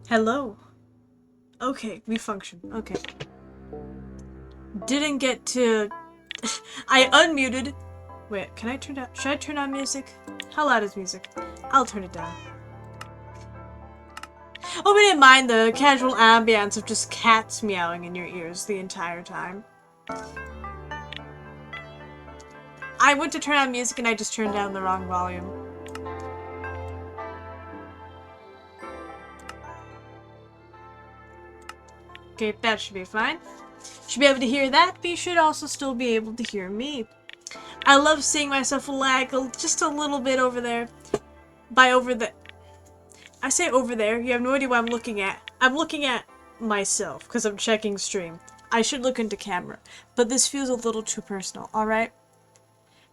Hello. Okay, we function. Okay. Didn't get to... I unmuted. Wait, can I turn down... Should I turn on music? How loud is music? I'll turn it down. Oh, we didn't mind the casual ambience of just cats meowing in your ears the entire time. I went to turn on music and I just turned down the wrong volume. Okay, that should be fine. Should be able to hear that, but you should also still be able to hear me. I love seeing myself lag just a little bit over there. By over the... I say over there, you have no idea what I'm looking at. I'm looking at myself, because I'm checking stream. I should look into camera, but this feels a little too personal, alright?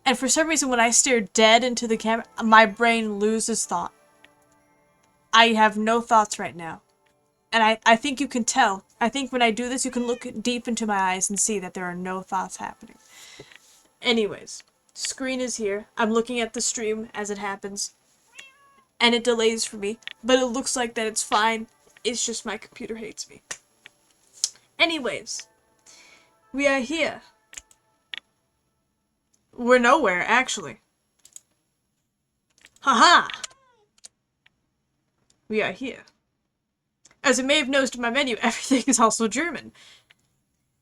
And for some reason, when I stare dead into the camera, my brain loses thought. I have no thoughts right now. And I think you can tell. I think when I do this, you can look deep into my eyes and see that there are no thoughts happening. Anyways, screen is here. I'm looking at the stream as it happens. And it delays for me. But it looks like that it's fine. It's just my computer hates me. Anyways, we are here. We're nowhere, actually. Haha! We are here. As you may have noticed in my menu, everything is also German.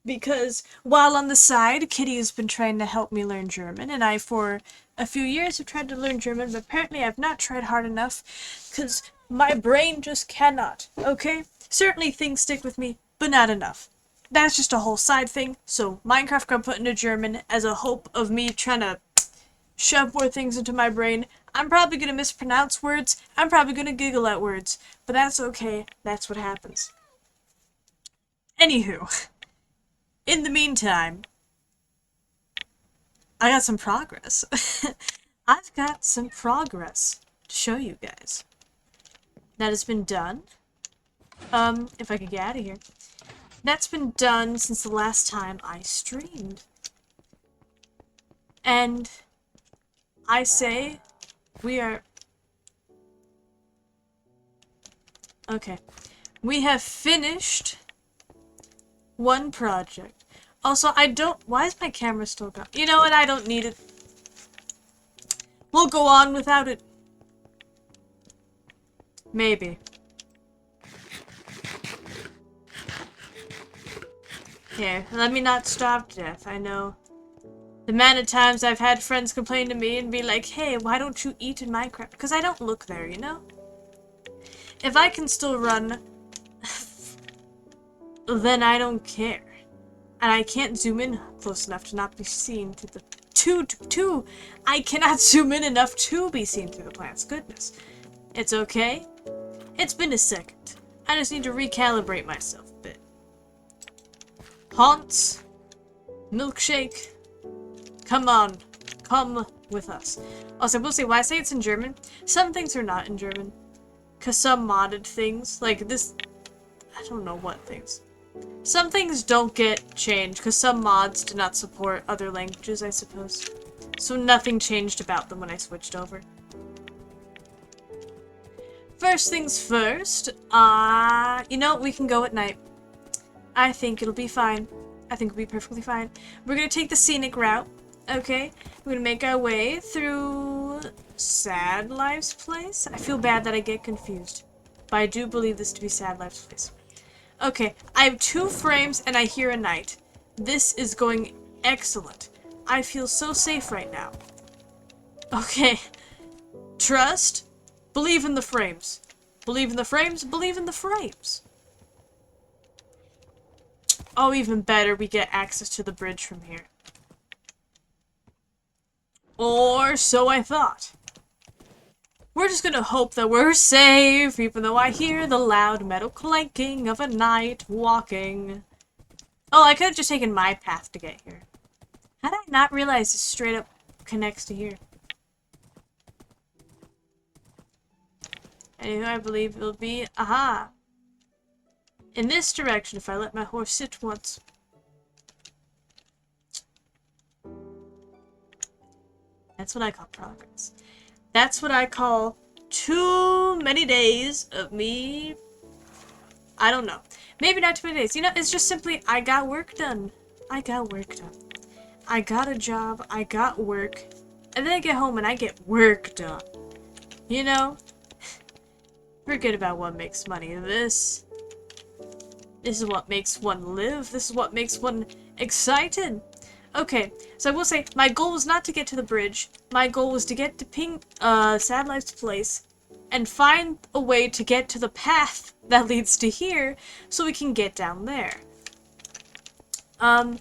Because while on the side, Kitty has been trying to help me learn German, and I, for a few years, have tried to learn German, but apparently I've not tried hard enough, because my brain just cannot, okay? Certainly things stick with me, but not enough. That's just a whole side thing, so Minecraft got put into German as a hope of me trying to shove more things into my brain. I'm probably going to mispronounce words, I'm probably going to giggle at words, but that's okay, that's what happens. Anywho, in the meantime, I got some progress. I've got some progress to show you guys. That has been done. If I could get out of here. That's been done since the last time I streamed. And I say we are... Okay. We have finished one project. Also, I don't... Why is my camera still gone? You know what? I don't need it. We'll go on without it. Maybe. Here, let me not starve to death. I know. The amount of times I've had friends complain to me and be like, hey, why don't you eat in Minecraft? Because I don't look there, you know? If I can still run, then I don't care. And I can't zoom in close enough to not be seen through the... I cannot zoom in enough to be seen through the plants. Goodness. It's okay. It's been a second. I just need to recalibrate myself a bit. Haunts. Milkshake. Come on. Come with us. Also, I will say, why I say it's in German, some things are not in German. Because some modded things, like this... I don't know what things. Some things don't get changed, because some mods do not support other languages, I suppose. So nothing changed about them when I switched over. First things first, you know, we can go at night. I think it'll be fine. I think it'll be perfectly fine. We're gonna take the scenic route, okay? We're gonna make our way through Sad Life's place. I feel bad that I get confused, but I do believe this to be Sad Life's place. Okay, I have 2 frames and I hear a night. This is going excellent. I feel so safe right now. Okay. Trust. Believe in the frames. Believe in the frames. Believe in the frames. Oh, even better, we get access to the bridge from here. Or so I thought. We're just gonna hope that we're safe, even though I hear the loud metal clanking of a knight walking. Oh, I could have just taken my path to get here. How did I not realize this straight up connects to here? Anyway, I believe it'll be... Aha! In this direction, if I let my horse sit once. That's what I call progress. That's what I call too many days of me I don't know. Maybe not too many days. You know, it's just simply, I got work done. I got work done. I got a job, I got work, and then I get home and I get work done. You know? Forget about what makes money. This is what makes one live. This is what makes one excited. Okay, so I will say, my goal was not to get to the bridge. My goal was to get to Satellite's place and find a way to get to the path that leads to here so we can get down there. Okay,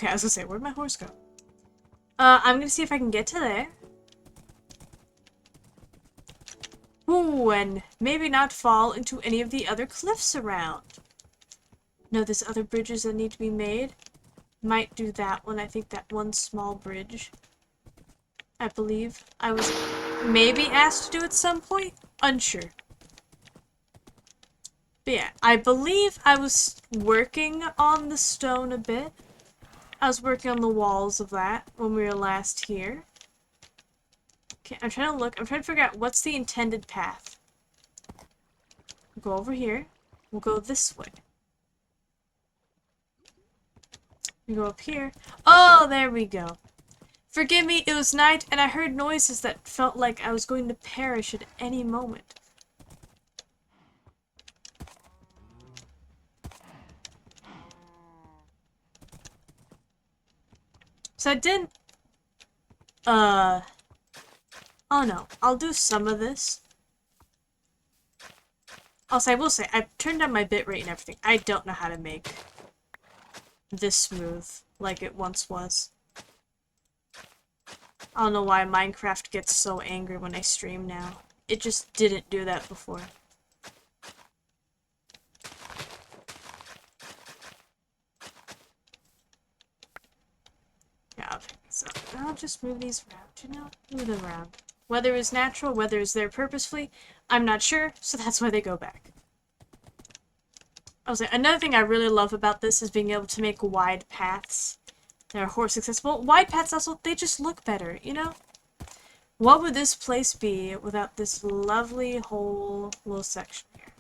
I was gonna say, where'd my horse go? I'm gonna see if I can get to there. Ooh, and maybe not fall into any of the other cliffs around. No, there's other bridges that need to be made. Might do that one. I think that one small bridge. I believe I was maybe asked to do at some point. Unsure. But yeah, I believe I was working on the stone a bit. I was working on the walls of that when we were last here. Okay, I'm trying to look. I'm trying to figure out what's the intended path. We'll go over here. We'll go this way. We go up here. Oh, there we go. Forgive me, it was night, and I heard noises that felt like I was going to perish at any moment. So I didn't... Oh no, I'll do some of this. Also, I will say, I've turned down my bitrate and everything. I don't know how to make this smooth like it once was. I don't know why Minecraft gets so angry when I stream now. It just didn't do that before. Yeah, okay, so I'll just move these around, you know? Move them around. Whether it's natural, whether it's there purposefully, I'm not sure, so that's why they go back. I was like, another thing I really love about this is being able to make wide paths that are horse accessible. Wide paths also, they just look better, you know? What would this place be without this lovely whole little section here?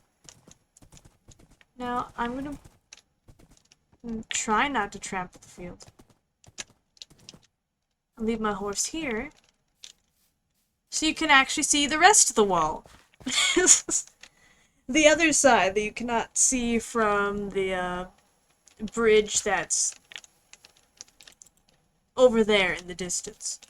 Now, I'm gonna try not to trample the field. I'll leave my horse here, so you can actually see the rest of the wall. The other side that you cannot see from the bridge that's over there in the distance.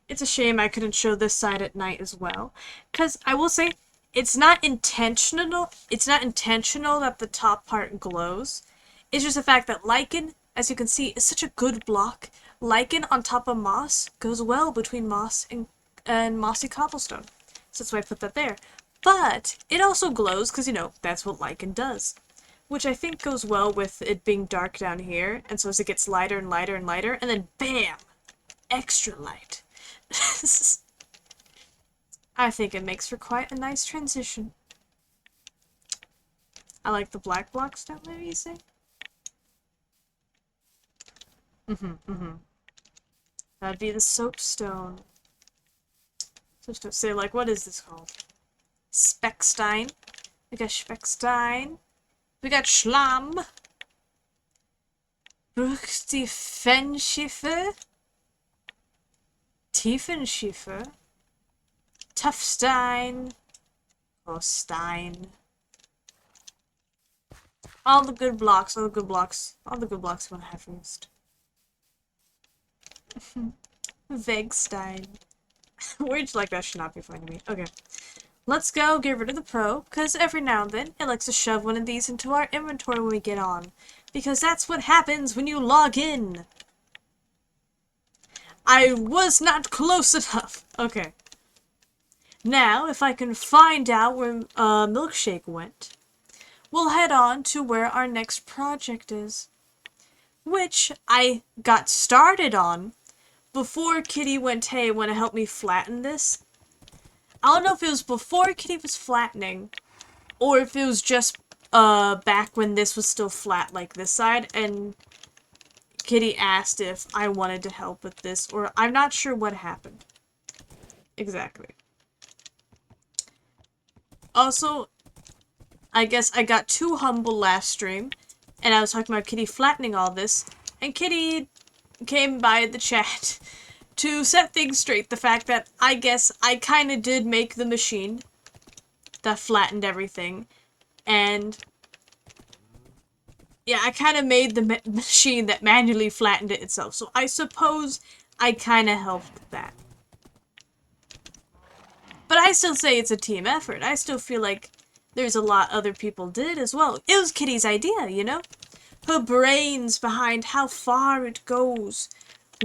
It's a shame I couldn't show this side at night as well, because I will say it's not intentional. It's not intentional that the top part glows. It's just the fact that lichen, as you can see, is such a good block. Lichen on top of moss goes well between moss and mossy cobblestone. So that's why I put that there. But it also glows because, you know, that's what lichen does. Which I think goes well with it being dark down here. And so as it gets lighter and lighter and lighter, and then BAM! Extra light. I think it makes for quite a nice transition. I like the black blocks down there, you say? That'd be the soapstone. Soapstone. Say, like, what is this called? Speckstein. We got Speckstein. We got Schlamm. Bruchtiefenschiffe. Tiefenschiffe. Tuffstein. Or Stein. All the good blocks, all the good blocks, all the good blocks I want to have used. Vegstein. Words like that should not be funny to me. Okay. Let's go get rid of the pro, because every now and then it likes to shove one of these into our inventory when we get on. Because that's what happens when you log in. I was not close enough. Okay. Now, if I can find out where Milkshake went, we'll head on to where our next project is. Which I got started on before Kitty went, hey, want to help me flatten this? I don't know if it was before Kitty was flattening, or if it was just back when this was still flat like this side, and Kitty asked if I wanted to help with this, or I'm not sure what happened. Exactly. Also, I guess I got too humble last stream, and I was talking about Kitty flattening all this, and Kitty came by the chat to set things straight. The fact that I guess I kind of did make the machine that flattened everything, and yeah, I kind of made the machine that manually flattened it itself, so I suppose I kind of helped that. But I still say it's a team effort. I still feel like there's a lot other people did as well. It was Kitty's idea, you know? Her brains behind how far it goes.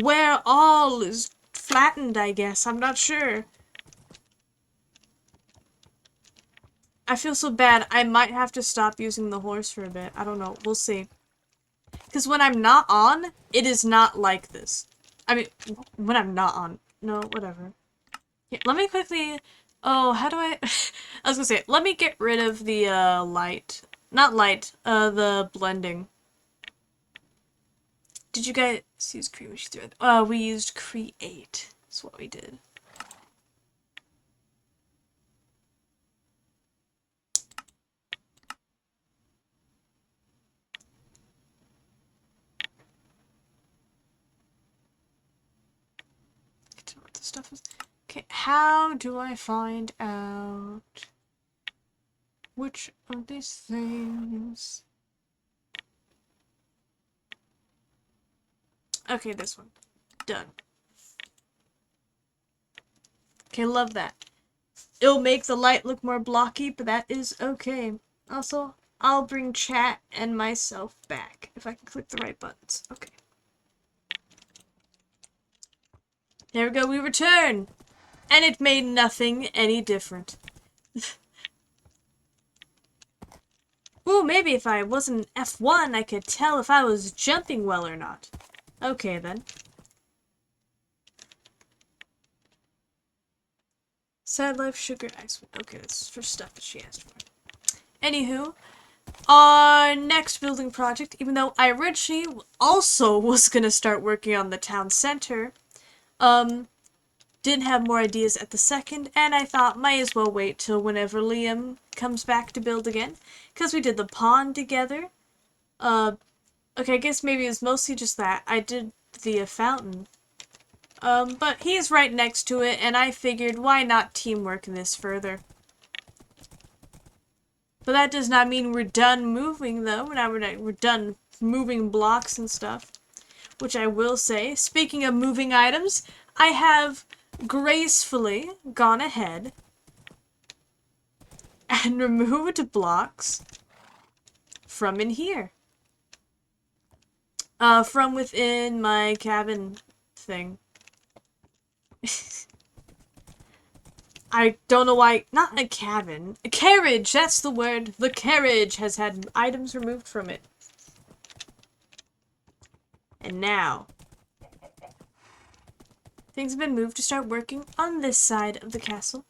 Where all is flattened, I guess. I'm not sure. I feel so bad. I might have to stop using the horse for a bit. I don't know. We'll see. Because when I'm not on, it is not like this. I mean, when I'm not on. No, whatever. Yeah, let me quickly... Oh, how do I... I was gonna say, let me get rid of the, light. Not light, the blending. Did you guys use Create Machine Thread? We used Create. That's what we did. Get to what the stuff is. Okay, how do I find out which of these things? Okay, this one. Done. Okay, love that. It'll make the light look more blocky, but that is okay. Also, I'll bring chat and myself back if I can click the right buttons. Okay. There we go, we return! And it made nothing any different. Ooh, maybe if I wasn't F1, I could tell if I was jumping well or not. Okay, then. Sad life, sugar, ice. Okay, this is for stuff that she asked for. Anywho, our next building project, even though I originally also was gonna start working on the town center, didn't have more ideas at the second, and I thought might as well wait till whenever Liam comes back to build again, because we did the pond together. Okay, I guess maybe it was mostly just that. I did the fountain. But he's right next to it, and I figured why not teamwork this further. But that does not mean we're done moving, though. We're done moving blocks and stuff. Which I will say, speaking of moving items, I have gracefully gone ahead and removed blocks from in here. From within my cabin thing. I don't know why, not a cabin, a carriage, that's the word. The carriage has had items removed from it. And now, things have been moved to start working on this side of the castle.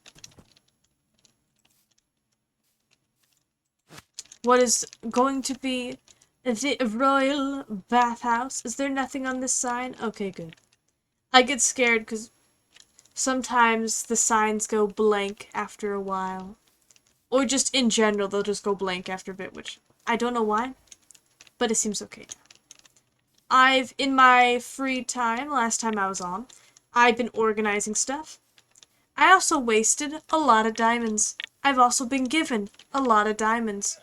What is going to be the royal bathhouse? Is there nothing on this sign? Okay, good. I get scared because sometimes the signs go blank after a while. Or just in general, they'll just go blank after a bit, which I don't know why, but it seems okay. In my free time, last time I was on, I've been organizing stuff. I also wasted a lot of diamonds. I've also been given a lot of diamonds.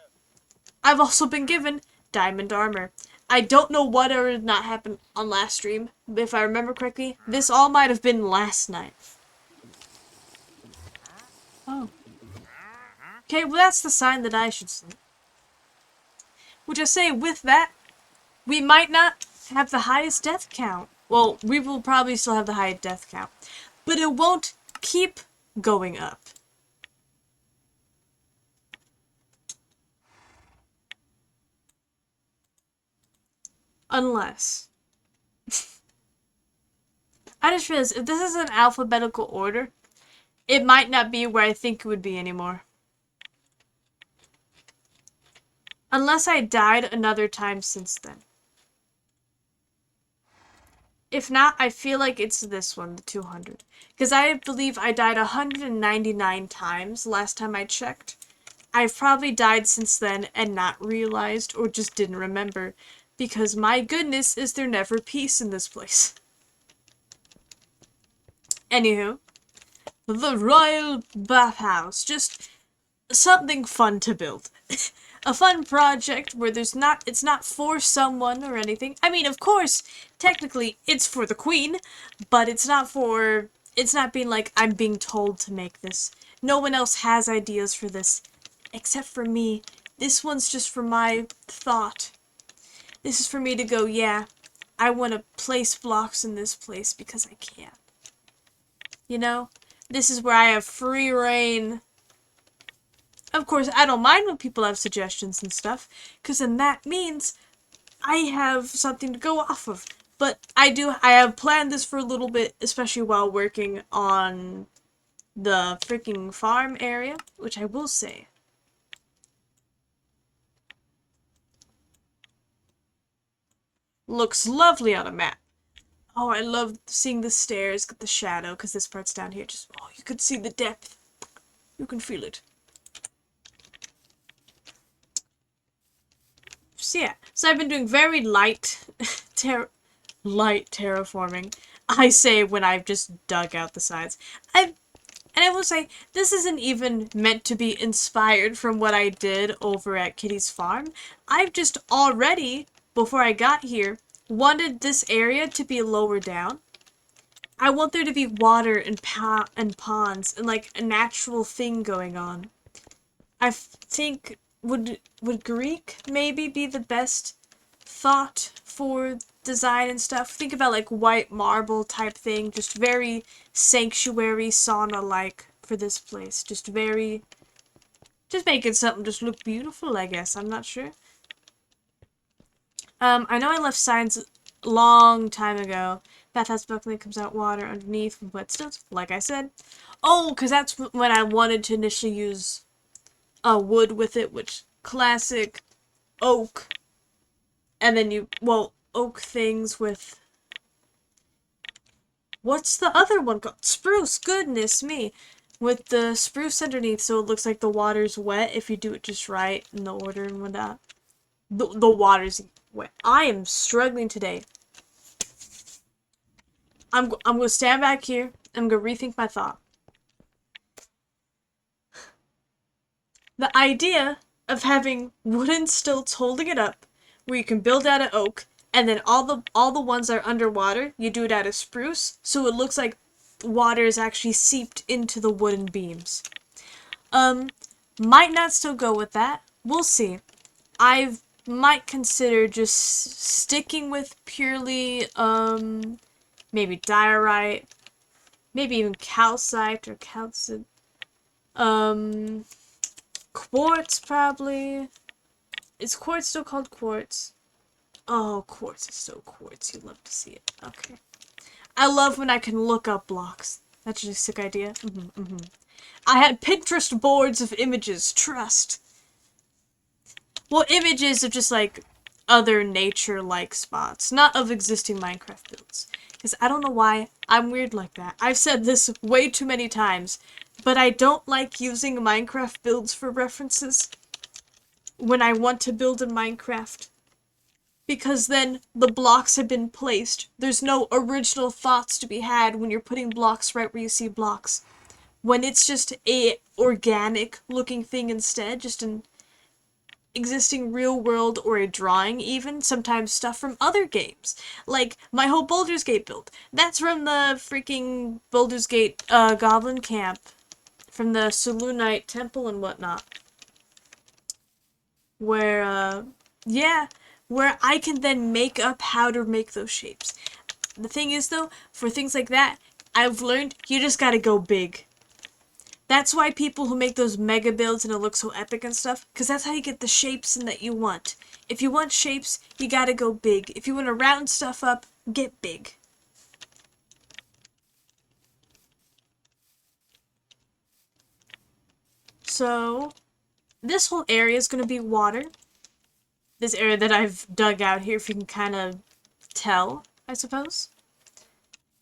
I've also been given diamond armor. I don't know what or did not happen on last stream, but if I remember correctly, this all might have been last night. Oh. Okay, well that's the sign that I should see. Which I say, with that, we might not have the highest death count. Well, we will probably still have the highest death count. But it won't keep going up. Unless. I just realized, if this is an alphabetical order, it might not be where I think it would be anymore. Unless I died another time since then. If not, I feel like it's this one, the 200. Because I believe I died 199 times last time I checked. I've probably died since then and not realized or just didn't remember. Because my goodness, is there never peace in this place. Anywho, the Royal Bathhouse. Just something fun to build. A fun project where it's not for someone or anything. I mean, of course, technically it's for the queen, but it's not being like, I'm being told to make this. No one else has ideas for this, except for me. This one's just for my thought. This is for me to go, yeah, I want to place blocks in this place because I can. You know? This is where I have free reign. Of course, I don't mind when people have suggestions and stuff, because then that means I have something to go off of. But I have planned this for a little bit, especially while working on the freaking farm area, which I will say. Looks lovely on a map. Oh, I love seeing the stairs, get the shadow, because this part's down here. Just, oh, you can see the depth. You can feel it. So yeah, so I've been doing very light terraforming. I say when I've just dug out the sides. And I will say, this isn't even meant to be inspired from what I did over at Kitty's farm. I've just already, before I got here, wanted this area to be lower down. I want there to be water and ponds and like a natural thing going on. I think would Greek maybe be the best thought for design and stuff? Think about like white marble type thing, just very sanctuary sauna-like for this place. Just making something just look beautiful, I guess. I'm not sure. I know I left signs a long time ago. Bathhouse balcony comes out water underneath with wet stones, like I said. Oh, because that's when I wanted to initially use wood with it, which classic oak. And then oak things with, what's the other one called? Spruce, goodness me. With the spruce underneath, so it looks like the water's wet if you do it just right in the order and whatnot. The water's wet. I am struggling today. I'm going to stand back here. I'm going to rethink my thought. The idea of having wooden stilts holding it up, where you can build out of oak, and then all the ones that are underwater, you do it out of spruce, so it looks like water is actually seeped into the wooden beams. Might not still go with that. We'll see. I might consider just sticking with purely, maybe diorite, maybe even calcite or calcite. Quartz, probably. Is quartz still called quartz? Oh, quartz is so quartz. You'd love to see it. Okay. I love when I can look up blocks. That's just a sick idea. I had Pinterest boards of images. Trust. Well, images of just, like, other nature-like spots. Not of existing Minecraft builds. Because I don't know why I'm weird like that. I've said this way too many times. But I don't like using Minecraft builds for references when I want to build in Minecraft. Because then the blocks have been placed. There's no original thoughts to be had when you're putting blocks right where you see blocks. When it's just a organic looking thing instead, just an existing real world or a drawing even, sometimes stuff from other games. Like my whole Baldur's Gate build. That's from the freaking Baldur's Gate Goblin Camp. From the Selûnite Temple and whatnot. Where, where I can then make up how to make those shapes. The thing is, though, for things like that, I've learned you just gotta go big. That's why people who make those mega builds and it looks so epic and stuff, because that's how you get the shapes in that you want. If you want shapes, you gotta go big. If you want to round stuff up, get big. So, this whole area is going to be water. This area that I've dug out here, if you can kind of tell, I suppose.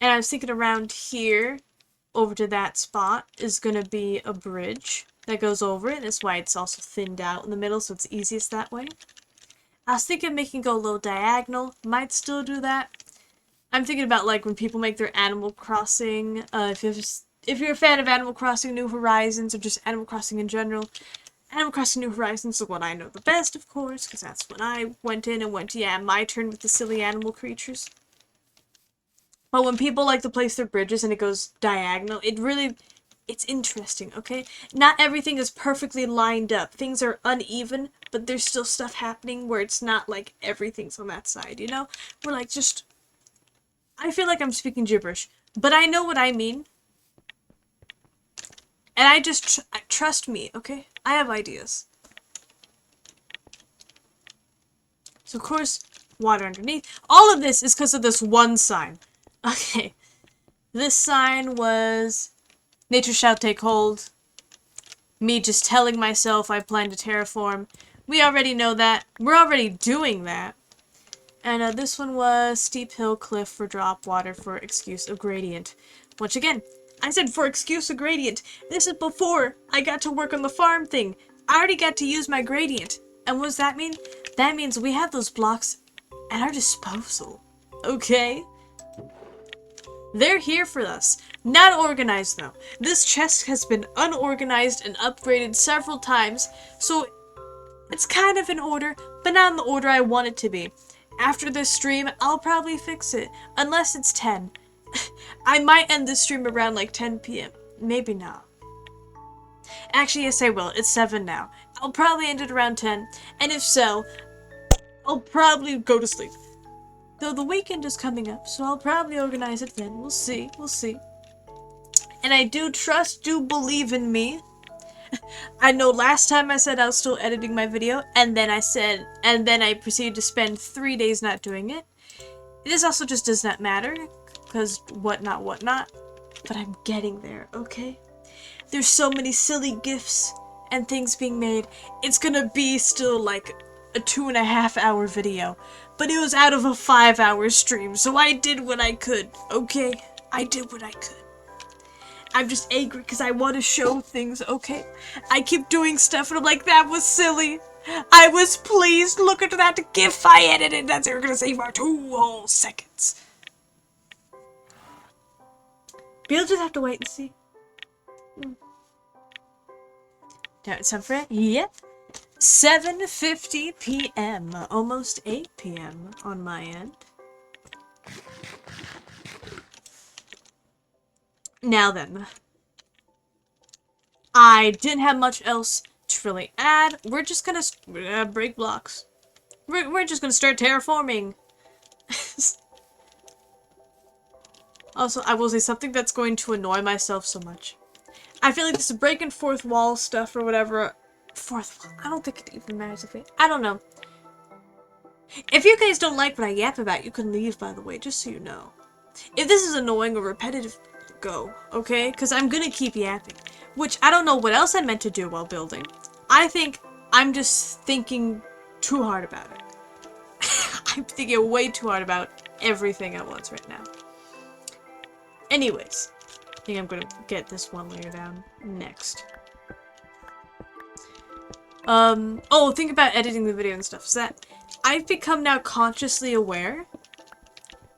And I was thinking around here, over to that spot, is going to be a bridge. that goes over it. That's why it's also thinned out in the middle, so it's easiest that way. I was thinking of making it go a little diagonal. Might still do that. I'm thinking about like when people make their Animal Crossing. If you're a fan of Animal Crossing New Horizons or just Animal Crossing in general, Animal Crossing New Horizons is the one I know the best, of course, because that's when I went in and went, yeah, my turn with the silly animal creatures. But when people like to place their bridges and it goes diagonal, it's interesting, okay? Not everything is perfectly lined up. Things are uneven, but there's still stuff happening where it's not like everything's on that side, you know? We're like just... I feel like I'm speaking gibberish, but I know what I mean. And I just... trust me, okay? I have ideas. So, of course, water underneath. All of this is because of this one sign. Okay. This sign was... Nature shall take hold. Me just telling myself I plan to terraform. We already know that. We're already doing that. And this one was steep hill, cliff for drop, water for excuse of gradient. Once again, I said for excuse of gradient. This is before I got to work on the farm thing. I already got to use my gradient. And what does that mean? That means we have those blocks at our disposal. Okay? They're here for us. Not organized, though. This chest has been unorganized and upgraded several times, so it's kind of in order, but not in the order I want it to be. After this stream, I'll probably fix it, unless it's 10. I might end this stream around like 10 p.m. Maybe not. Actually, yes I will. It's 7 now. I'll probably end it around 10, and if so, I'll probably go to sleep. Though the weekend is coming up, so I'll probably organize it then. We'll see. We'll see. And I do believe in me. I know last time I said I was still editing my video, and then I proceeded to spend 3 days not doing it. This also just does not matter, because whatnot, but I'm getting there, okay? There's so many silly gifts and things being made. It's gonna be still like a 2.5 hour video, but it was out of a 5-hour stream, so I did what I could, okay? I did what I could. I'm just angry because I want to show things, okay? I keep doing stuff and I'm like, that was silly. I was pleased. Look at that GIF I edited. That's what we're going to save our 2 whole seconds. But you'll just have to wait and see. Now it's time for it? Yep. 7:50 p.m. Almost 8 p.m. on my end. Now then, I didn't have much else to really add. We're just gonna break blocks. We're just gonna start terraforming. Also, I will say something that's going to annoy myself so much. I feel like this is breaking fourth wall stuff or whatever. Fourth wall? I don't think it even matters if it... I don't know. If you guys don't like what I yap about, you can leave, by the way, just so you know. If this is annoying or repetitive, go, okay? Because I'm gonna keep yapping. Which, I don't know what else I meant to do while building. I think I'm just thinking too hard about it. I'm thinking way too hard about everything at once right now. Anyways, I think I'm gonna get this one layer down next. Oh, think about editing the video and stuff. So that I've become now consciously aware.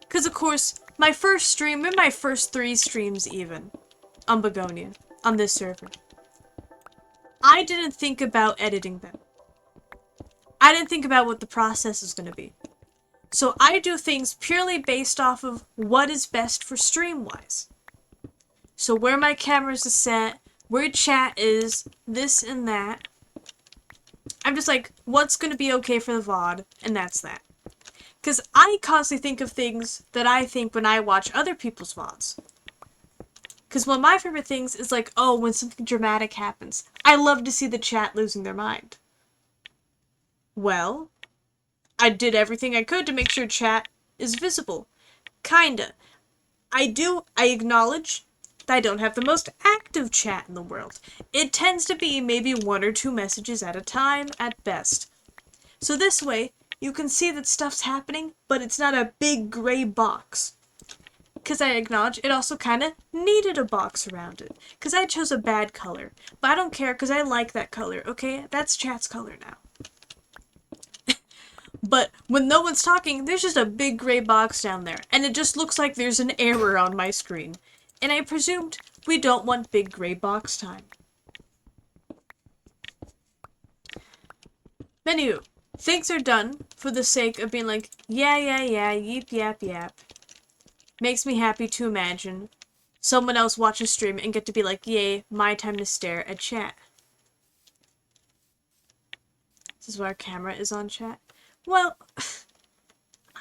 Because, of course, my first stream, and my first 3 streams even, on Begonia, on this server, I didn't think about editing them. I didn't think about what the process is going to be. So I do things purely based off of what is best for stream-wise. So where my cameras are set, where chat is, this and that. I'm just like, what's going to be okay for the VOD, and that's that. Because I constantly think of things that I think when I watch other people's VODs. Because one of my favorite things is like, oh, when something dramatic happens, I love to see the chat losing their mind. Well, I did everything I could to make sure chat is visible. Kinda. I acknowledge that I don't have the most active chat in the world. It tends to be maybe 1 or 2 messages at a time at best. So this way, you can see that stuff's happening, but it's not a big gray box. because I acknowledge it also kind of needed a box around it. Because I chose a bad color. But I don't care because I like that color, okay? That's chat's color now. But when no one's talking, there's just a big gray box down there. And it just looks like there's an error on my screen. And I presumed we don't want big gray box time. Anywho, things are done for the sake of being like, yeah, yeep, yap, yap. Makes me happy to imagine someone else watch a stream and get to be like, yay, my time to stare at chat. This is why our camera is on chat. Well,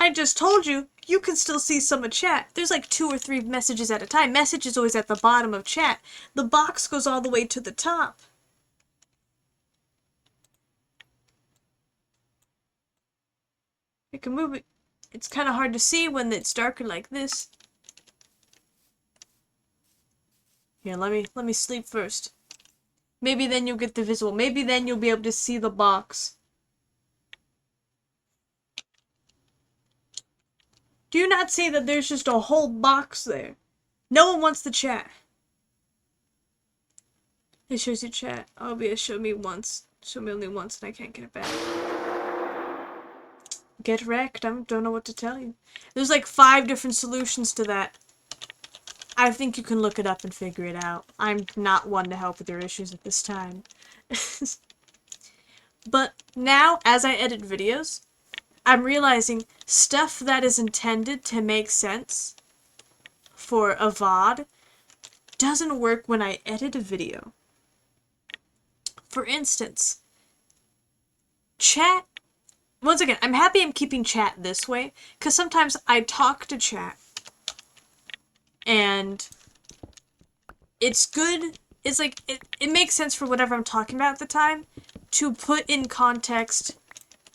I just told you, you can still see some of chat. There's like 2 or 3 messages at a time. Message is always at the bottom of chat. The box goes all the way to the top. I can move it. It's kind of hard to see when it's darker like this. Here, let me sleep first. Maybe then you'll get the visual. Maybe then you'll be able to see the box. Do you not see that there's just a whole box there? No one wants the chat. It shows you chat. Oh, yeah, show me once. Show me only once and I can't get it back. Get wrecked. I don't know what to tell you. There's like 5 different solutions to that. I think you can look it up and figure it out. I'm not one to help with your issues at this time. But now, as I edit videos, I'm realizing stuff that is intended to make sense for a VOD doesn't work when I edit a video. For instance, chat. Once again, I'm happy I'm keeping chat this way, because sometimes I talk to chat, and it's good. It's like, it makes sense for whatever I'm talking about at the time, to put in context,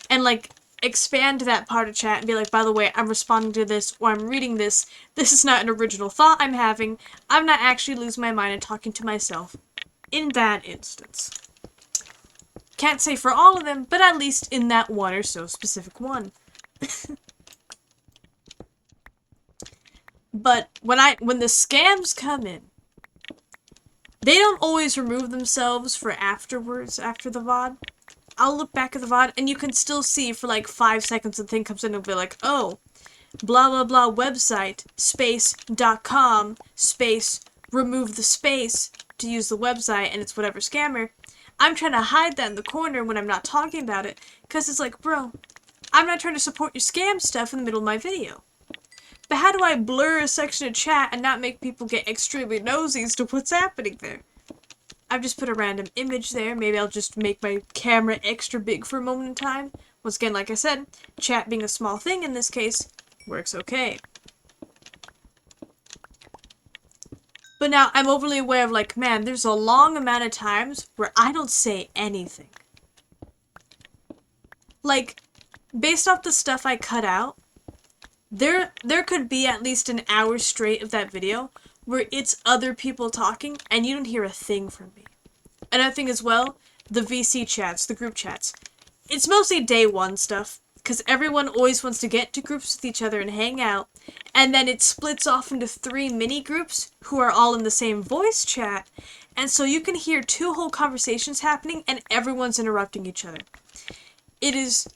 and like, expand that part of chat and be like, by the way, I'm responding to this, or I'm reading this, this is not an original thought I'm having, I'm not actually losing my mind and talking to myself in that instance. Can't say for all of them, but at least in that one or so specific one. But when the scams come in, they don't always remove themselves for afterwards, after the VOD. I'll look back at the VOD, and you can still see for like 5 seconds the thing comes in and be like, oh, blah blah blah website, space.com, space, remove the space to use the website, and it's whatever scammer. I'm trying to hide that in the corner when I'm not talking about it, because it's like, bro, I'm not trying to support your scam stuff in the middle of my video. But how do I blur a section of chat and not make people get extremely nosy as to what's happening there? I've just put a random image there. Maybe I'll just make my camera extra big for a moment in time. Once again, like I said, chat being a small thing in this case, works okay. But now I'm overly aware of like, man, there's a long amount of times where I don't say anything. Like, based off the stuff I cut out, there could be at least an hour straight of that video where it's other people talking and you don't hear a thing from me. Another thing as well, the VC chats, the group chats. It's mostly day 1 stuff, because everyone always wants to get to groups with each other and hang out, and then it splits off into 3 mini groups who are all in the same voice chat, and so you can hear 2 whole conversations happening and everyone's interrupting each other. It is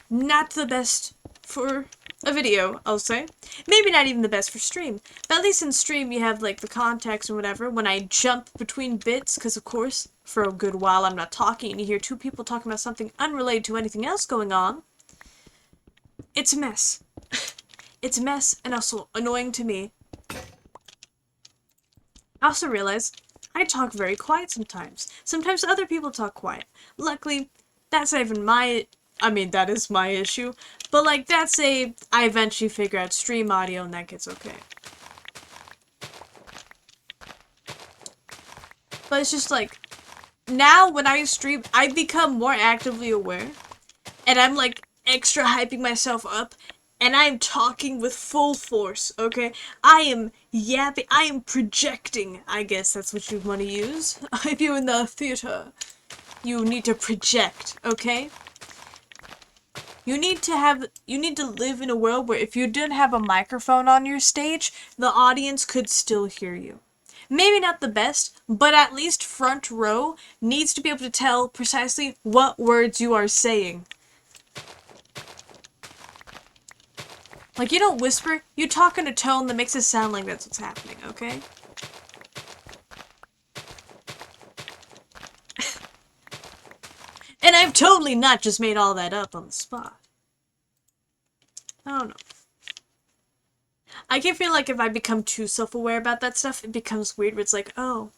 not the best for a video, I'll say. Maybe not even the best for stream, but at least in stream you have like the context and whatever. When I jump between bits, because of course, for a good while I'm not talking and you hear 2 people talking about something unrelated to anything else going on, it's a mess. It's a mess and also annoying to me. I also realize I talk very quiet sometimes. Sometimes other people talk quiet. Luckily, that's not even that is my issue. But like, that's I eventually figure out stream audio and that gets okay. But it's just like, now when I stream, I become more actively aware. And I'm like extra hyping myself up. And I'm talking with full force, okay? I am yapping, I am projecting, I guess that's what you want to use. If you're in the theater, you need to project, okay? You need to live in a world where if you didn't have a microphone on your stage, the audience could still hear you. Maybe not the best, but at least front row needs to be able to tell precisely what words you are saying. Like, you don't whisper, you talk in a tone that makes it sound like that's what's happening, okay? And I've totally not just made all that up on the spot. I don't know. I can feel like if I become too self-aware about that stuff, it becomes weird where it's like, oh,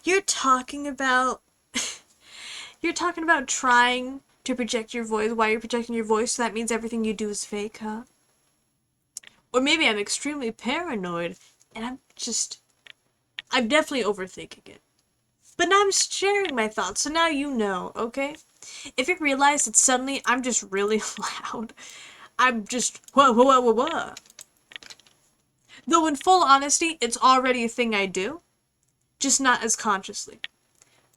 you're talking about trying to project your voice. Why you're projecting your voice, so that means everything you do is fake, huh? Or maybe I'm extremely paranoid, and I'm definitely overthinking it. But now I'm sharing my thoughts, so now you know, okay? If you realize that suddenly I'm just really loud, I'm just, whoa. Though in full honesty, it's already a thing I do, just not as consciously.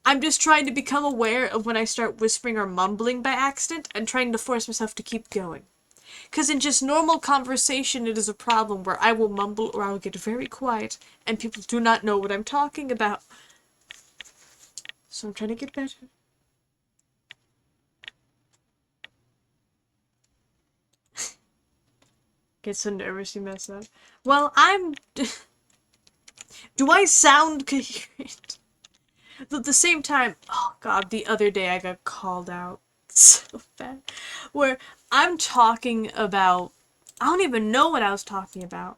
I'm just trying to become aware of when I start whispering or mumbling by accident and trying to force myself to keep going. Because in just normal conversation, it is a problem where I will mumble or I will get very quiet and people do not know what I'm talking about. So I'm trying to get better. Get so nervous you mess up. Well, do I sound coherent? But at the same time, oh god, the other day I got called out so bad. Where I'm talking about, I don't even know what I was talking about.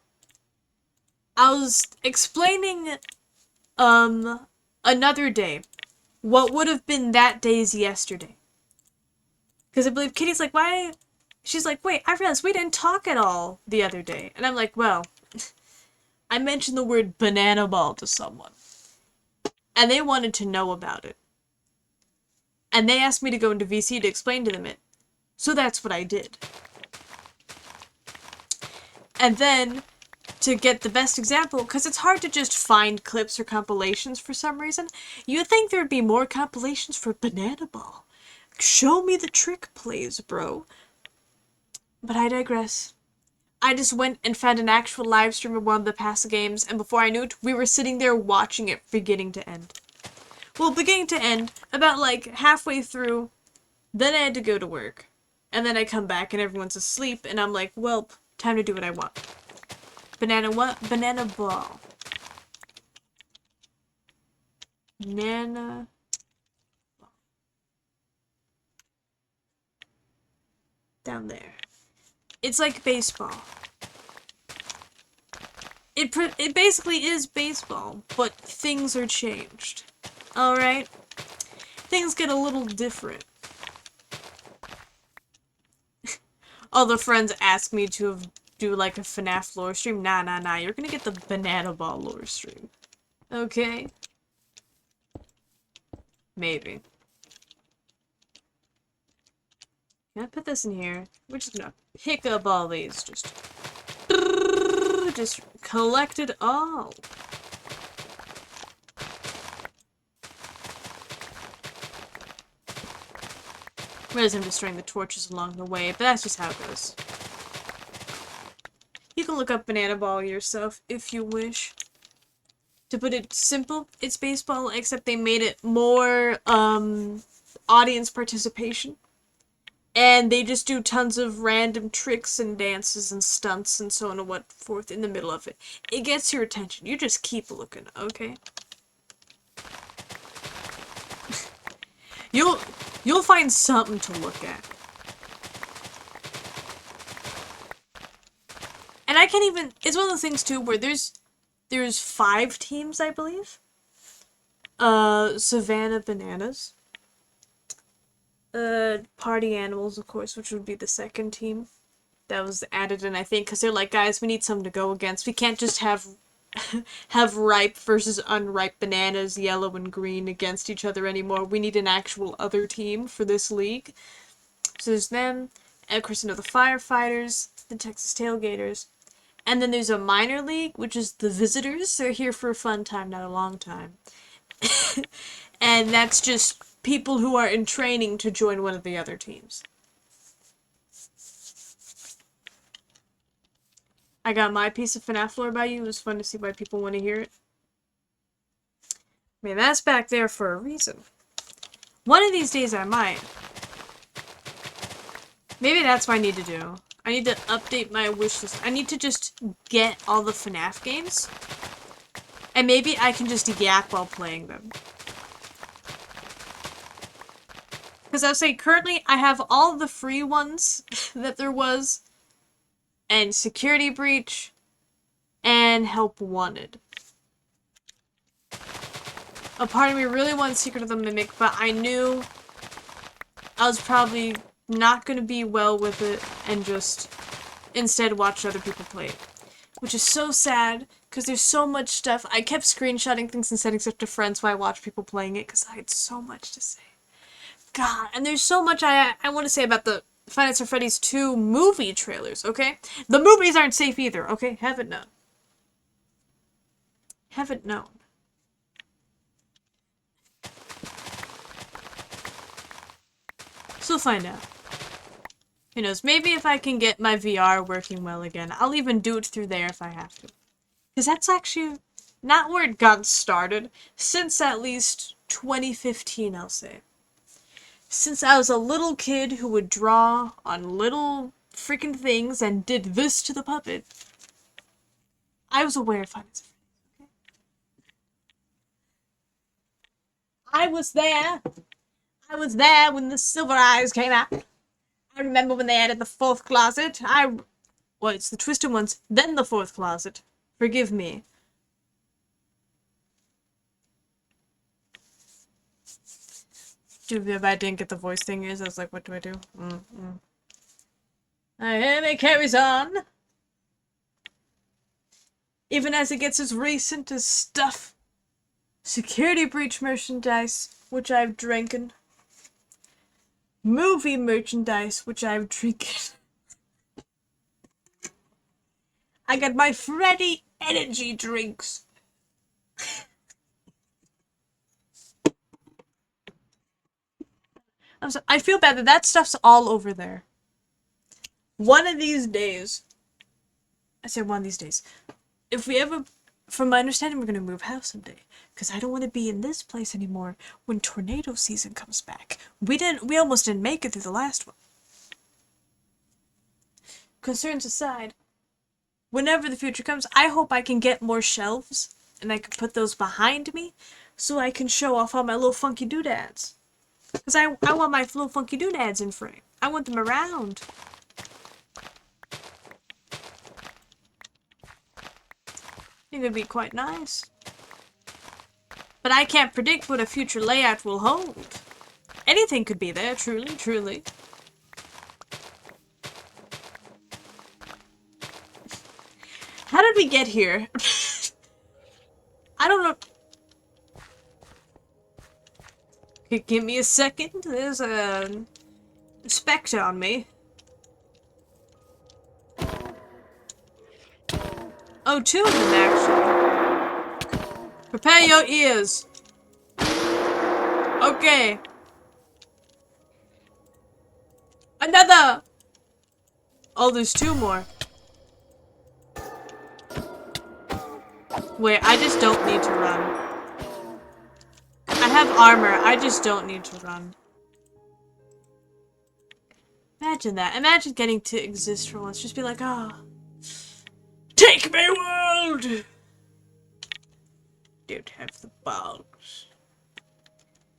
I was explaining, another day. What would have been that day's yesterday. Because I believe Kitty's like, why? She's like, wait, I realized we didn't talk at all the other day. And I'm like, well, I mentioned the word banana ball to someone. And they wanted to know about it. And they asked me to go into VC to explain to them it. So that's what I did. And then, to get the best example, because it's hard to just find clips or compilations for some reason, you'd think there'd be more compilations for banana ball. Show me the trick plays, bro. But I digress. I just went and found an actual live stream of one of the past games, and before I knew it, we were sitting there watching it beginning to end. Well, beginning to end, about like halfway through, then I had to go to work. And then I come back and everyone's asleep, and I'm like, well, time to do what I want. Banana what? Banana ball. Banana ball. Down there. It's like baseball. It basically is baseball, but things are changed. Alright? Things get a little different. All the friends ask me to do like a FNAF lore stream. Nah. You're gonna get the banana ball lore stream. Okay? Maybe. Can I put this in here? We're just gonna pick up all these. Just collect it all. Whereas I'm destroying the torches along the way, but that's just how it goes. You can look up banana ball yourself if you wish. To put it simple, it's baseball, except they made it more, audience participation. And they just do tons of random tricks and dances and stunts and so on and what forth in the middle of it. It gets your attention. You just keep looking, okay? You'll find something to look at. And I can't even, it's one of those things too where there's 5 teams, I believe. Savannah Bananas. Party Animals, of course, which would be the second team. That was added in, I think, because they're like, guys, we need something to go against. We can't just have ripe versus unripe bananas, yellow and green, against each other anymore. We need an actual other team for this league. So there's them, and of course, the Firefighters, the Texas Tailgaters. And then there's a minor league, which is the Visitors. They're here for a fun time, not a long time. And that's just people who are in training to join one of the other teams. I got my piece of FNAF lore by you. It was fun to see why people want to hear it. I mean, that's back there for a reason. One of these days I might. Maybe that's what I need to do. I need to update my wish list. I need to just get all the FNAF games. And maybe I can just yak while playing them. Because I was saying, currently I have all the free ones that there was. And Security Breach. And Help Wanted. A part of me really wanted Secret of the Mimic, but I knew I was probably not going to be well with it and just instead watch other people play it. Which is so sad, because there's so much stuff. I kept screenshotting things and sending stuff to friends while I watched people playing it, because I had so much to say. God, and there's so much I want to say about the Five Nights at Freddy's 2 movie trailers, okay? The movies aren't safe either, okay? Haven't known. Haven't known. So we'll find out. Who knows, maybe if I can get my VR working well again, I'll even do it through there if I have to. Because that's actually not where it got started, since at least 2015, I'll say. Since I was a little kid who would draw on little freaking things and did this to the puppet, I was aware of Five Nights at Freddy's, okay? I was there. I was there when the Silver Eyes came out. I remember when they added the fourth closet. Well, it's the Twisted Ones, then the fourth closet. Forgive me. Dude, I didn't get the voice thing is. I was like, what do I do? And it carries on. Even as it gets as recent as stuff. Security Breach merchandise, which I've drinking. Movie merchandise, which I've drinking. I got my Freddy energy drinks. I feel bad that stuff's all over there. One of these days, I said one of these days, if we ever, from my understanding, we're going to move house someday. Because I don't want to be in this place anymore when tornado season comes back. We almost didn't make it through the last one. Concerns aside, whenever the future comes, I hope I can get more shelves. And I can put those behind me. So I can show off all my little funky doodads. Because I want my little funky doodads in frame. I want them around. I think it'd be quite nice. But I can't predict what a future layout will hold. Anything could be there, truly, truly. How did we get here? I don't know. Give me a second. There's a Spectre on me. Oh, two of them, actually. Prepare your ears. Okay. Another! Oh, there's two more. Wait, I just don't need to run. I have armor, I just don't need to run. Imagine that. Imagine getting to exist for once. Just be like, oh. Take me, world! Don't have the balls.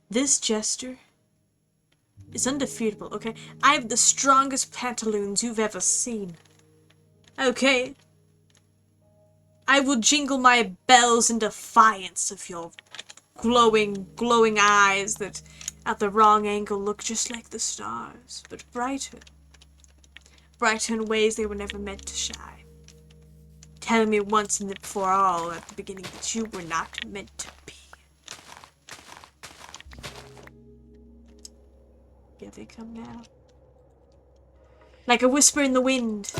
This jester is undefeatable, okay? I have the strongest pantaloons you've ever seen. Okay? I will jingle my bells in defiance of your glowing eyes that at the wrong angle look just like the stars, but brighter. Brighter in ways they were never meant to shine. Telling me once and for all at the beginning that you were not meant to be. Here they come now. Like a whisper in the wind.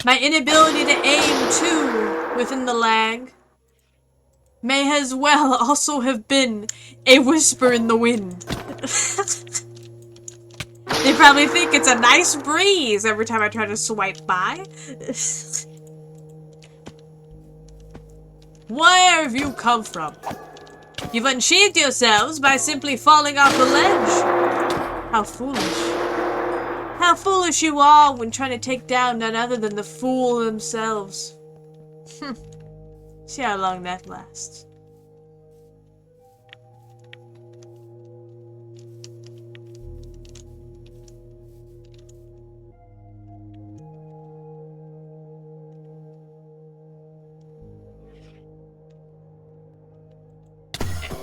My inability to aim, too, within the lag, may as well also have been a whisper in the wind. They probably think it's a nice breeze every time I try to swipe by. Where have you come from? You've unsheathed yourselves by simply falling off the ledge. How foolish. How foolish you are when trying to take down none other than the fool themselves. See how long that lasts.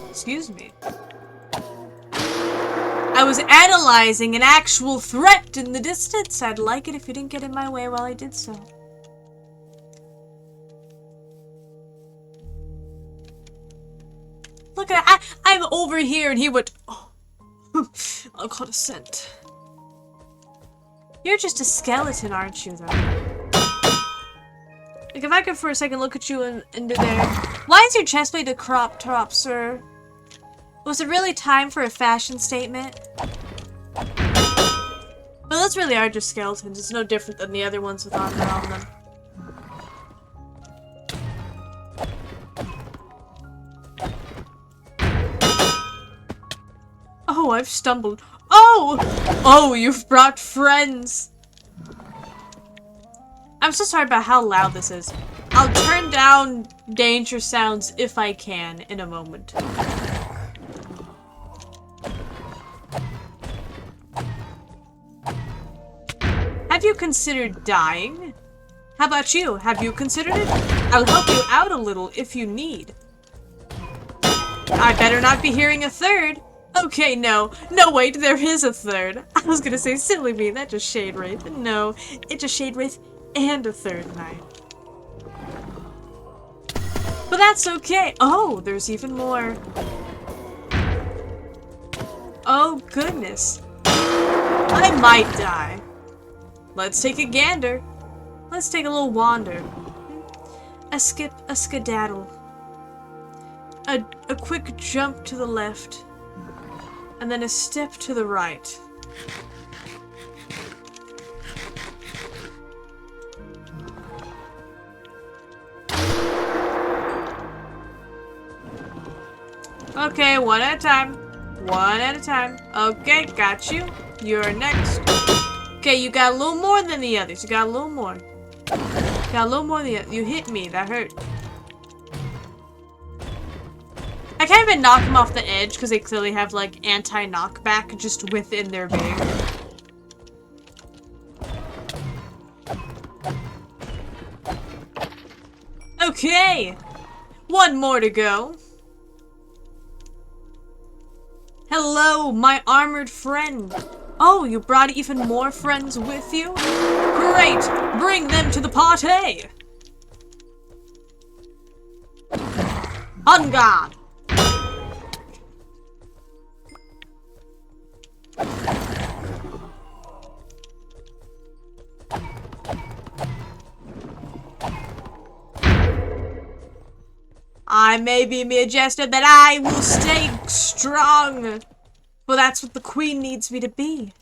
Excuse me. I was analyzing an actual threat in the distance. I'd like it if you didn't get in my way while I did so. Look at that. I'm over here and he went, oh. I'll call it a scent. You're just a skeleton, aren't you, though? Like, if I could for a second look at you into there. Why is your chest plate a crop top, sir? Was it really time for a fashion statement? But those really are just skeletons. It's no different than the other ones with armor on them. Oh, I've stumbled. Oh! Oh, you've brought friends. I'm so sorry about how loud this is. I'll turn down danger sounds if I can in a moment. Have you considered dying? How about you? Have you considered it? I'll help you out a little if you need. I better not be hearing a third. Okay, no. No, wait, there is a third. I was gonna say silly me, that just Shade Wraith. No, it's a Shade Wraith and a third knight. But that's okay. Oh, there's even more. Oh, goodness. I might die. Let's take a gander. Let's take a little wander. A skip, a skedaddle. A quick jump to the left. And then a step to the right. Okay, one at a time. One at a time. Okay, got you. You're next. Okay, you got a little more than the others. You got a little more. Got a little more than the others. You hit me. That hurt. I can't even knock them off the edge because they clearly have, like, anti-knockback just within their being. Okay! One more to go. Hello, my armored friend. Oh, you brought even more friends with you? Great! Bring them to the party! On guard! I may be mere jester, but I will stay strong. Well, that's what the queen needs me to be.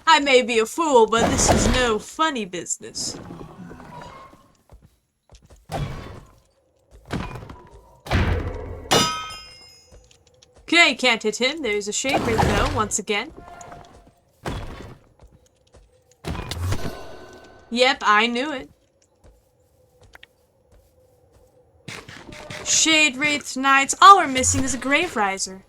I may be a fool, but this is no funny business. Okay, can't hit him. There's a Shade Wraith, though, once again. Yep, I knew it. Shade Wraith Knights. All we're missing is a Grave Riser.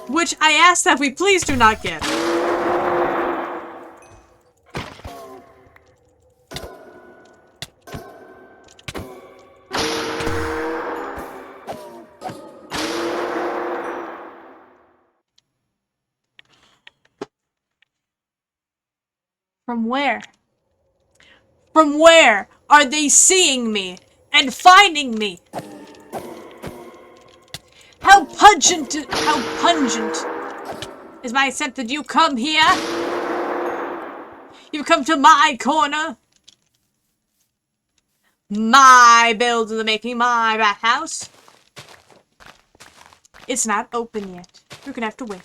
Which I ask that we please do not get. From where? From where are they seeing me and finding me? How pungent is my scent that you come here? You come to my corner? My build in the making, my bathhouse. It's not open yet. You're gonna have to wait.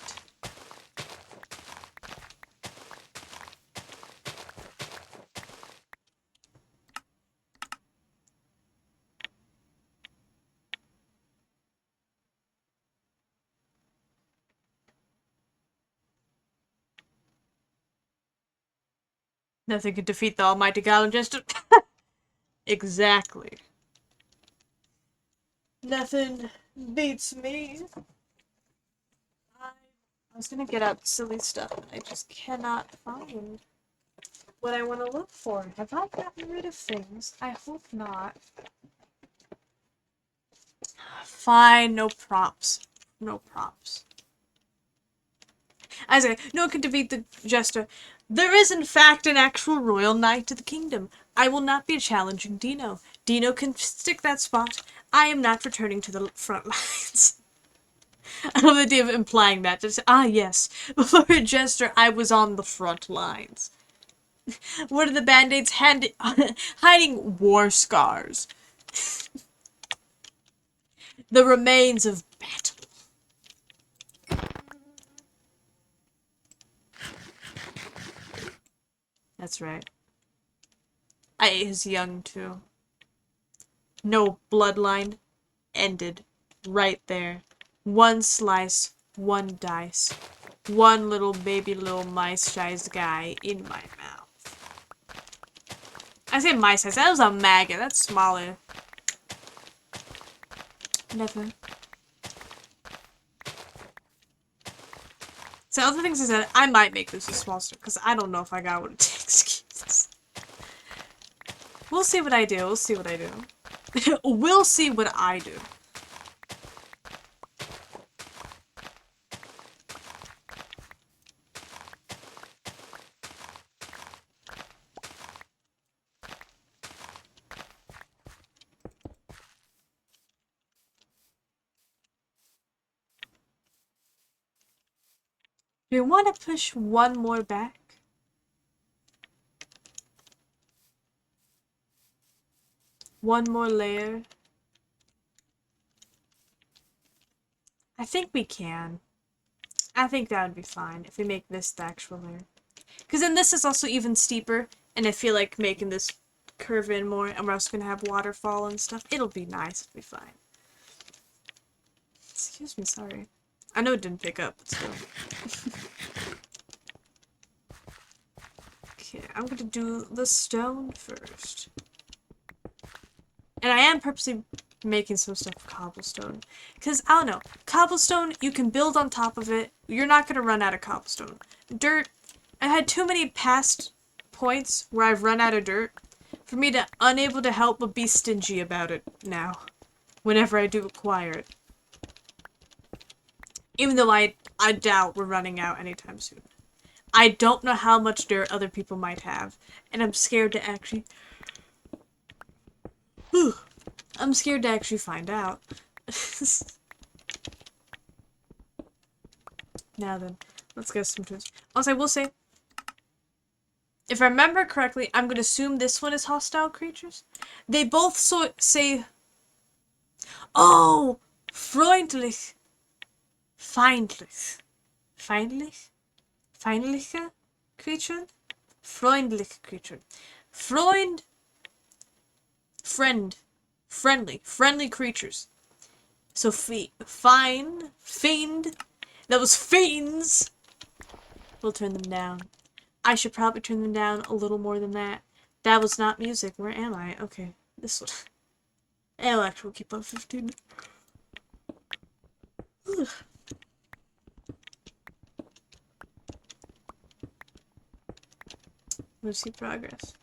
Nothing can defeat the almighty Goblin Jester. Exactly. Nothing beats me. I was gonna get out silly stuff. I just cannot find what I want to look for. Have I gotten rid of things? I hope not. Fine, no props. No props. I say, no one can defeat the jester. There is, in fact, an actual royal knight of the kingdom. I will not be challenging Dino. Dino can stick that spot. I am not returning to the front lines. I love the idea of implying that. Just, yes. Before a jester, I was on the front lines. What are the band-aids hiding? War scars. The remains of battle. That's right. I ate his young, too. No bloodline. Ended. Right there. One slice, one dice. One little baby little mice-sized guy in my mouth. I say mice-sized. That was a maggot. That's smaller. Never. So other things I said, I might make this a small store, because I don't know if I got what it takes to keep this. We'll see what I do. We'll see what I do. We'll see what I do. Do you want to push one more back? One more layer? I think we can. I think that would be fine if we make this the actual layer. Because then this is also even steeper, and I feel like making this curve in more, and we're also going to have waterfall and stuff. It'll be nice. It'll be fine. Excuse me, sorry. I know it didn't pick up, but still. Okay, I'm going to do the stone first. And I am purposely making some stuff of cobblestone. Because, I don't know, cobblestone, you can build on top of it. You're not going to run out of cobblestone. Dirt, I've had too many past points where I've run out of dirt for me to unable to help but be stingy about it now. Whenever I do acquire it. Even though I doubt we're running out anytime soon. I don't know how much dirt other people might have. And I'm scared to actually... I'm scared to actually find out. Now then, let's get some tools. Also, I will say, if I remember correctly, I'm going to assume this one is hostile creatures. They both say... Oh! Freundlich. Feindlich. Feindlich? Feindliche Creature? Freundliche Creature. Freund... Friend. Friendly. Friendly creatures. So, fiend. That was fiends! We'll turn them down. I should probably turn them down a little more than that. That was not music. Where am I? Okay. This one. I'll actually keep on 15. Let's see progress.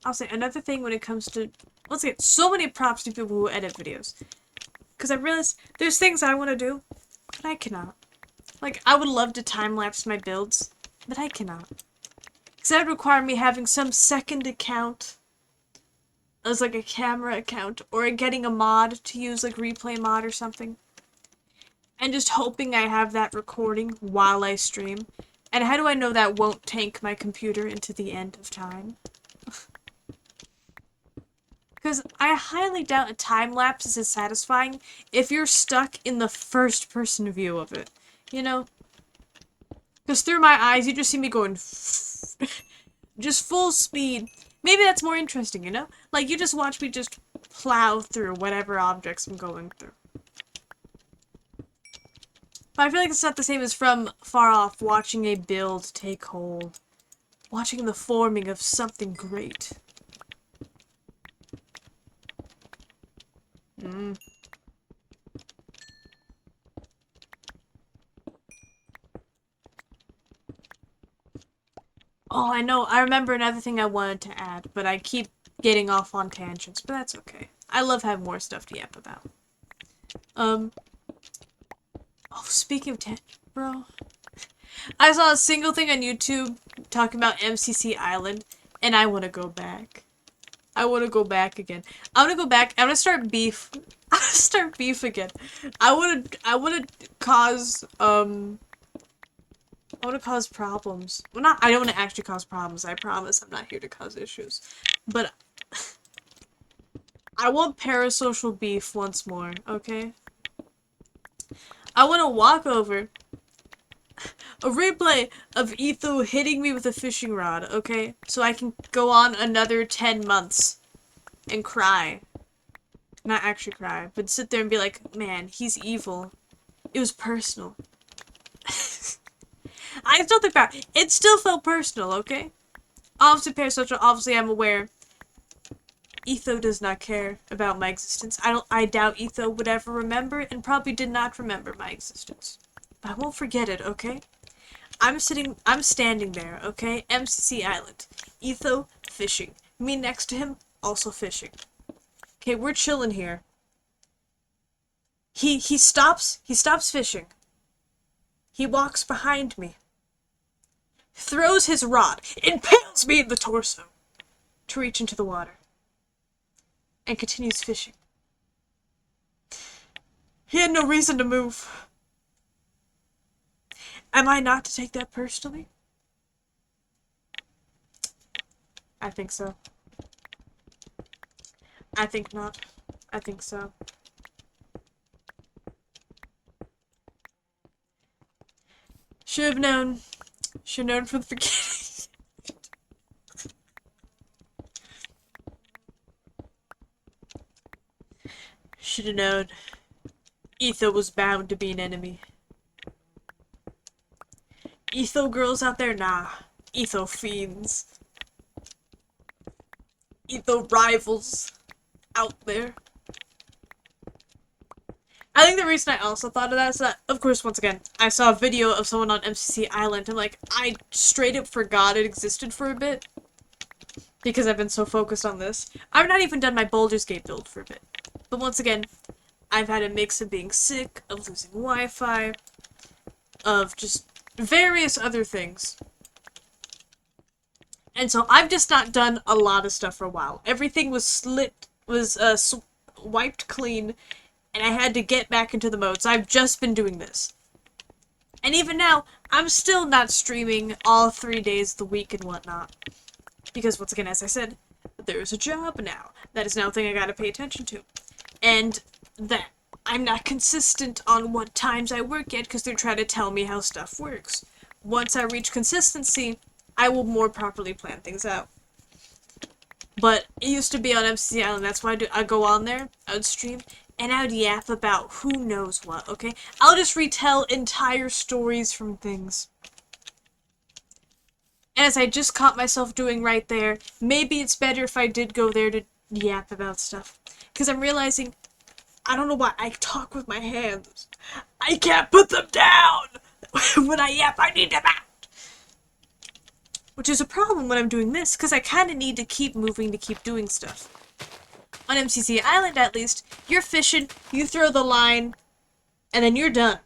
I'll say another thing when it comes to... Let's get so many props to people who edit videos. Because I realized there's things I want to do, but I cannot. Like, I would love to time-lapse my builds, but I cannot. Because that would require me having some second account as like a camera account, or getting a mod to use, like replay mod or something. And just hoping I have that recording while I stream. And how do I know that won't tank my computer into the end of time? Because I highly doubt a time lapse is as satisfying if you're stuck in the first person view of it. You know? Because through my eyes, you just see me going just full speed. Maybe that's more interesting, you know? Like, you just watch me just plow through whatever objects I'm going through. But I feel like it's not the same as from far off, watching a build take hold. Watching the forming of something great. Oh, I know. I remember another thing I wanted to add, but I keep getting off on tangents, but that's okay. I love having more stuff to yap about. Oh, speaking of bro. I saw a single thing on YouTube talking about MCC Island, and I want to go back. I want to go back again. I want to go back. I want to start beef. I want to start beef again. I want to cause, I want to cause problems. Well, I don't want to actually cause problems. I promise I'm not here to cause issues. But I want parasocial beef once more, okay? I want to walk over a replay of Etho hitting me with a fishing rod, okay? So I can go on another 10 months and cry. Not actually cry, but sit there and be like, man, he's evil. It was personal. I still think that. It still felt personal, okay? Obviously, parasocial, obviously I'm aware. Etho does not care about my existence. I doubt Etho would ever remember and probably did not remember my existence. But I won't forget it, okay? I'm standing there, okay? MCC Island. Etho, fishing. Me next to him, also fishing. Okay, we're chilling here. He stops fishing. He walks behind me. Throws his rod, impales me in the torso to reach into the water. And continues fishing. He had no reason to move. Am I not to take that personally? I think so. I think not. I think so. Should have known. Should have known from the beginning. Should have known. Etho was bound to be an enemy. Etho girls out there? Nah. Etho fiends. Etho rivals out there. I think the reason I also thought of that is that, of course, once again, I saw a video of someone on MCC Island, and, like, I straight up forgot it existed for a bit. Because I've been so focused on this. I've not even done my Baldur's Gate build for a bit. But once again, I've had a mix of being sick, of losing Wi-Fi, of just various other things. And so I've just not done a lot of stuff for a while. Everything was wiped clean, and I had to get back into the mode, so I've just been doing this. And even now, I'm still not streaming all 3 days of the week and whatnot. Because, once again, as I said, there's a job now. That is now a thing I gotta pay attention to. And that I'm not consistent on what times I work yet, because they're trying to tell me how stuff works. Once I reach consistency, I will more properly plan things out. But it used to be on MCC Island, that's why I go on there, I would stream, and I would yap about who knows what, okay? I'll just retell entire stories from things. And as I just caught myself doing right there, maybe it's better if I did go there to yap about stuff. Because I'm realizing, I don't know why, I talk with my hands. I can't put them down! When I yap, I need them out! Which is a problem when I'm doing this, because I kind of need to keep moving to keep doing stuff. On MCC Island, at least, you're fishing, you throw the line, and then you're done.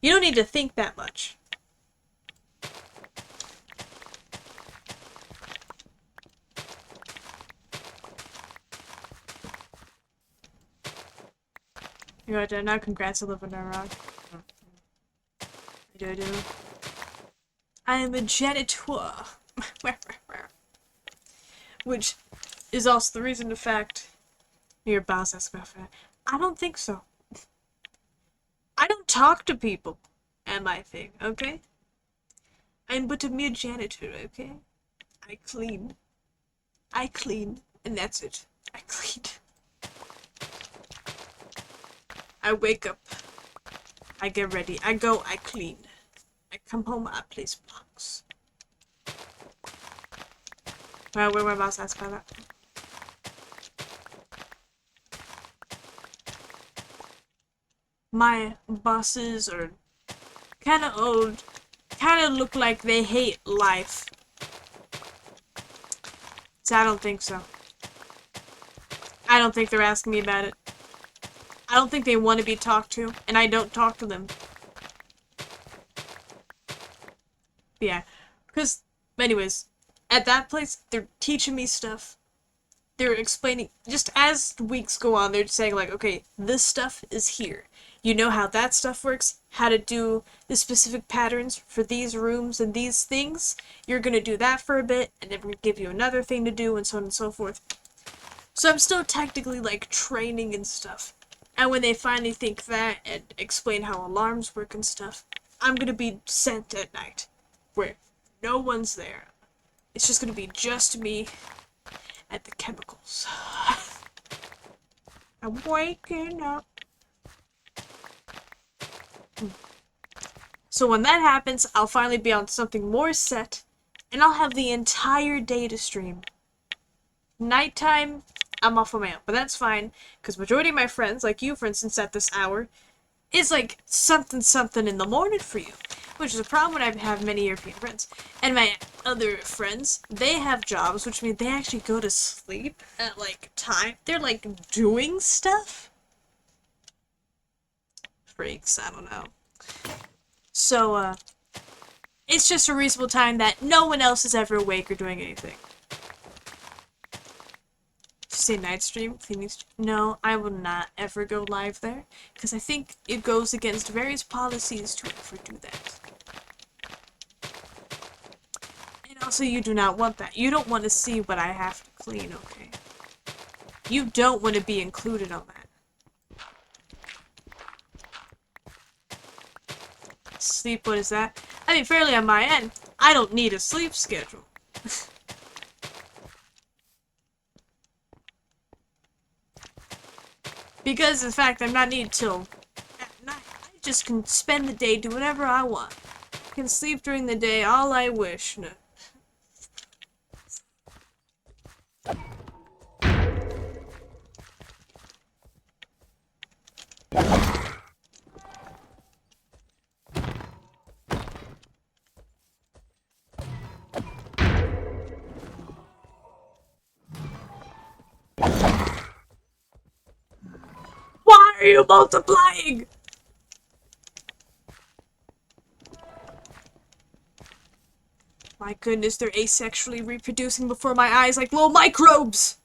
You don't need to think that much. You know what, now congrats, I live under a rock. I do. I am a janitor. Which, is also the reason, the fact, your boss asked about that. I don't think so. I don't talk to people at my thing, okay? I'm but a mere janitor, okay? I clean. And that's it. I clean. I wake up. I get ready. I go, I clean. I come home, I place blocks. Well, where my boss asked about that. My bosses are kind of old. Kind of look like they hate life. So I don't think so. I don't think they're asking me about it. I don't think they want to be talked to, and I don't talk to them. Yeah, because, anyways, at that place, they're teaching me stuff. They're explaining, just as weeks go on, they're saying like, okay, this stuff is here. You know how that stuff works, how to do the specific patterns for these rooms and these things. You're gonna do that for a bit, and then we're gonna give you another thing to do, and so on and so forth. So I'm still technically, like, training and stuff. And when they finally think that and explain how alarms work and stuff, I'm gonna be sent at night, where no one's there. It's just gonna be just me and the chemicals. I'm waking up. So when that happens, I'll finally be on something more set, and I'll have the entire day to stream. Nighttime, I'm off on my own, but that's fine, because majority of my friends, like you for instance at this hour, is like something in the morning for you, which is a problem when I have many European friends. And my other friends, they have jobs, which means they actually go to sleep at like time. They're like doing stuff. Freaks, I don't know. So, it's just a reasonable time that no one else is ever awake or doing anything. Say night stream, cleaning stream. No, I will not ever go live there, because I think it goes against various policies to ever do that. And also, you do not want that. You don't want to see what I have to clean, okay? You don't want to be included on that. Sleep, what is that? I mean, fairly on my end, I don't need a sleep schedule. Because of the fact I'm not needed till at night. I just can spend the day, do whatever I want. I can sleep during the day all I wish. No. Why are you multiplying? My goodness, they're asexually reproducing before my eyes like little microbes!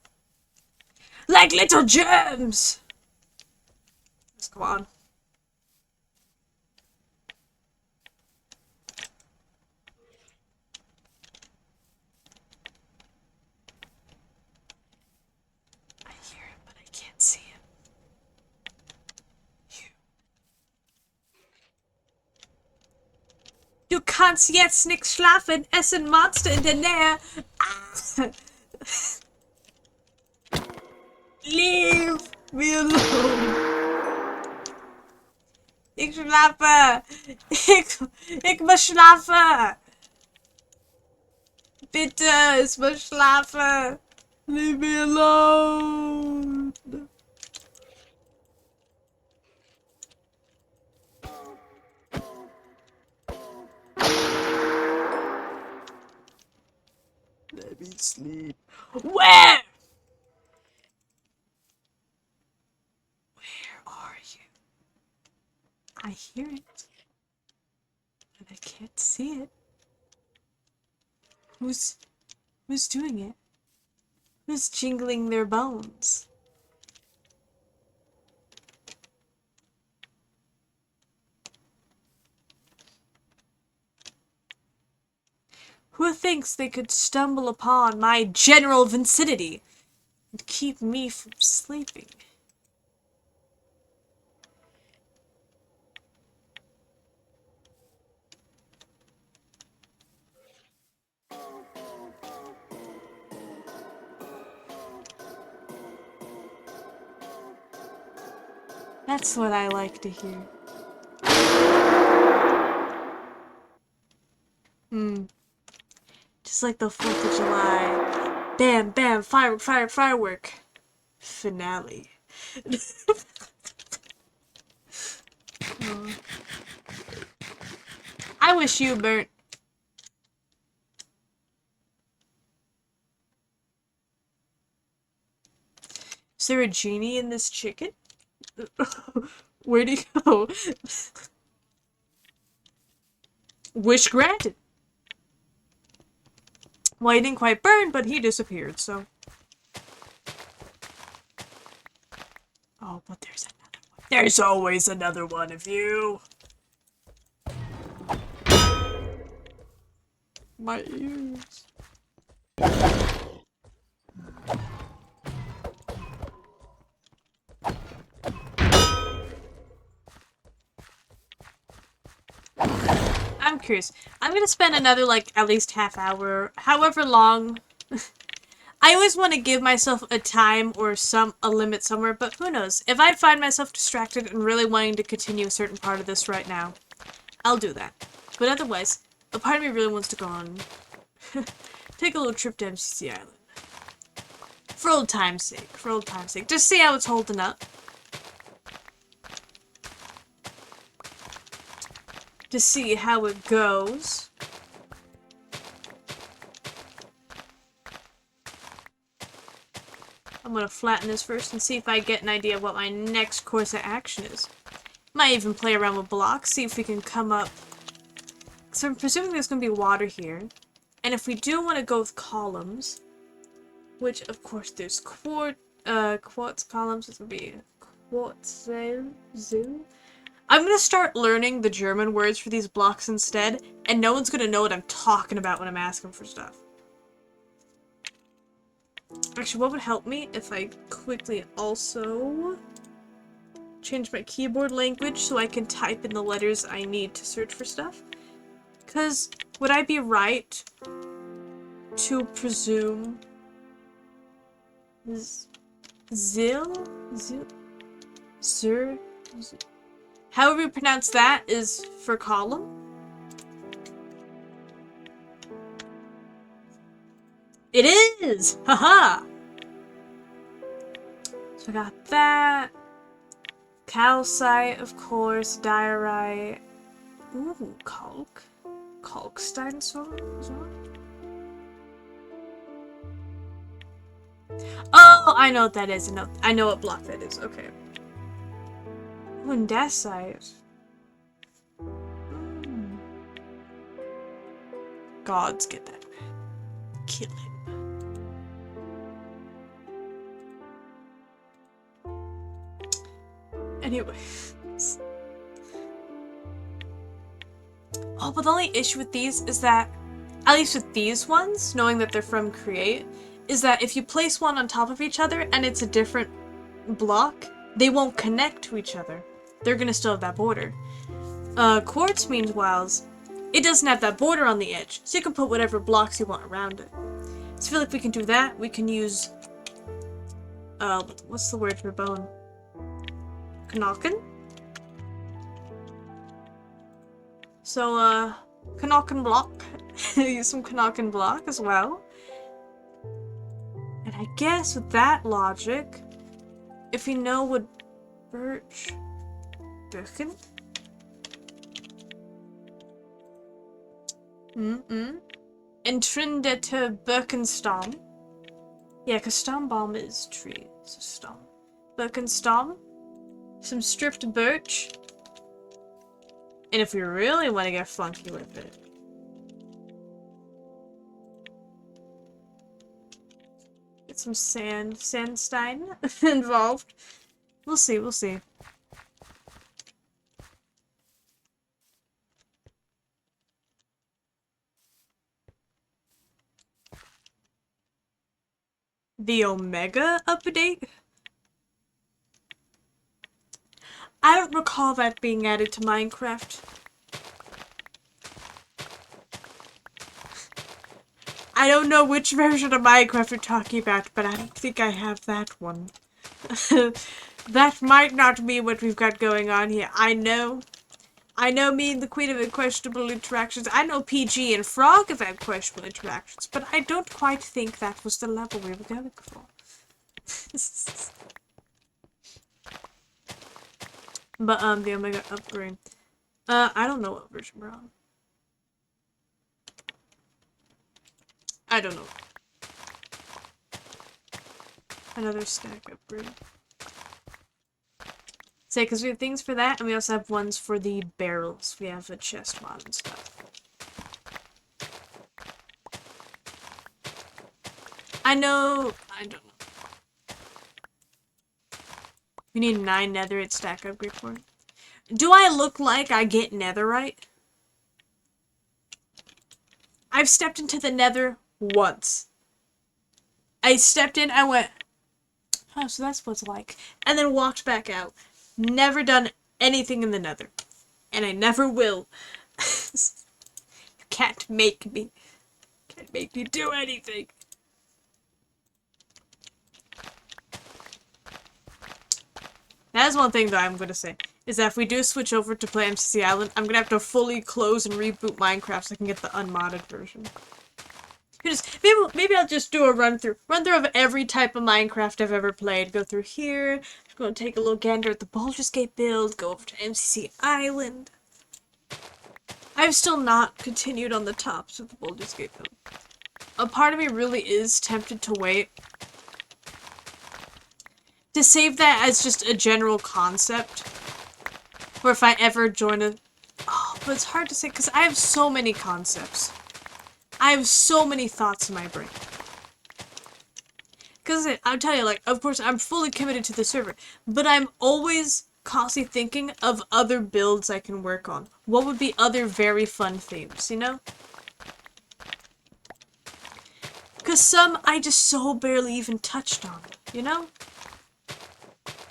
Like little germs! Let's go on. I hear him, but I can't see him. Du kannst jetzt nicht schlafen, essen Monster in der Nähe. Ah. Leave me alone. Ich schlafe. Ich muss schlafen. Bitte, ich muss schlafen. Leave me alone. Let me sleep. Where? Where are you? I hear it. And I can't see it. Who's doing it? Who's jingling their bones? Who thinks they could stumble upon my general vicinity keep me from sleeping. That's what I like to hear. Just like the 4th of July. Bam, bam, firework, firework. Finale. I wish you burnt. Is there a genie in this chicken? Where'd he go? Wish granted. Well, he didn't quite burn, but he disappeared, so. Oh, but there's another one. There's always another one of you. My ears. I'm curious. I'm gonna spend another, like, at least half hour, however long. I always want to give myself a time or a limit somewhere, but who knows. If I find myself distracted and really wanting to continue a certain part of this right now, I'll do that. But otherwise, a part of me really wants to go on, take a little trip to MCC Island. For old time's sake. Just see how it's holding up. To see how it goes. I'm gonna flatten this first and see if I get an idea of what my next course of action is. Might even play around with blocks, see if we can come up. So I'm presuming there's gonna be water here. And if we do want to go with columns, which of course there's quartz columns, it's gonna be quartz zoo. I'm gonna start learning the German words for these blocks instead, and no one's gonna know what I'm talking about when I'm asking for stuff. Actually, what would help me if I quickly also change my keyboard language so I can type in the letters I need to search for stuff? Because would I be right to presume however you pronounce that is for column? It is! Haha! So I got that. Calcite, of course. Diorite. Ooh, Kalk. Kalkstein sword? Oh, I know what that is. I know what block that is. Okay. Ooh, andesite. Gods get that. Kill him. Anyway. Oh, but the only issue with these is that, at least with these ones, knowing that they're from Create, is that if you place one on top of each other and it's a different block, they won't connect to each other. They're gonna still have that border. Quartz, meanwhile, it doesn't have that border on the edge, so you can put whatever blocks you want around it. So I feel like we can do that. We can use, what's the word for bone? Knocken? So, Knocken block. Use some Knocken block as well. And I guess with that logic, if you know what birch... Birken? Intrindete Birkenstam. Yeah, because Stambaum is tree. So stam. Birkenstam. Some stripped birch. And if we really want to get funky with it, get some sandstein involved. We'll see, we'll see. The Omega update? I don't recall that being added to Minecraft. I don't know which version of Minecraft you're talking about, but I don't think I have that one. That might not be what we've got going on here. I know me and the Queen have had questionable interactions. I know PG and Frog have had questionable interactions, but I don't quite think that was the level we were going for. But, the Omega upgrade. I don't know what version we're on. I don't know. Another stack upgrade. Say, because we have things for that, and we also have ones for the barrels. We have a chest mod and stuff. I don't know. We need 9 netherite stack upgrade for it. Do I look like I get netherite? I've stepped into the nether once. I stepped in, I went, oh, so that's what it's like. And then walked back out. Never done anything in the nether. And I never will. You can't make me. Can't make me do anything. That is one thing that I'm going to say. Is that if we do switch over to play MCC Island, I'm going to have to fully close and reboot Minecraft so I can get the unmodded version. Maybe I'll just do a run through of every type of Minecraft I've ever played. Go through here, just go and take a little gander at the Baldur's Gate build, go over to MCC Island. I've still not continued on the tops of the Baldur's Gate build. A part of me really is tempted to wait to save that as just a general concept. Or if I ever join a... Oh, but it's hard to say because I have so many concepts. I have so many thoughts in my brain. Because I'll tell you, like, of course, I'm fully committed to the server, but I'm always constantly thinking of other builds I can work on. What would be other very fun themes, you know? Because some I just so barely even touched on, you know?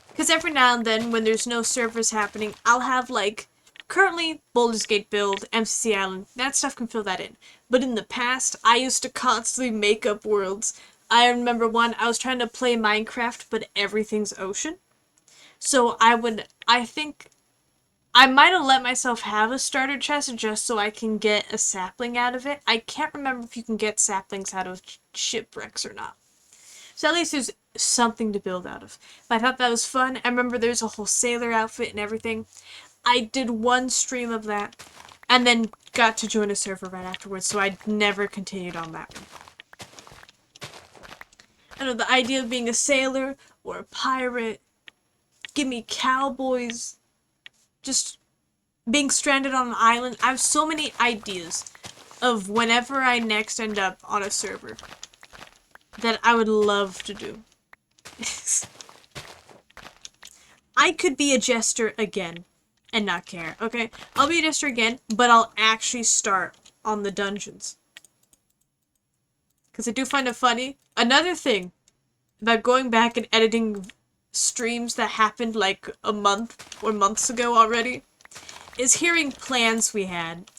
Because every now and then, when there's no servers happening, I'll have, like, currently, Baldur's Gate build, MCC Island, that stuff can fill that in. But in the past, I used to constantly make up worlds. I remember one, I was trying to play Minecraft, but everything's ocean. So I think, I might have let myself have a starter chest just so I can get a sapling out of it. I can't remember if you can get saplings out of shipwrecks or not. So at least there's something to build out of. But I thought that was fun. I remember there's a whole sailor outfit and everything. I did one stream of that, and then got to join a server right afterwards, so I never continued on that one. I know the idea of being a sailor or a pirate, give me cowboys, just being stranded on an island. I have so many ideas of whenever I next end up on a server that I would love to do. I could be a jester again. And not care, okay? I'll be a jester again, but I'll actually start on the dungeons. Because I do find it funny. Another thing about going back and editing streams that happened like a month or months ago already is hearing plans we had.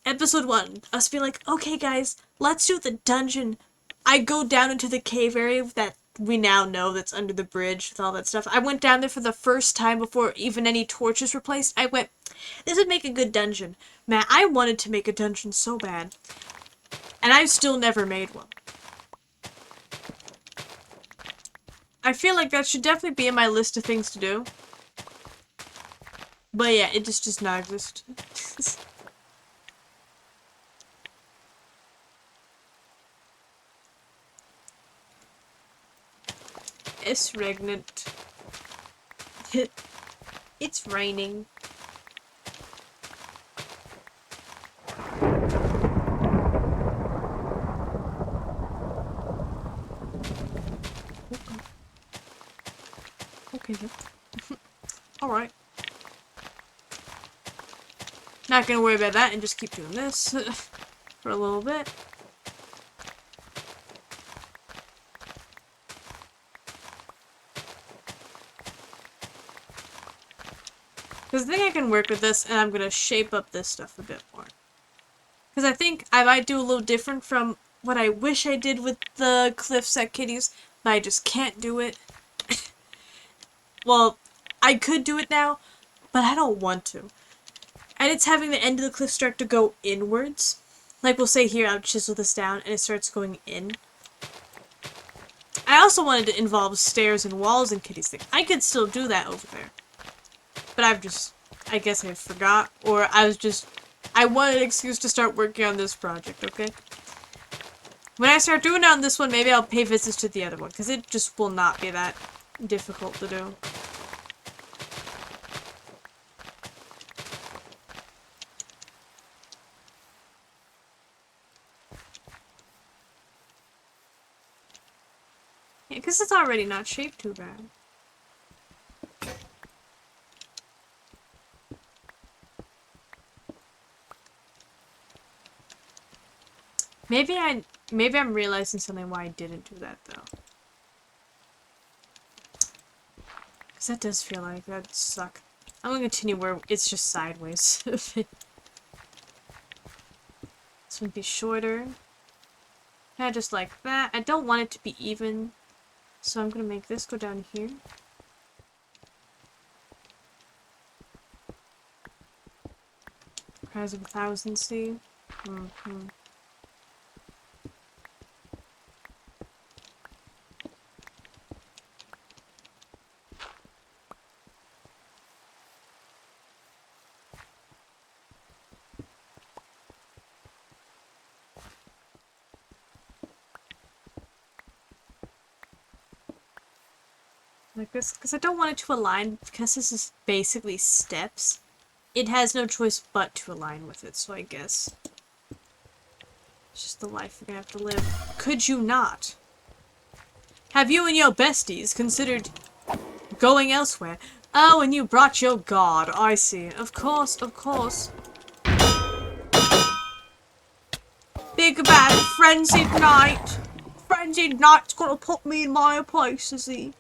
Episode 1, us being like, okay guys, let's do the dungeon. I go down into the cave area that we now know that's under the bridge with all that stuff. I went down there for the first time before even any torches were placed. I went, this would make a good dungeon. Man, I wanted to make a dungeon so bad. And I've still never made one. I feel like that should definitely be in my list of things to do. But yeah, it just does not exist. It's regnant. It's raining. Okay then. Alright. Not gonna worry about that and just keep doing this for a little bit. Because I think I can work with this, and I'm going to shape up this stuff a bit more. Because I think I might do a little different from what I wish I did with the cliffs at Kitty's, but I just can't do it. Well, I could do it now, but I don't want to. And it's having the end of the cliff start to go inwards. Like we'll say here, I'll chisel this down, and it starts going in. I also wanted to involve stairs and walls in Kitty's thing. I could still do that over there. But I guess I forgot, or I wanted an excuse to start working on this project, okay? When I start doing it on this one, maybe I'll pay visits to the other one, because it just will not be that difficult to do. Yeah, because it's already not shaped too bad. Maybe I'm realizing something why I didn't do that, though. Because that does feel like that'd suck. I'm gonna continue where it's just sideways. This would be shorter. Yeah, just like that. I don't want it to be even, so I'm gonna make this go down here. Prize of 1,000 C. Like this, because I don't want it to align, because this is basically steps. It has no choice but to align with it, so I guess it's just the life we're gonna have to live. Could you not? Have you and your besties considered going elsewhere? Oh, and you brought your god. I see. Of course, of course. Big bad frenzied knight. Frenzied knight's gonna put me in my place, is he?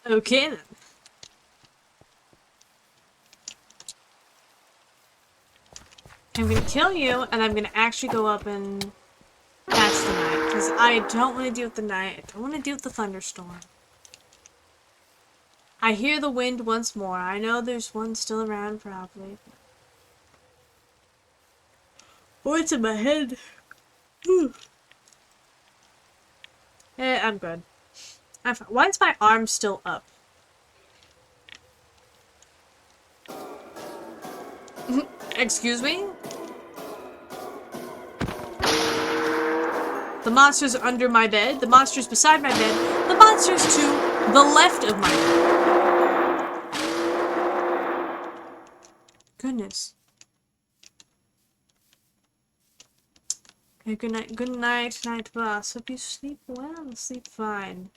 Okay then. I'm gonna kill you, and I'm gonna actually go up and catch the night, because I don't want to deal with the night. I don't want to deal with the thunderstorm. I hear the wind once more. I know there's one still around, probably. Oh, it's in my head. I'm good. Why is my arm still up? Excuse me? The monster's under my bed. The monster's beside my bed. The monster's to the left of my bed. Goodness. Okay, good night. Good night, night boss. Hope you sleep well. Sleep fine.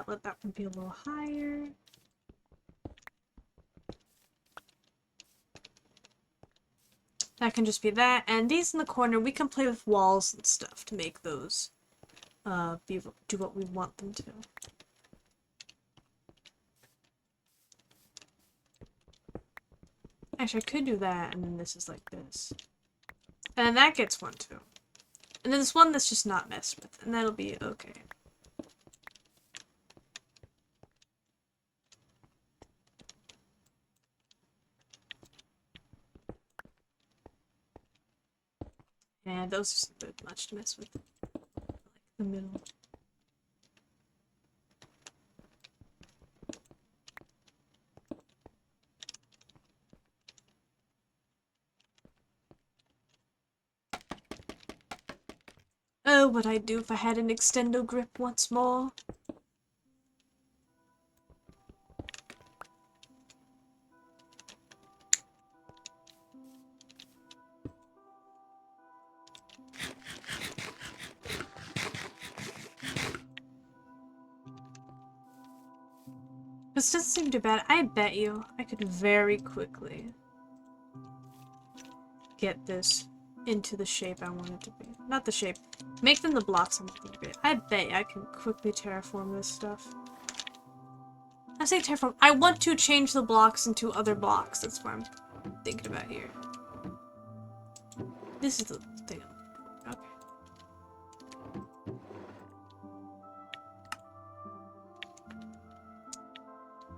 Let that one be a little higher. That can just be that, and these in the corner, we can play with walls and stuff to make those do what we want them to. Actually, I could do that, and then this is like this. And then that gets one too. And then this one that's just not messed with, and that'll be okay. Man, those are a bit much to mess with. Like the middle. Oh, what I'd do if I had an extendo grip once more. This doesn't seem too bad. I bet you I could very quickly get this into the shape I want it to be. Not the shape. Make them the blocks I want them to be. I bet I can quickly terraform this stuff. I say terraform. I want to change the blocks into other blocks. That's what I'm thinking about here. This is the thing. Okay.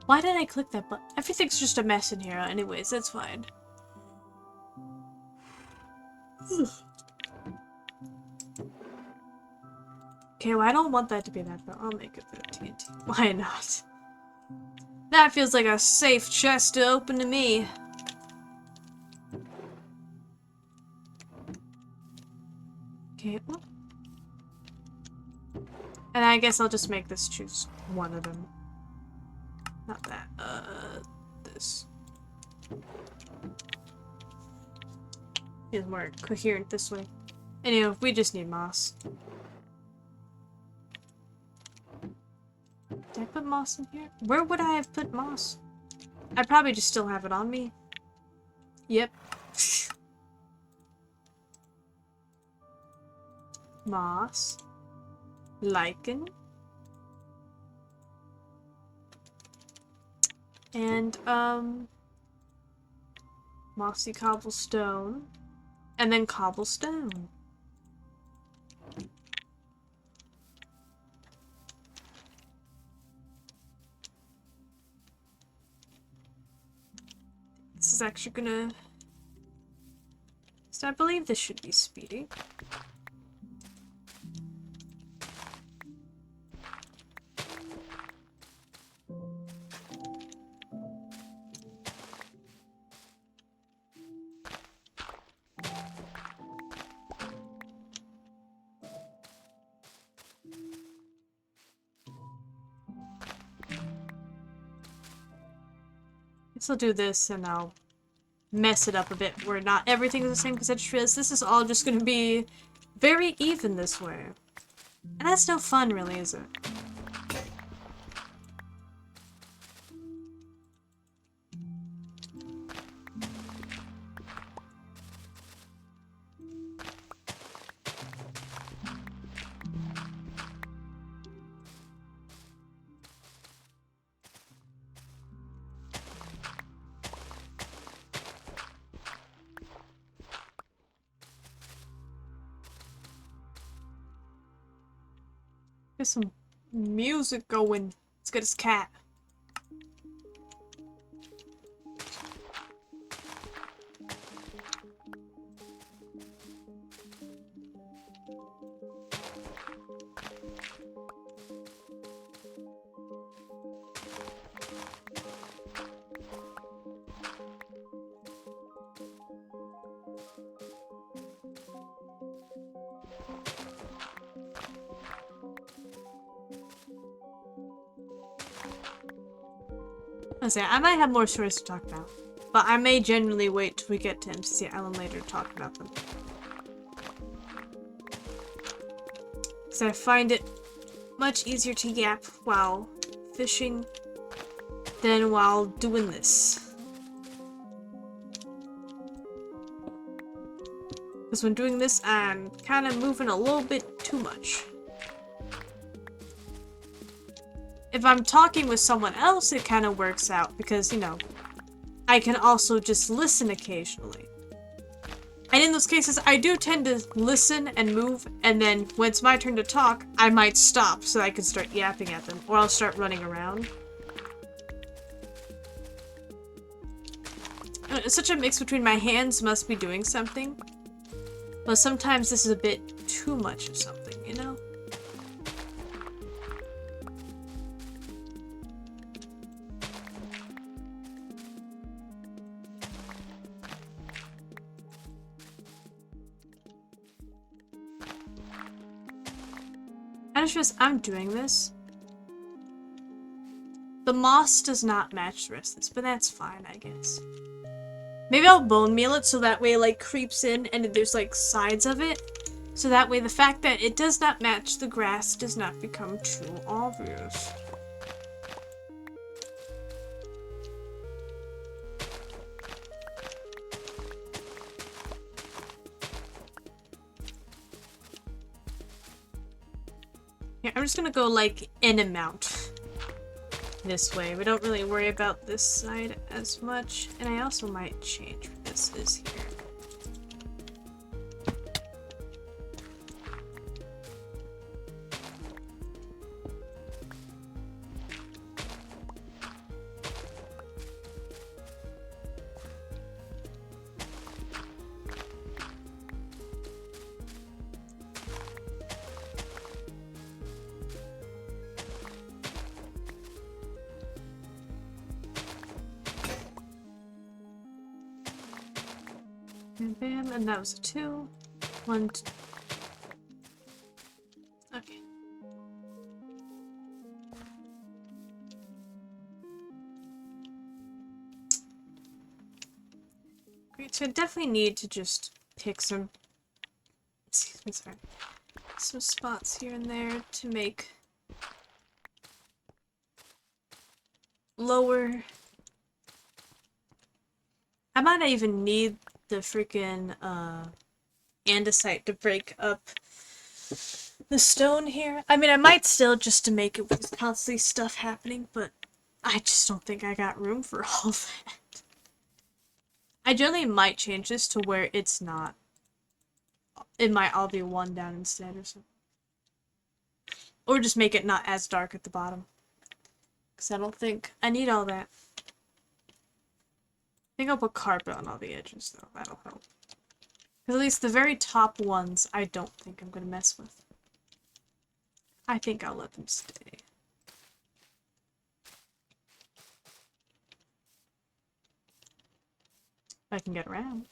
Why did I click that button? Everything's just a mess in here anyways. That's fine. Okay, well, I don't want that to be that, but I'll make it the TNT. Why not? That feels like a safe chest to open to me. Okay. And I guess I'll just make this choose one of them. Not that. This. Feels more coherent this way. Anyway, we just need moss. Did I put moss in here? Where would I have put moss? I'd probably just still have it on me. Yep. Moss. Lichen. And, mossy cobblestone. And then cobblestone. This is actually gonna... So I believe this should be speedy. I'll do this and I'll mess it up a bit where not everything is the same because I just realized this is all just going to be very even this way. And that's no fun really, is it? Get some music going. Let's get his cat. I might have more stories to talk about, but I may genuinely wait till we get to MCC Island later to talk about them. Because I find it much easier to yap while fishing than while doing this. Because when doing this, I'm kind of moving a little bit too much. If I'm talking with someone else, it kind of works out because, you know, I can also just listen occasionally. And in those cases, I do tend to listen and move, and then when it's my turn to talk, I might stop so I can start yapping at them, or I'll start running around. It's such a mix between my hands must be doing something, But sometimes this is a bit too much of something, you know? I just realized I'm doing this. The moss does not match the rest of this, but that's fine, I guess. Maybe I'll bone meal it so that way it like creeps in and there's like sides of it. So that way the fact that it does not match the grass does not become too obvious. Yeah, I'm just gonna go like in amount this way. We don't really worry about this side as much. And I also might change what this is here. And bam, and that was a 2. 1, 2. Okay. Great, so I definitely need to just pick some, excuse me, sorry, some spots here and there to make lower. I might not even need the freaking andesite to break up the stone here. I mean, I might still just to make it with constantly stuff happening, but I just don't think I got room for all that. I generally might change this to where it's not. It might all be 1 down instead or something. Or just make it not as dark at the bottom. Because I don't think I need all that. I think I'll put carpet on all the edges though. That'll help. Because at least the very top ones I don't think I'm going to mess with. I think I'll let them stay. If I can get around.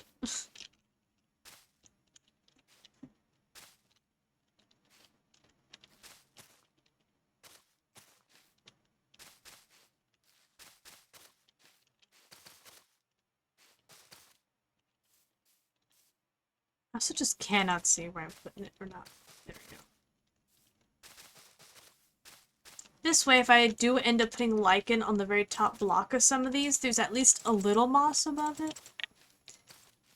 I also just cannot see where I'm putting it or not. There we go. This way, if I do end up putting lichen on the very top block of some of these, there's at least a little moss above it.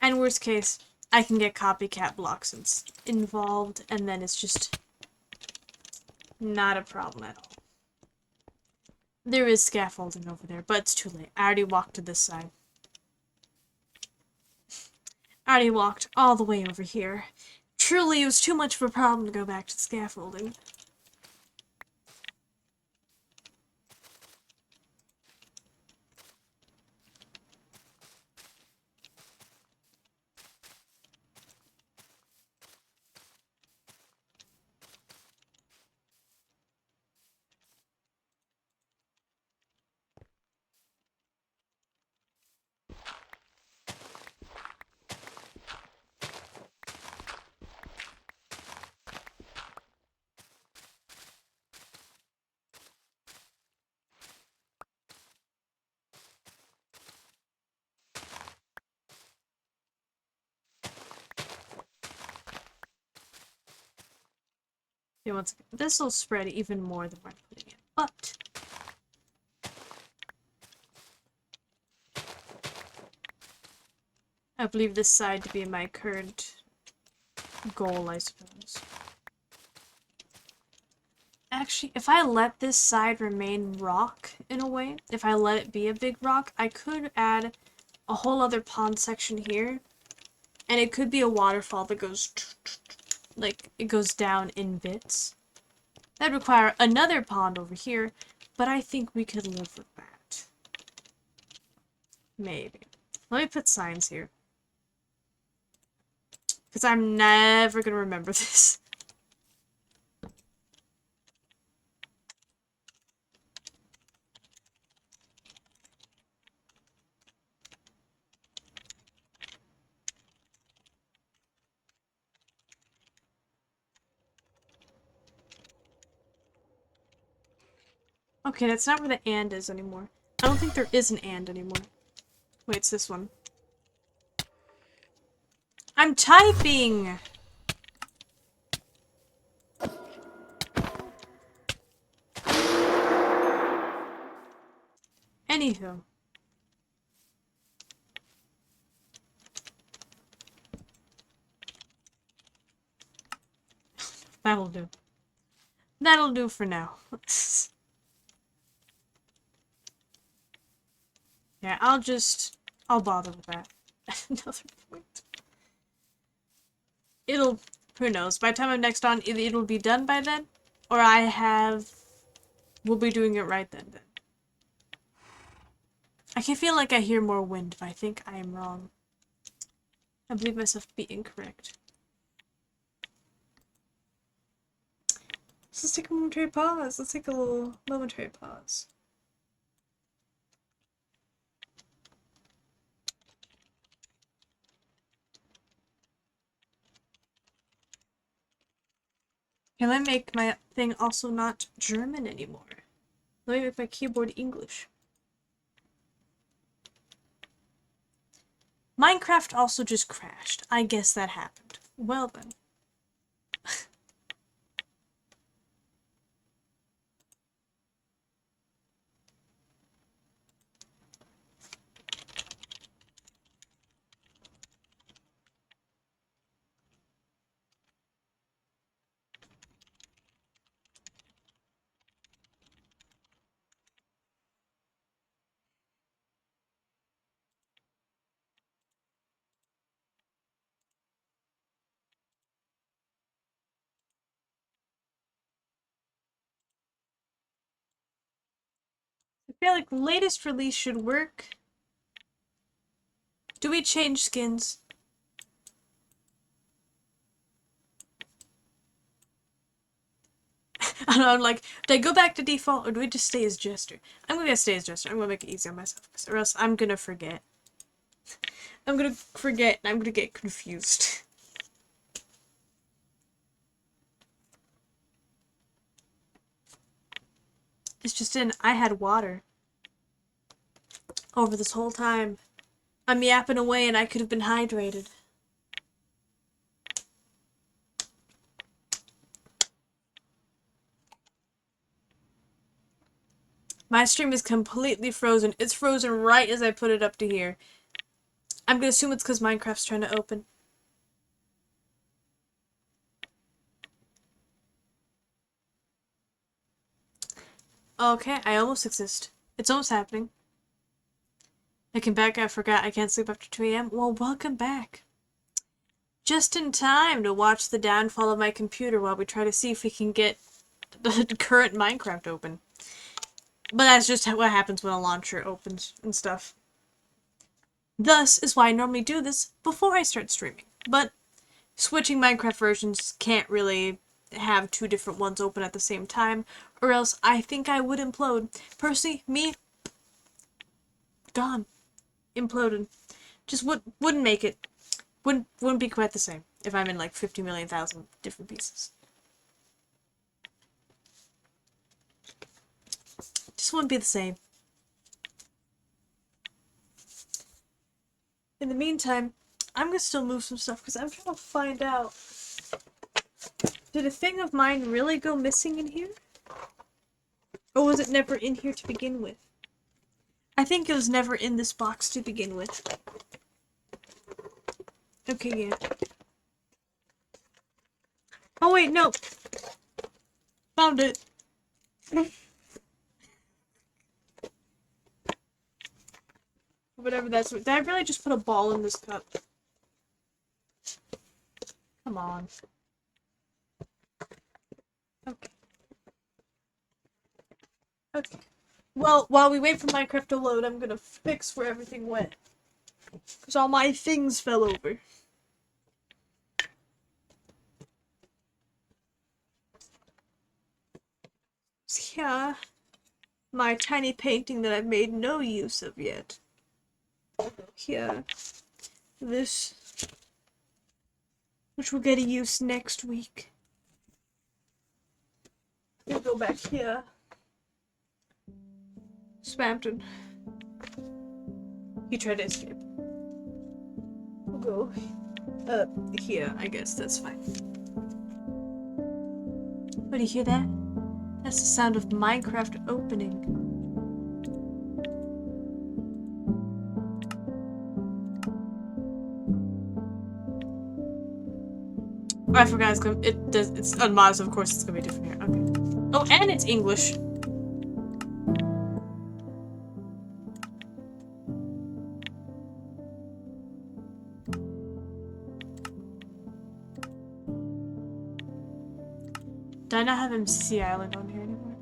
And worst case, I can get copycat blocks involved, and then it's just not a problem at all. There is scaffolding over there, but it's too late. I already walked to this side. I already walked all the way over here. Truly, it was too much of a problem to go back to the scaffolding. Yeah, once again, this will spread even more than what I'm putting in, but I believe this side to be my current goal, I suppose. Actually, if I let this side remain rock in a way, if I let it be a big rock, I could add a whole other pond section here, and it could be a waterfall that goes like it goes down in bits. That'd require another pond over here, but I think we could live with that. Maybe. Let me put signs here. Because I'm never gonna remember this. Okay, that's not where the and is anymore. I don't think there is an and anymore. Wait, it's this one. I'm typing! Anywho. That'll do. That'll do for now. Yeah, I'll bother with that. Another point. Who knows, by the time I'm next on, it'll be done by then, or we'll be doing it right then. I can feel like I hear more wind, but I think I am wrong. I believe myself to be incorrect. So let's take a momentary pause. Let's take a little momentary pause. Can I make my thing also not German anymore? Let me make my keyboard English. Minecraft also just crashed. I guess that happened. Well then. I feel like the latest release should work. Do we change skins? I don't know, I'm like, do I go back to default or do we just stay as Jester? I'm gonna stay as Jester. I'm gonna make it easy on myself, or else I'm gonna forget. I'm gonna forget and I'm gonna get confused. It's just I had water over this whole time. I'm yapping away and I could have been hydrated. My stream is completely frozen. It's frozen right as I put it up to here. I'm gonna assume it's because Minecraft's trying to open. Okay, I almost exist. It's almost happening. I came back, I forgot I can't sleep after 2 AM. Well, welcome back. Just in time to watch the downfall of my computer while we try to see if we can get the current Minecraft open. But that's just what happens when a launcher opens and stuff. Thus is why I normally do this before I start streaming. But switching Minecraft versions can't really have 2 different ones open at the same time, or else I think I would implode. Personally, me, gone. Imploded. Just wouldn't make it. Wouldn't be quite the same if I'm in like 50 million thousand different pieces. Just wouldn't be the same. In the meantime, I'm gonna still move some stuff because I'm trying to find out, did a thing of mine really go missing in here? Or was it never in here to begin with? I think it was never in this box to begin with. Okay, yeah. Oh wait, no. Found it. Whatever that's. Did I really just put a ball in this cup? Come on. Okay. Okay. Well, while we wait for Minecraft to load, I'm gonna fix where everything went. Because all my things fell over. here. My tiny painting that I've made no use of yet. Here. This. Which will get a use next week. We'll go back here. Spampton. He tried to escape. We'll go here, I guess. That's fine. Oh, do you hear that? That's the sound of Minecraft opening. Oh, I forgot it's unmodded, so of course it's gonna be different here. Okay. Oh, and it's English. Do I not have MCC Island on here anymore?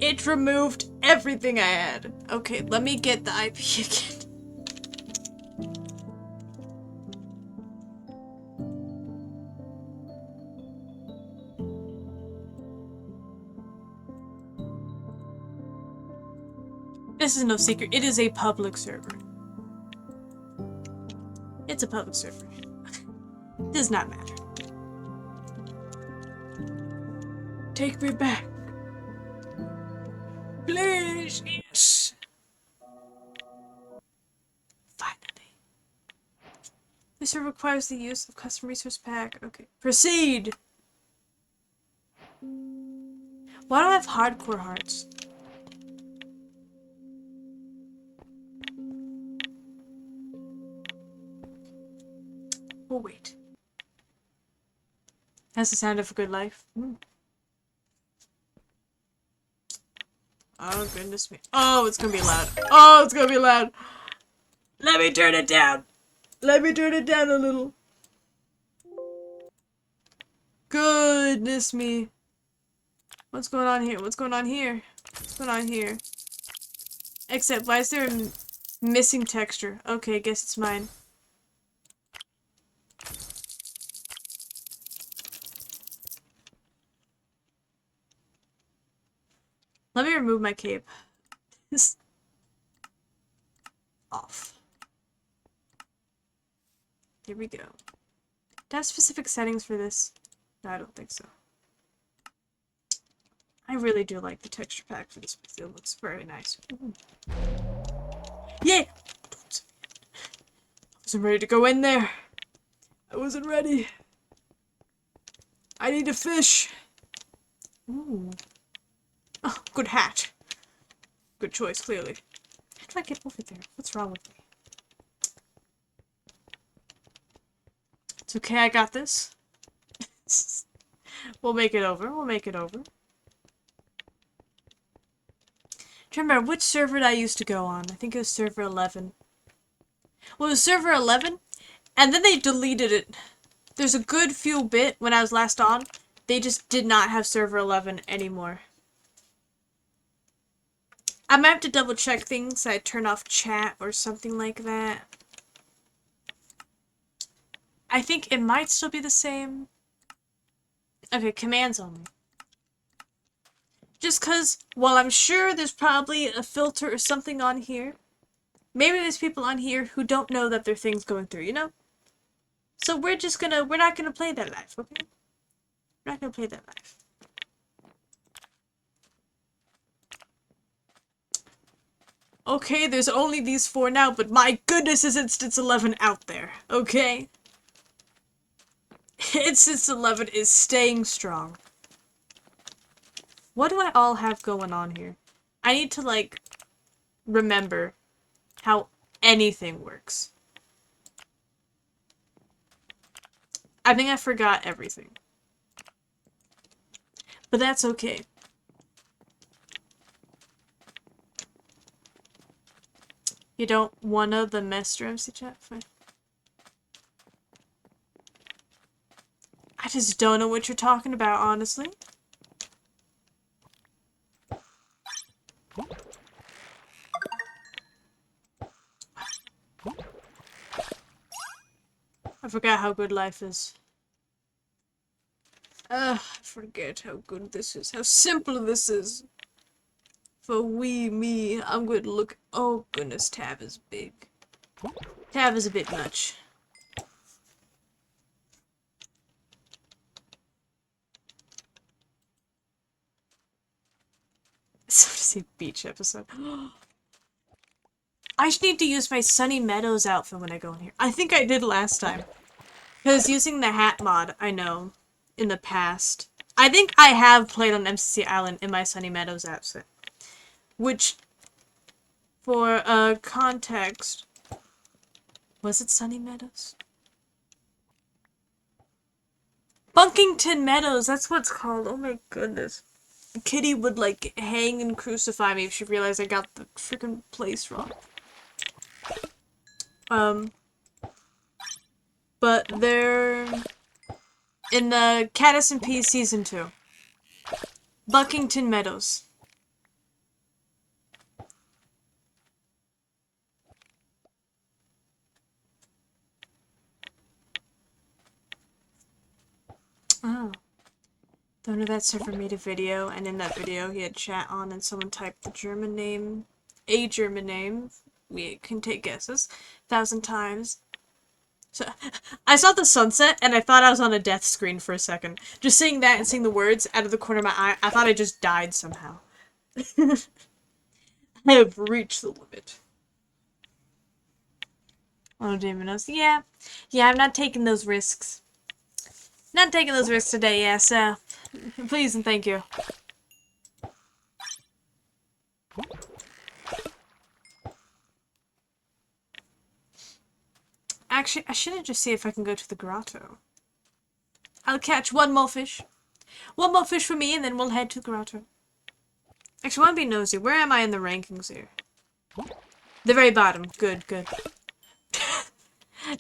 It removed everything I had. Okay, let me get the IP again. This is no secret. It is a public server. It's a public server. Does not matter. Take me back. Please, yes. Finally. This server requires the use of custom resource pack. Okay. Proceed! Why do I have hardcore hearts? Oh, wait. That's the sound of a good life. Mm. Oh, goodness me. Oh, it's gonna be loud. Oh, it's gonna be loud. Let me turn it down. Let me turn it down a little. Goodness me. What's going on here? What's going on here? What's going on here? Except, why is there a missing texture? Okay, I guess it's mine. Let me remove my cape. Off. Here we go. Do I have specific settings for this? No, I don't think so. I really do like the texture pack for this. It looks very nice. Ooh. Yeah! I wasn't ready to go in there. I wasn't ready. I need a fish. Ooh. Oh, good hat. Good choice, clearly. How do I get over there? What's wrong with me? It's okay, I got this. We'll make it over. We'll make it over. Do you remember which server did I used to go on? I think it was server 11. Well, it was server 11, and then they deleted it. There's a good few bit when I was last on. They just did not have server 11 anymore. I might have to double check things. I turn off chat or something like that. I think it might still be the same. Okay, commands only. Just because, while I'm sure there's probably a filter or something on here, maybe there's people on here who don't know that there are things going through, you know? So we're not gonna play that life, okay? We're not gonna play that life. Okay, there's only these 4 now, but my goodness is Instance 11 out there, okay? Instance 11 is staying strong. What do I all have going on here? I need to, like, remember how anything works. I think I forgot everything. But that's okay. You don't wanna the Master MC chat? Fine. I just don't know what you're talking about, honestly. I forgot how good life is. I forget how good this is, how simple this is. For me, I'm going to look. Oh goodness, tab is big. Tab is a bit much. So to say beach episode. I just need to use my Sunny Meadows outfit when I go in here. I think I did last time. Because using the hat mod, I know, in the past. I think I have played on MCC Island in my Sunny Meadows outfit. Which, for context, was it Sunny Meadows? Bunkington Meadows, that's what it's called. Oh my goodness. Kitty would, like, hang and crucify me if she realized I got the freaking place wrong. But they're in the Caddis and Peas Season 2. Buckington Meadows. Oh. The owner of that server made a video, and in that video he had chat on and someone typed the German name, a German name, we can take guesses, 1,000 times. So, I saw the sunset, and I thought I was on a death screen for a second. Just seeing that and seeing the words out of the corner of my eye, I thought I just died somehow. I have reached the limit. Oh, Damon knows. Yeah, I'm not taking those risks. Not taking those risks today, yeah, so please and thank you. Actually, I should just see if I can go to the grotto. I'll catch one more fish. One more fish for me, and then we'll head to the grotto. Actually, I want to be nosy. Where am I in the rankings here? The very bottom. Good, good.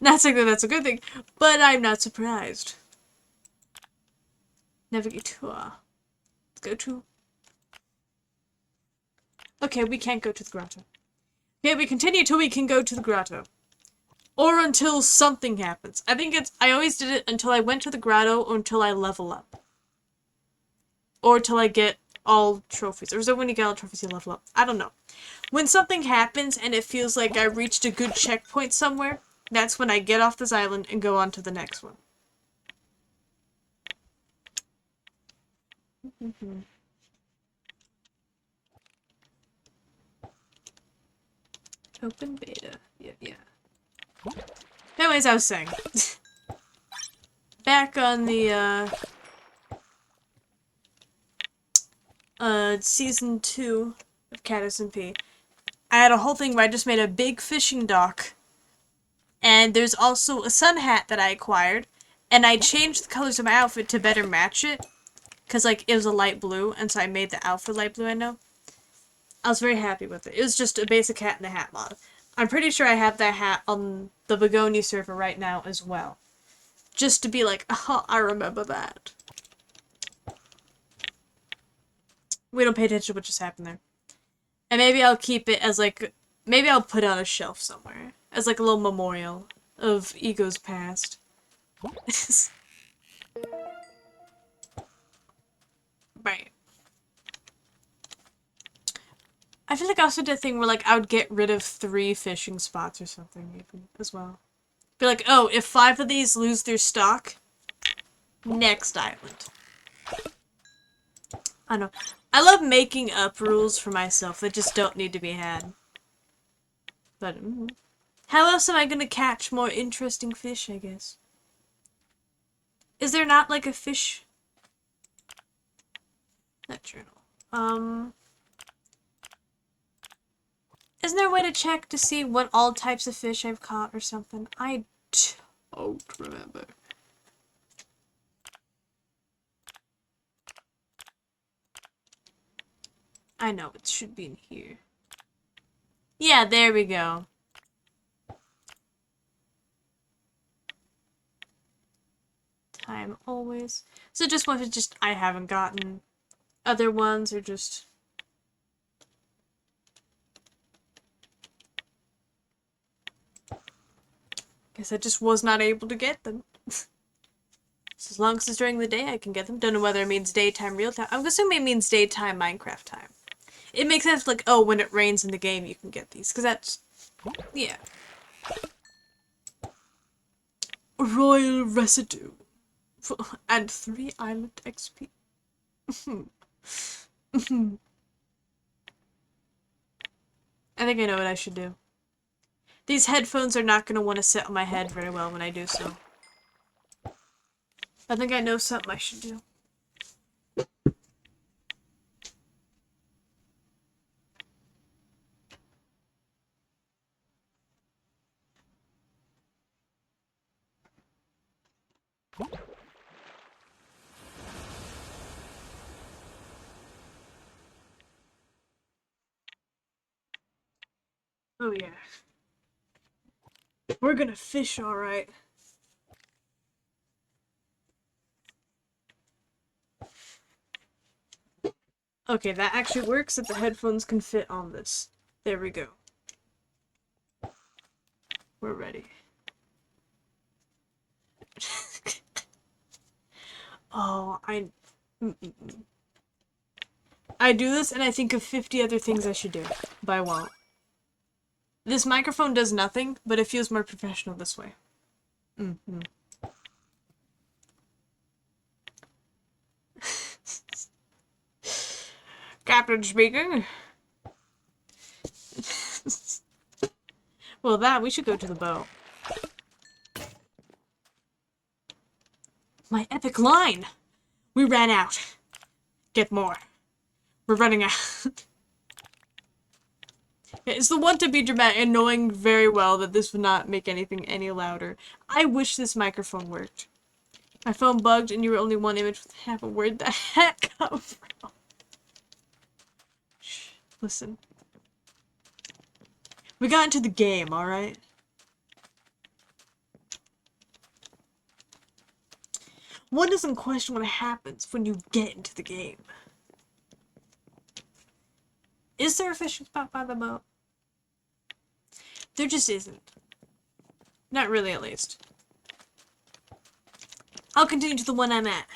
Not saying that that's a good thing, but I'm not surprised. Navigate tour. Let's go to... Okay, we can't go to the grotto. Okay, we continue till we can go to the grotto. Or until something happens. I think it's... I always did it until I went to the grotto or until I level up. Or till I get all trophies. Or is it when you get all trophies you level up? I don't know. When something happens and it feels like I reached a good checkpoint somewhere, that's when I get off this island and go on to the next one. Open beta. Yeah. Anyways, I was saying. Back on the, Season 2 of Caddis and P. I had a whole thing where I just made a big fishing dock. And there's also a sun hat that I acquired. And I changed the colors of my outfit to better match it. Because, like, it was a light blue, and so I made the outfit light blue, I know. I was very happy with it. It was just a basic hat and a hat mod. I'm pretty sure I have that hat on the Begonia server right now as well. Just to be like, oh, I remember that. We don't pay attention to what just happened there. And maybe I'll keep it as, like, maybe I'll put it on a shelf somewhere. As, like, a little memorial of Ego's past. Right. I feel like I also did a thing where, like, I would get rid of 3 fishing spots or something, even, as well. Be like, oh, if 5 of these lose their stock, next island. I don't know. I love making up rules for myself that just don't need to be had. But, how else am I gonna catch more interesting fish, I guess? Is there not, like, a fish... That journal. Isn't there a way to check to see what all types of fish I've caught or something? I don't remember. I know, it should be in here. Yeah, there we go. Time always. So just what if it's just I haven't gotten other ones or just... Guess I just was not able to get them. So as long as it's during the day, I can get them. Don't know whether it means daytime, real time. I'm assuming it means daytime Minecraft time. It makes sense, like, oh, when it rains in the game, you can get these. Because that's... yeah. Royal residue. And 3 island XP. I think I know what I should do. These headphones are not going to want to sit on my head very well when I do so. I think I know something I should do. Oh yeah. We're gonna fish, alright. Okay, that actually works if the headphones can fit on this. There we go. We're ready. Oh, I do this and I think of 50 other things I should do, but I won't. This microphone does nothing, but it feels more professional this way. Captain speaking. Well, we should go to the boat. My epic line! We ran out. Get more. We're running out. It's the one to be dramatic and knowing very well that this would not make anything any louder. I wish this microphone worked. My phone bugged and you were only one image with half a word. The heck come from? Shh, listen. We got into the game, alright? One doesn't question what happens when you get into the game. Is there a fishing spot by the boat? There just isn't. Not really, at least. I'll continue to the one I'm at.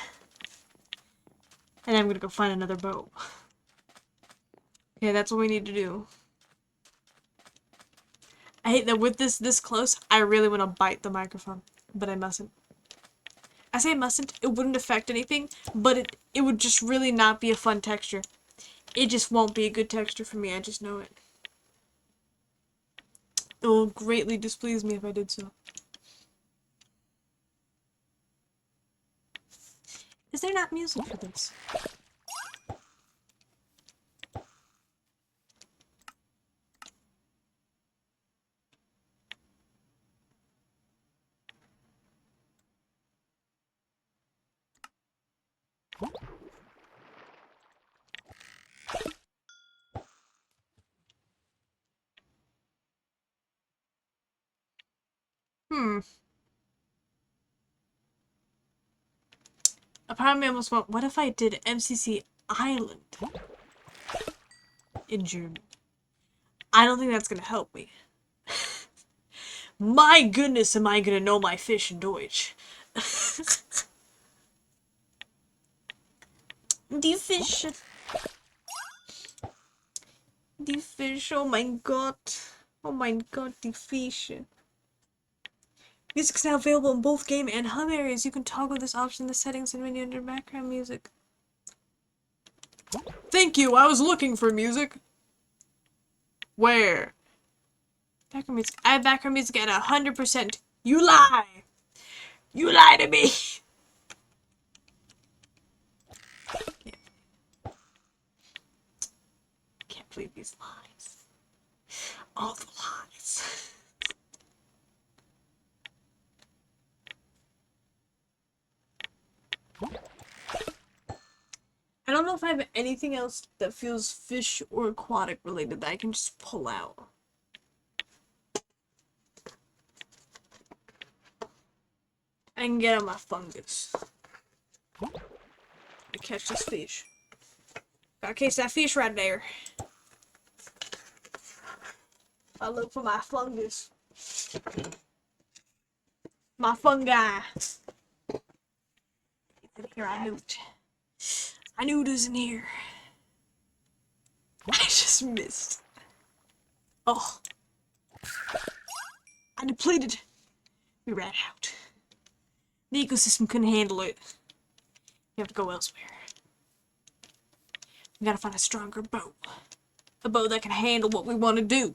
And I'm gonna go find another boat. Yeah, that's what we need to do. I hate that with this close, I really want to bite the microphone. But I mustn't. I say I mustn't, it wouldn't affect anything, but it would just really not be a fun texture. It just won't be a good texture for me, I just know it. It will greatly displease me if I did so. Is there not music for this? A part of me almost went, what if I did MCC Island in German? I don't think that's gonna help me. My goodness, am I gonna know my fish in Deutsch. Die fish. Die fish, oh mein Gott. Oh mein Gott, die fish. Music's now available in both game and hub areas. You can toggle this option in the settings and menu under background music. Thank you, I was looking for music. Where? Background music. I have background music at 100%. You lie! You lie to me! Can't believe these lies. All the lies. I don't know if I have anything else that feels fish or aquatic related that I can just pull out. I can get on my fungus. To catch this fish. Gotta catch that fish right there. I look for my fungus. My fungi. Here, I knew it. I knew it was in here. I just missed. Oh. I depleted. We ran out. The ecosystem couldn't handle it. We have to go elsewhere. We gotta find a stronger boat. A boat that can handle what we want to do.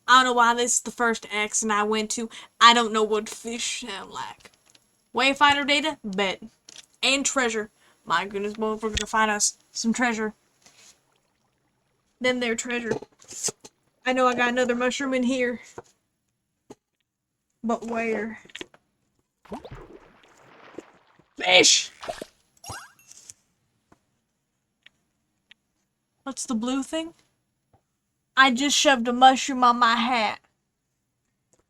I don't know why this is the first accident I went to. I don't know what fish sound like. Wayfinder data? Bet. And treasure. My goodness, boy, if we're gonna find us some treasure. Then their treasure. I know I got another mushroom in here. But where? Fish! What's the blue thing? I just shoved a mushroom on my hat.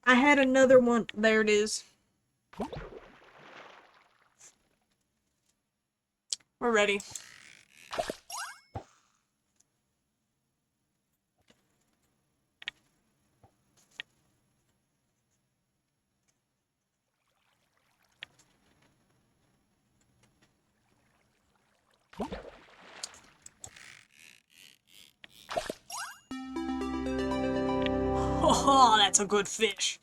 I had another one. There it is. We're ready. Oh, that's a good fish.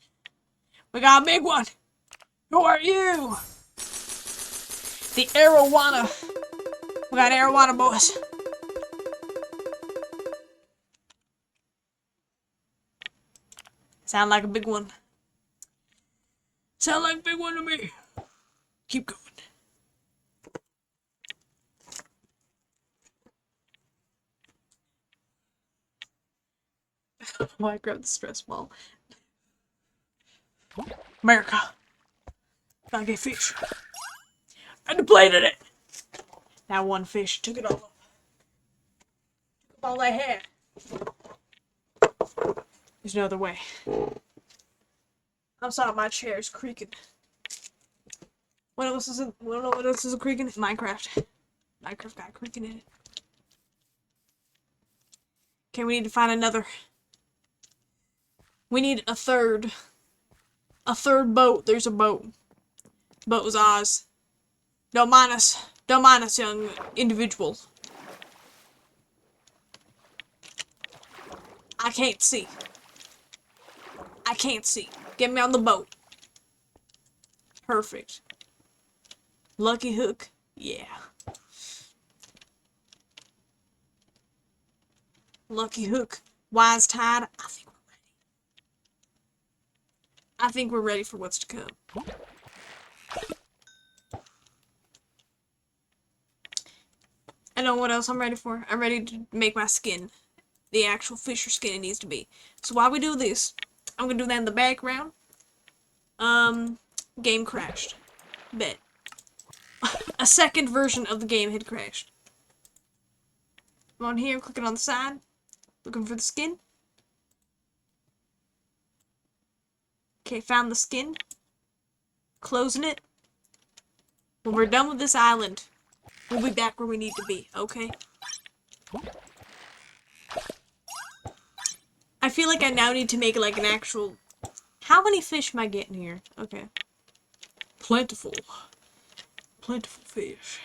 We got a big one. Who are you? The arowana. We got arowana, boys. Sound like a big one. Sound like a big one to me. Keep going. Oh, I grabbed the stress ball. America. Gotta get fish. I depleted it. That one fish took it all up. Took all they had. There's no other way. I'm sorry, my chair is creaking. What else is it? What else is creaking? Minecraft. Minecraft got creaking in it. Okay, we need to find another. We need a third. A third boat. There's a boat. Boat was Oz. Don't mind us. Don't mind us, young individual. I can't see. I can't see. Get me on the boat. Perfect. Lucky hook. Yeah. Lucky hook. Wise tide. I think we're ready for what's to come. I know what else I'm ready for. I'm ready to make my skin. The actual fisher skin it needs to be. So while we do this, I'm gonna do that in the background. Game crashed. Bet. A second version of the game had crashed. I'm on here, clicking on the side, looking for the skin. Okay, found the skin. Closing it. When we're done with this island, we'll be back where we need to be, okay? I feel like I now need to make like an actual... How many fish am I getting here? Okay. Plentiful. Plentiful fish.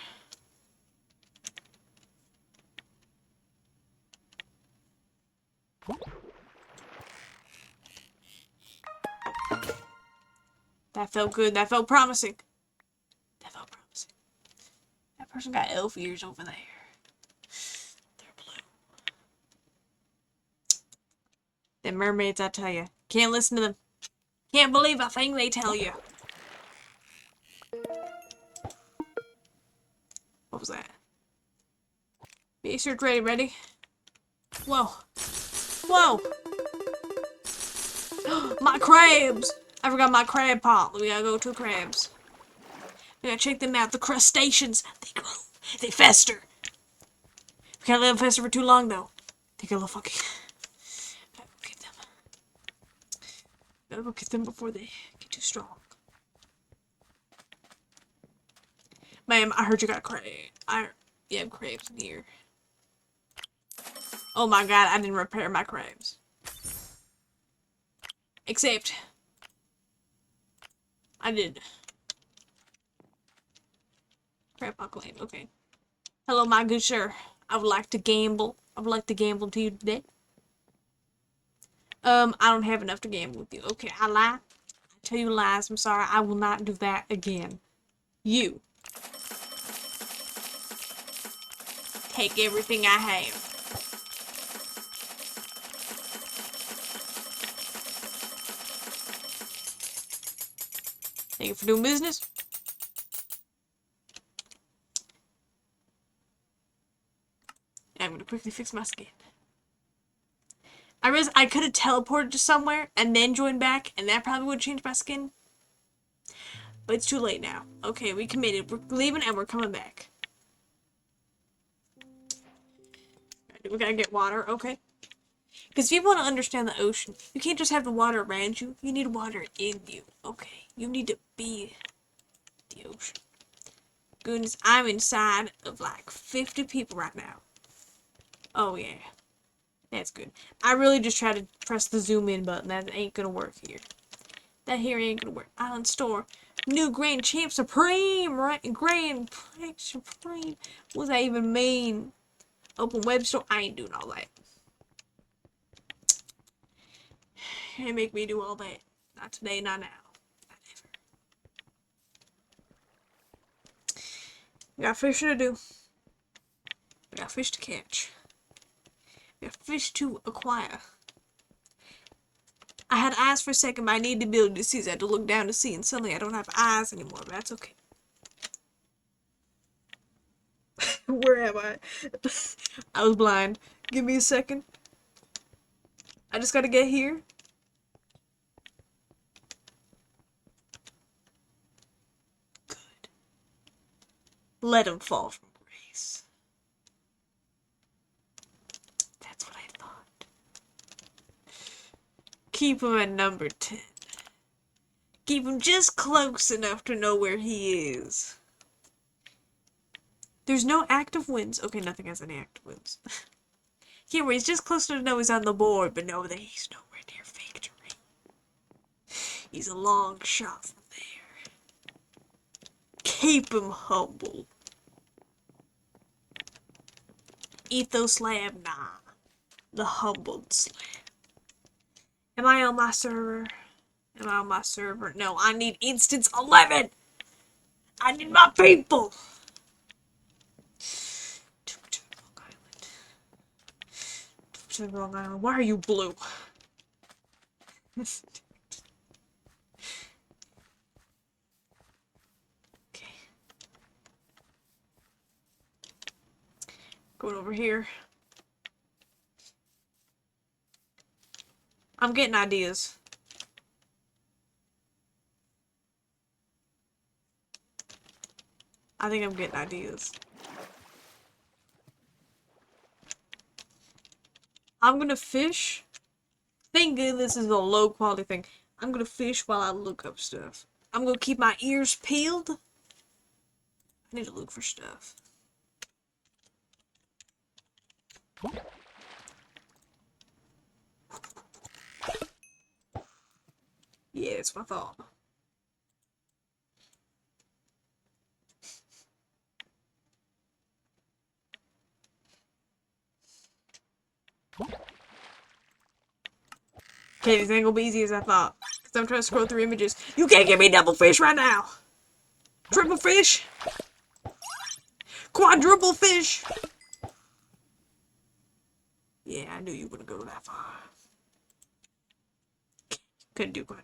That felt good. That felt promising. That felt promising. That person got elf ears over there. They're blue. Them mermaids, I tell you. Can't listen to them. Can't believe a thing they tell you. What was that? Base search ready, ready? Whoa. Whoa! My crabs! I forgot my crab pot. We gotta go to crabs. We gotta check them out. The crustaceans. They grow. They fester. We can't let them fester for too long, though. They get a little funky. Gotta go get them. Gotta go get them before they get too strong. Ma'am, I heard you got crab. You have crabs in here. Oh my god, I didn't repair my crabs. Except... I did. Grandpa claim. Okay. Hello, my good sir. I would like to gamble. I would like to gamble to you today. I don't have enough to gamble with you. Okay, I lie. I tell you lies. I'm sorry. I will not do that again. You. Take everything I have. Thank you for doing business. I'm gonna quickly fix my skin. I realized I could have teleported to somewhere and then joined back, and that probably would change my skin. But it's too late now. Okay, we committed. We're leaving and we're coming back. We gotta get water, okay? Because if you want to understand the ocean, you can't just have the water around you. You need water in you, okay? You need to be the ocean. Goodness, I'm inside of like 50 people right now. Oh, yeah. That's good. I really just tried to press the zoom in button. That ain't gonna work here. That here ain't gonna work. Island store. New Grand Champ Supreme, right? Grand Champ Supreme. What does that even mean? Open web store. I ain't doing all that. Can't make me do all that. Not today, not now. Not ever. We got fishing to do. We got fish to catch. We got fish to acquire. I had eyes for a second, but I needed the ability to see, so I had to look down to see, and suddenly I don't have eyes anymore, but that's okay. Where am I? I was blind. Give me a second. I just gotta get here. Good. Let him fall from grace. That's what I thought. Keep him at number 10. Keep him just close enough to know where he is. There's no active wins. Okay, nothing has any active wins. Here, where he's just close enough to know he's on the board, but know that he's nowhere near victory. He's a long shot from there. Keep him humble. Ethos slab, nah. The humbled slab. Am I on my server? Am I on my server? No, I need instance 11! I need my people! Long Island. Why are you blue? Okay. Going over here. I'm getting ideas. I think I'm getting ideas. I'm gonna fish. Thank goodness this is a low quality thing. I'm gonna fish while I look up stuff. I'm gonna keep my ears peeled. I need to look for stuff. Yeah, that's what I thought. Okay, this ain't gonna be easy as I thought. Because I'm trying to scroll through images. You can't give me double fish right now! Triple fish! Quadruple fish! Yeah, I knew you wouldn't go that far. Couldn't do quite.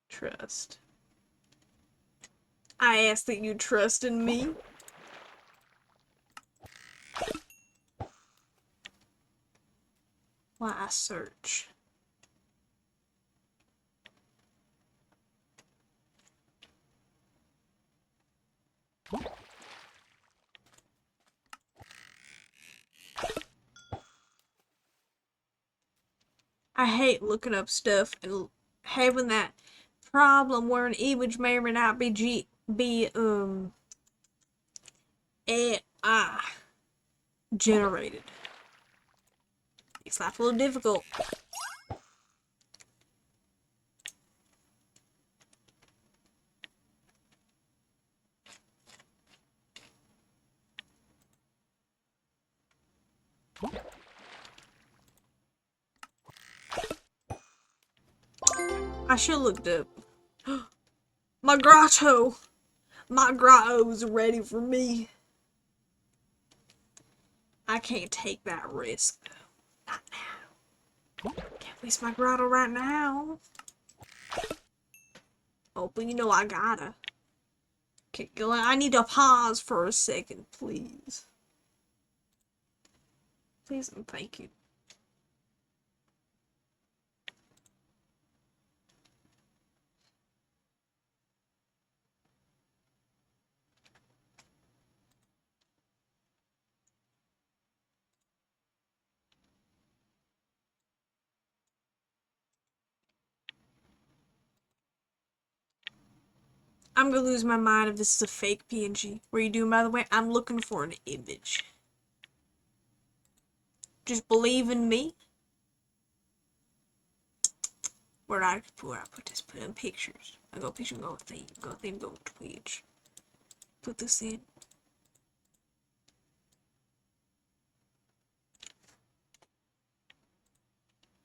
Trust. I ask that you trust in me. Why I search. I hate looking up stuff and having that problem where an image may or may not be AI generated. Makes life a little difficult. I should have looked up. My grotto! My grotto's ready for me. I can't take that risk, though. Not now. Can't waste my grotto right now. Oh, but you know I gotta. Okay, I need to pause for a second, please. Please and thank you. I'm gonna lose my mind if this is a fake PNG. What are you doing, by the way? I'm looking for an image. Just believe in me. Where I put this? Put in pictures. I go picture, go theme, go Twitch. Put this in.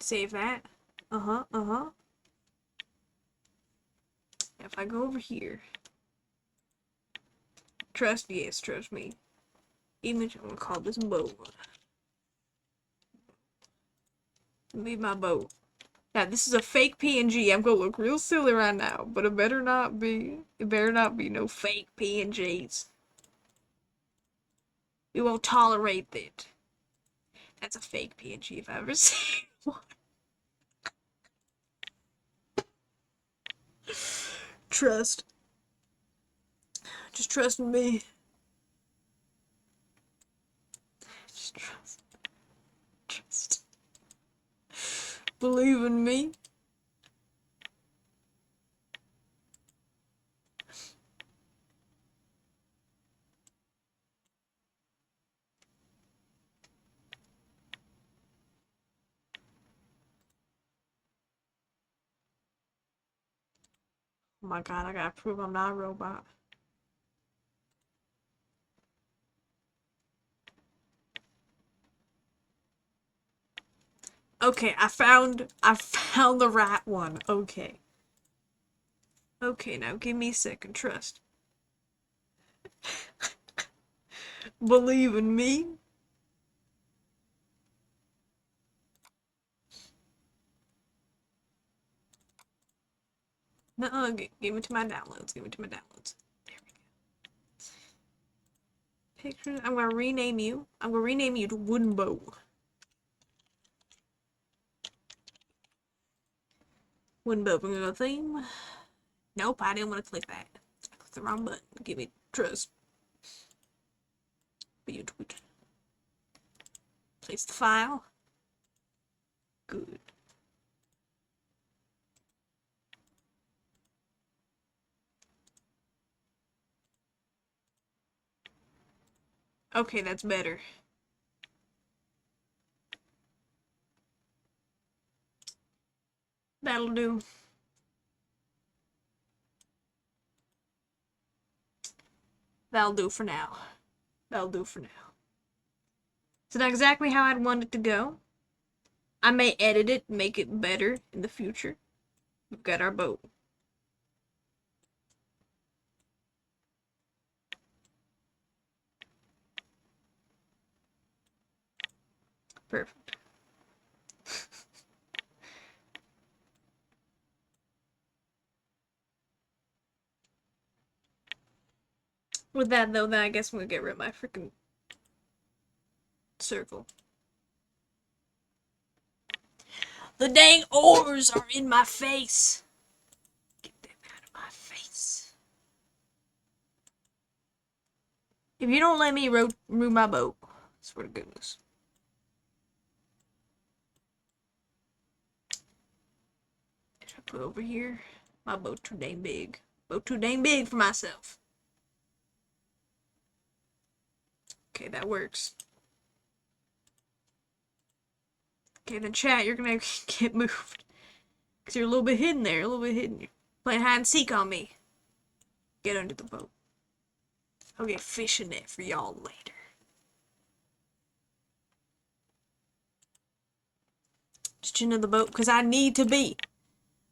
Save that. Uh-huh. If I go over here. Trust me. Image, I'm gonna call this boat. Leave my boat. Now, this is a fake PNG. I'm gonna look real silly right now, but it better not be. It better not be no fake PNGs. We won't tolerate that. That's a fake PNG if I've ever seen one. Trust. Just trust in me. Just trust. Trust. Believe in me. Oh my god, I gotta prove I'm not a robot. Okay, I found the right one. Okay. Okay, now give me a second. Trust. Believe in me. No, give me to my downloads. Give me to my downloads. There we go. Pictures. I'm gonna rename you. I'm gonna rename you to Wooden Bow. Wooden Bow. I'm gonna go theme. Nope, I didn't want to click that. I clicked the wrong button. Give me trust. Be a tweet. Place the file. Good. Okay, that's better. That'll do. That'll do for now. That'll do for now. It's not exactly how I'd want it to go. I may edit it, make it better in the future. We've got our boat. Perfect. With that, though, then I guess I'm gonna get rid of my freaking circle. The dang oars are in my face. Get them out of my face. If you don't let me row my boat, I swear to goodness. Put over here. My boat too dang big. Boat too dang big for myself. Okay, that works. Okay, then chat, you're gonna get moved. Because you're a little bit hidden there, a little bit hidden. You're playing hide and seek on me. Get under the boat. I'll get fishing net for y'all later. Just into the boat, because I need to be.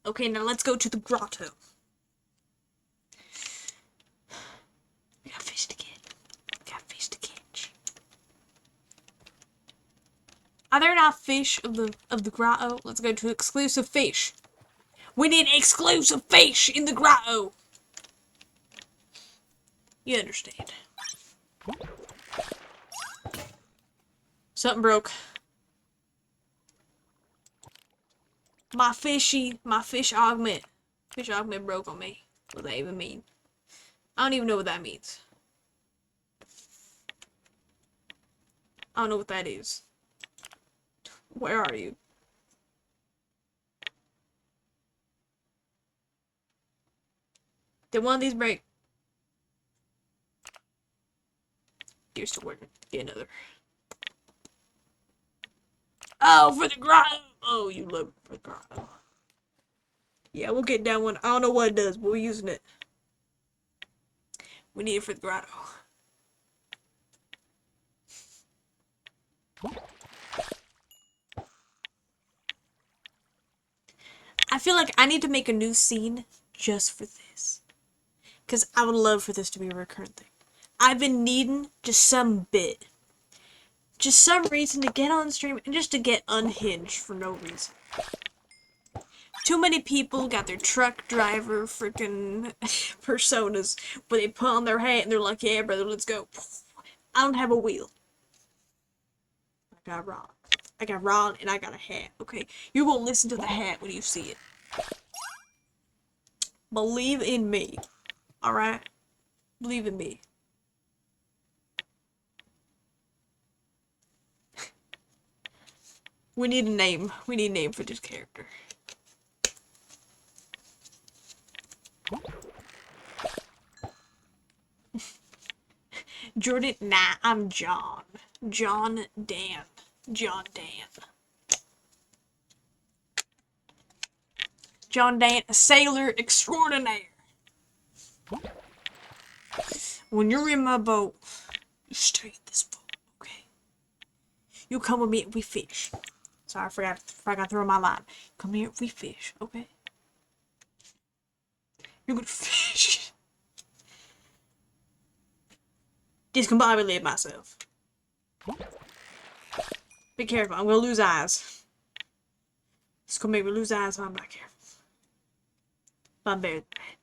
Okay, now let's go to the grotto. We got fish to get. We got fish to catch. Are there not fish of the grotto? Let's go to exclusive fish. We need exclusive fish in the grotto. You understand. Something broke. My fish augment. Fish augment broke on me. What does that even mean? I don't even know what that means. I don't know what that is. Where are you? Did one of these break? You're still working. Get another. Oh, for the grotto! Oh, you love it for the grotto. Yeah, we'll get that one. I don't know what it does, but we're using it. We need it for the grotto. I feel like I need to make a new scene just for this. Because I would love for this to be a recurrent thing. I've been needing just some reason to get on stream and just to get unhinged for no reason. Too many people got their truck driver freaking personas where they put on their hat and they're like, yeah, brother, let's go. I don't have a wheel. I got Ron. I got Ron and I got a hat, okay? You won't listen to the hat when you see it. Believe in me. Alright? Believe in me. We need a name. We need a name for this character. Jordan? Nah, I'm John. John Dan. John Dan. John Dan, a sailor extraordinaire. When you're in my boat, you stay in this boat, okay? You come with me and we fish. Sorry, I forgot to throw my line. Come here, we fish, okay? You're gonna fish. Discombobulate myself. Be careful, I'm gonna lose eyes. It's gonna make me lose eyes if I'm not careful. But I'm better than that.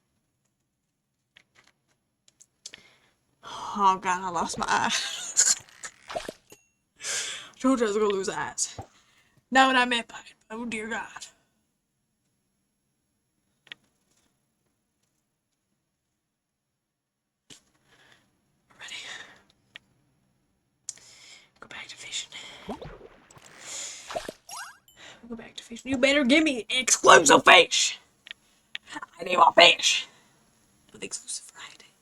Oh god, I lost my eye. I told you I was gonna lose eyes. Not what I meant by it. Oh dear God. Ready. Go back to fishing. Go back to fishing. You better give me exclusive fish. I need more fish. With exclusive Friday.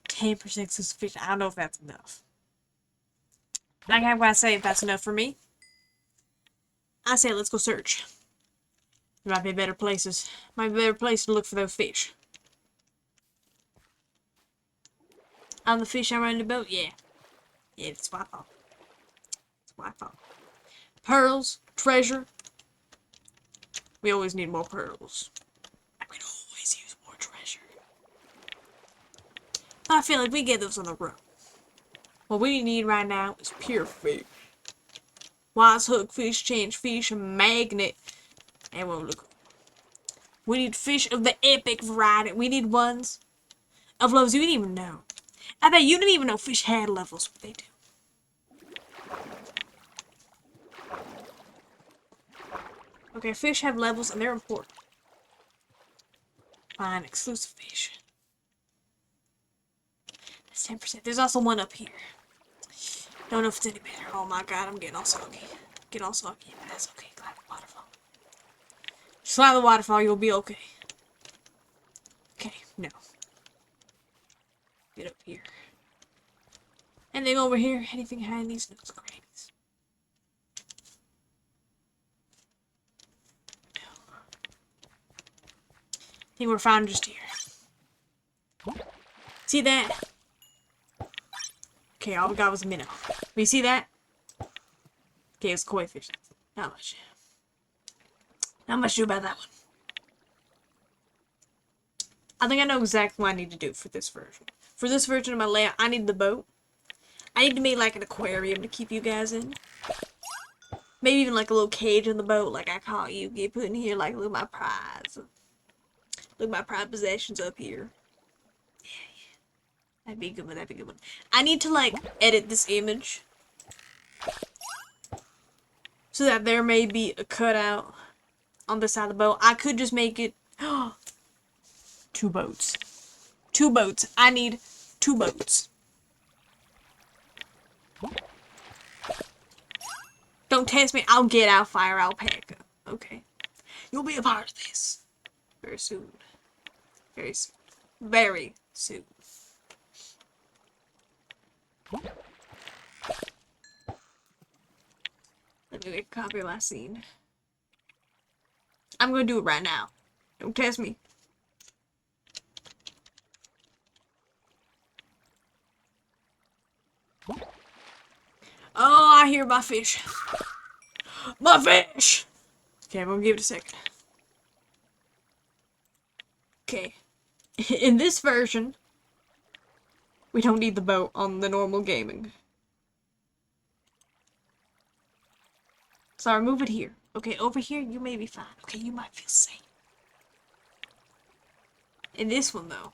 10% exclusive fish. I don't know if that's enough. Like I'm gonna say if that's enough for me. I say let's go search. There might be better places. Might be better place to look for those fish. On the fish I run in the boat? Yeah. Yeah, that's what I thought. That's what I thought. Pearls, treasure. We always need more pearls. I could always use more treasure. I feel like we get those on the road. What we need right now is pure fish. Wise hook, fish, change, fish, magnet. And we'll look. We need fish of the epic variety. We need ones of levels you didn't even know. I bet you didn't even know fish had levels, but they do. Okay, fish have levels and they're important. Fine, exclusive fish. That's 10%. There's also one up here. Don't know if it's any better. Oh my god, I'm getting all soggy. Get all soggy. That's okay. Glad the waterfall. Slide the waterfall, you'll be okay. Okay, no. Get up here. Anything over here? Anything hiding these nooks, crannies? No. I think we're fine just here. See that? Okay, all we got was a minnow. You see that? Okay, it's koi fish. Not much. Not much to do about that one. I think I know exactly what I need to do for this version. For this version of my layout, I need the boat. I need to make like an aquarium to keep you guys in. Maybe even like a little cage in the boat, like I call you. Get put in here, like look at my prize. Look at my prized possessions up here. Yeah. That'd be a good one, that'd be a good one. I need to like edit this image so that there may be a cutout on the side of the boat. I could just make it 2 boats. 2 boats. I need 2 boats. Don't test me. I'll get out fire alpaca. Okay. You'll be a part of this. Very soon. Very soon. Very soon. Let me make a copy of my scene. I'm gonna do it right now. Don't test me. Oh, I hear my fish. My fish! Okay, I'm gonna give it a second. Okay. In this version, we don't need the boat on the normal gaming. So I'll move it here. Okay, over here, you may be fine. Okay, you might feel safe. In this one, though.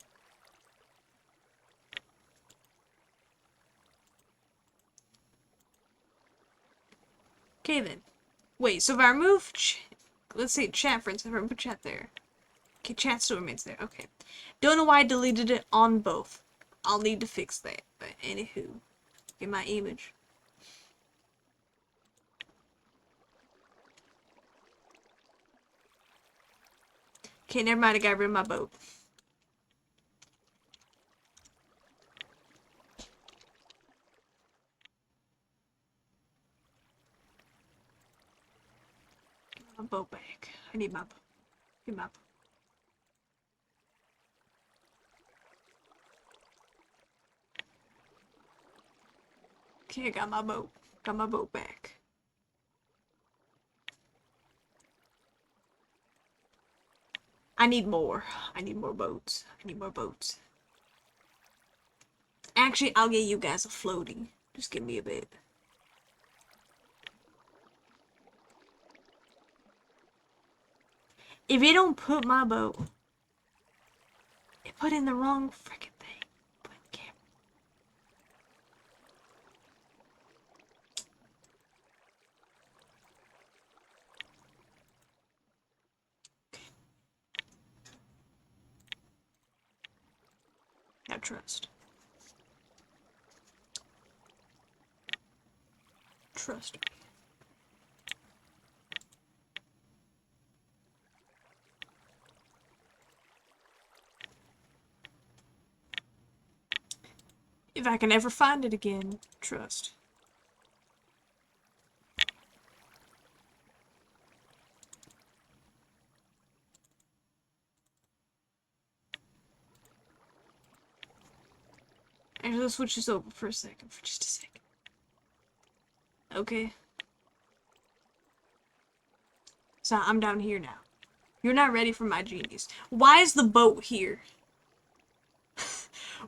Okay, then. Wait, so if I remove... let's say chat, for instance. If I remove chat there. Okay, chat still remains there. Okay. Don't know why I deleted it on both. I'll need to fix that. But anywho. Get my image. Okay, never mind. I got rid of my boat. Get my boat back. I need my boat. Get my boat. Okay, I got my boat. Got my boat back. I need more. I need more boats. I need more boats. Actually, I'll get you guys a floating. Just give me a bit. If you don't put my boat, you put in the wrong freaking thing. Put camera. Okay. Now trust. Trust me. If I can ever find it again, trust. Actually, let's switch this over for a second, for just a second. Okay. So I'm down here now. You're not ready for my genius. Why is the boat here?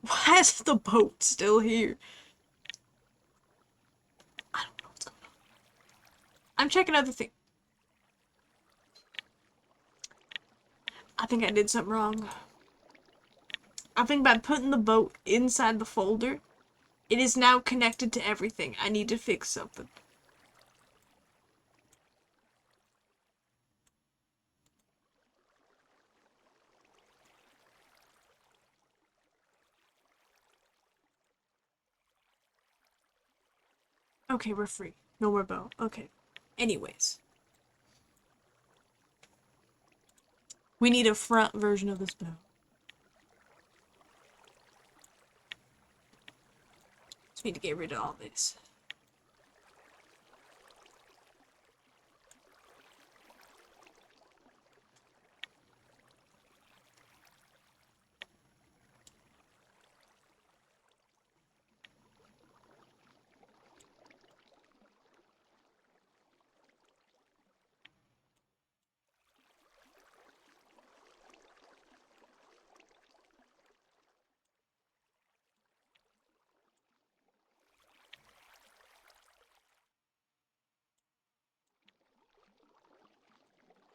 Why is the boat still here? I don't know what's going on. I'm checking other things. I think I did something wrong. I think by putting the boat inside the folder, it is now connected to everything. I need to fix something. Okay, we're free. No more boat. Okay. Anyways. We need a front version of this boat. Just need to get rid of all this.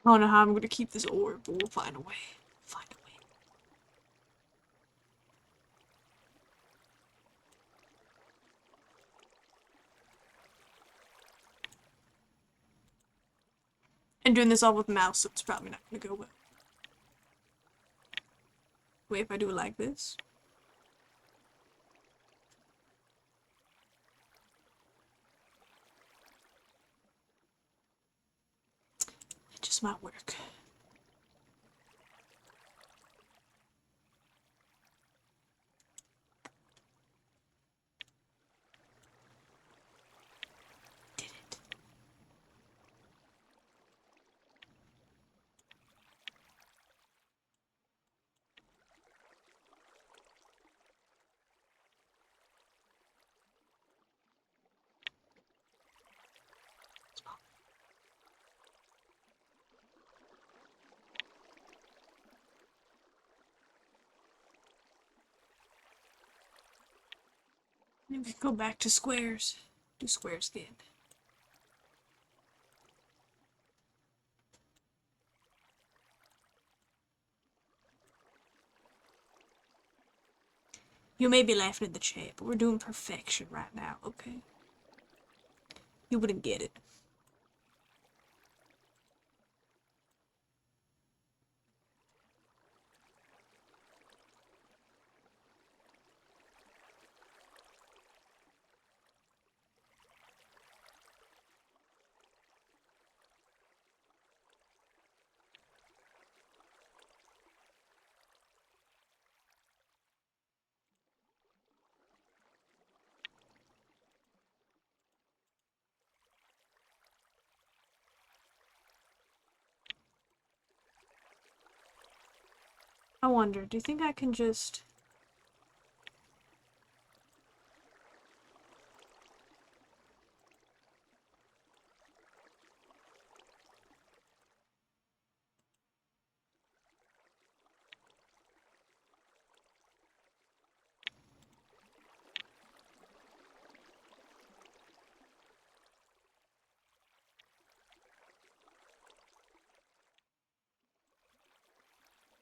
I don't know how I'm going to keep this orb, but we'll find a way. Find a way. And doing this all with mouse, so it's probably not going to go well. Wait, if I do it like this? It just might work. Did it. Maybe we can go back to squares. Do squares again. You may be laughing at the chat, but we're doing perfection right now, okay? You wouldn't get it. I wonder, do you think I can just...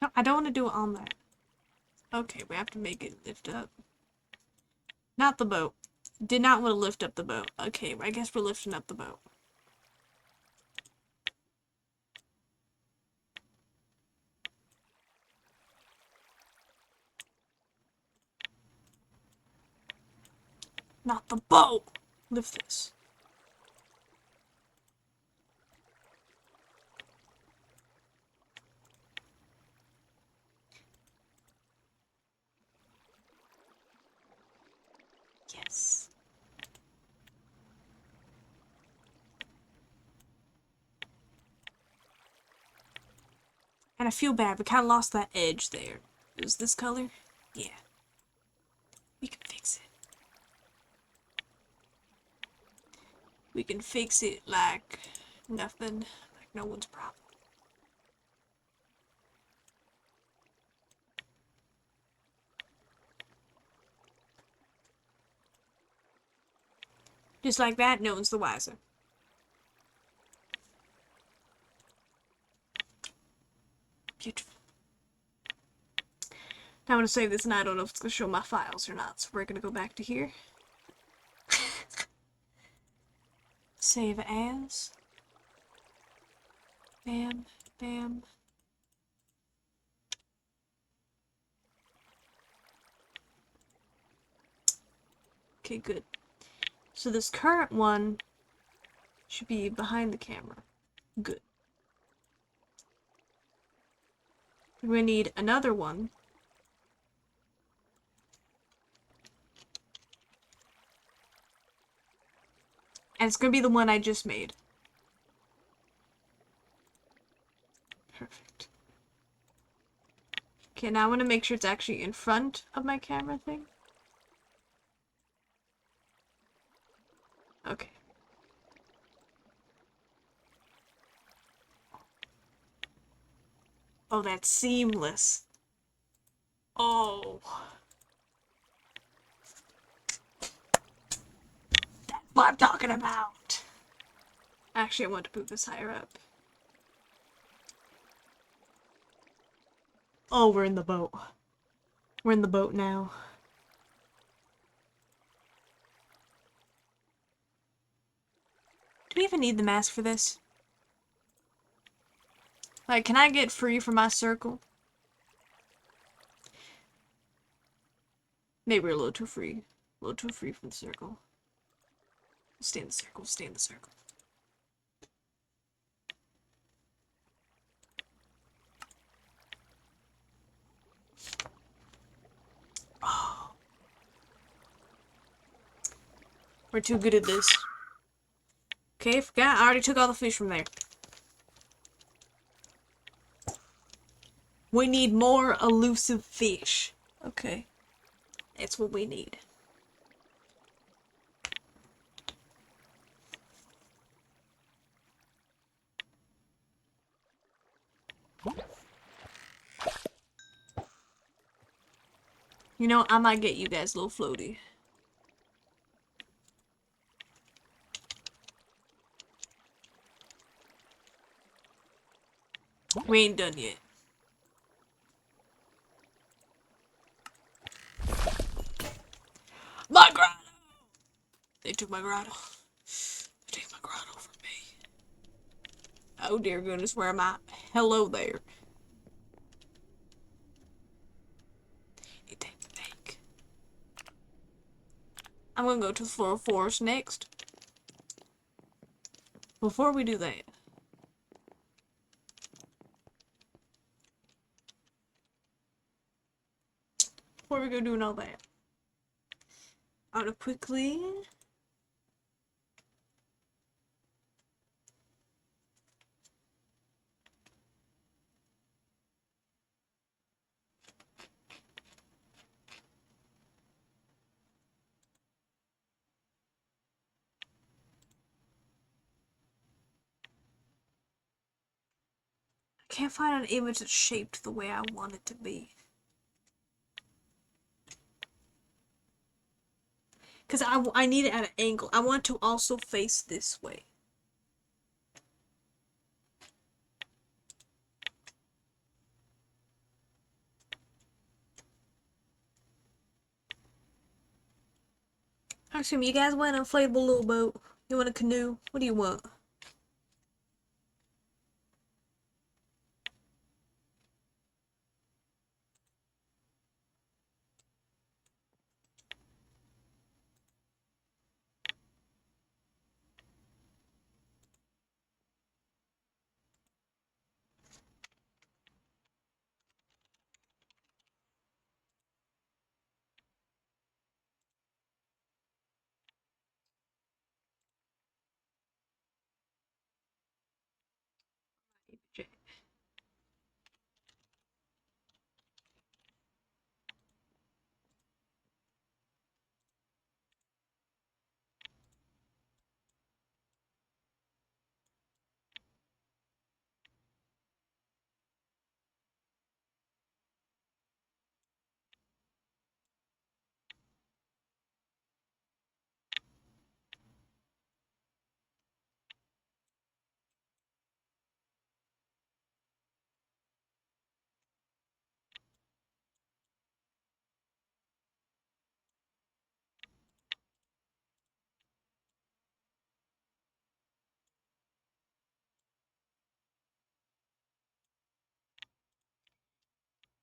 No, I don't want to do it on that. Okay, we have to make it lift up. Not the boat. Did not want to lift up the boat. Okay, I guess we're lifting up the boat. Not the boat! Lift this. Yes. And I feel bad, we kind of lost that edge there. It was this color? Yeah. We can fix it. We can fix it like nothing, like no one's problem. Just like that, no one's the wiser. Beautiful. Now I'm going to save this and I don't know if it's going to show my files or not, so we're going to go back to here. Save as. Bam, bam. Okay, good. So this current one should be behind the camera. Good. We need another one. And it's gonna be the one I just made. Perfect. Okay, now I want to make sure it's actually in front of my camera thing. Okay. Oh, that's seamless. Oh. That's what I'm talking about. Actually, I want to move this higher up. Oh, we're in the boat. We're in the boat now. Do we even need the mask for this? Like, can I get free from my circle? Maybe we're a little too free. A little too free from the circle. Stay in the circle, stay in the circle. Oh. We're too good at this. Okay, forgot. I already took all the fish from there. We need more elusive fish. Okay. That's what we need. You know, I might get you guys a little floaty. We ain't done yet. My grotto! They took my grotto. They took my grotto from me. Oh dear goodness, where am I? Hello there. You take the bank. I'm gonna go to the floral forest next. Before we do that, before we go doing all that, I want to quickly I can't find an image that's shaped the way I want it to be. Because I need it at an angle. I want to also face this way. I assume you guys want an inflatable little boat? You want a canoe? What do you want?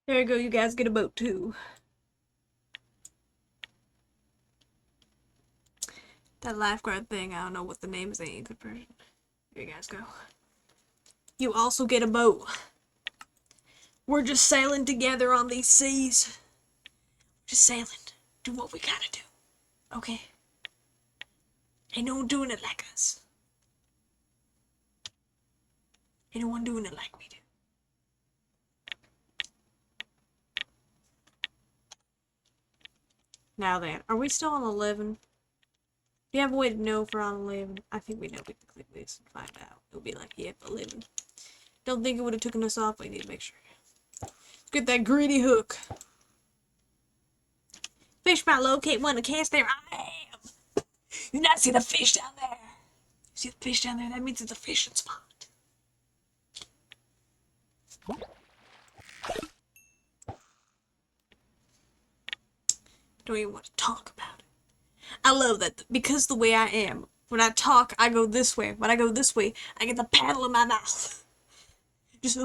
There you go, you guys get a boat too. That lifeguard thing, I don't know what the name is in English version. There you guys go. You also get a boat. We're just sailing together on these seas. Just sailing. Do what we gotta do. Okay? Ain't no one doing it like us. Ain't no one doing it like we do. Now then, are we still on 11? Do you have a way to know if we're on 11? I think we know. We can click this and find out. It'll be like, yep, 11. Don't think it would have taken us off. We need to make sure. Let's get that greedy hook. Fish might locate one to cast their eye. You not see the fish down there. You see the fish down there? That means it's a fishing spot. Don't even want to talk about it. I love that because the way I am. When I talk, I go this way. When I go this way, I get the paddle in my mouth. Just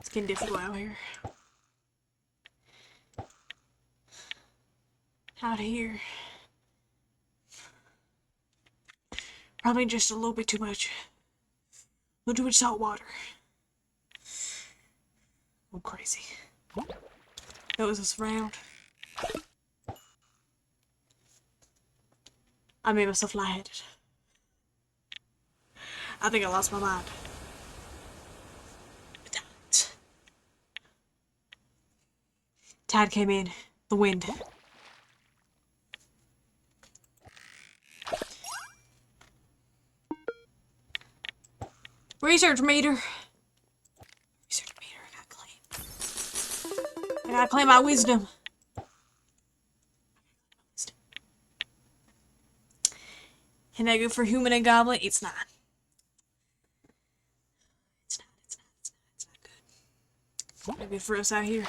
it's getting difficult out here. Out here. Probably just a little bit too much. A little too much salt water. I'm crazy. That was this round. I made myself lightheaded. I think I lost my mind. Tide came in. The wind. Research meter. Research meter. I gotta claim. I gotta claim my wisdom. Isn't that good for human and goblin? It's not. It's not good. Maybe for us out here.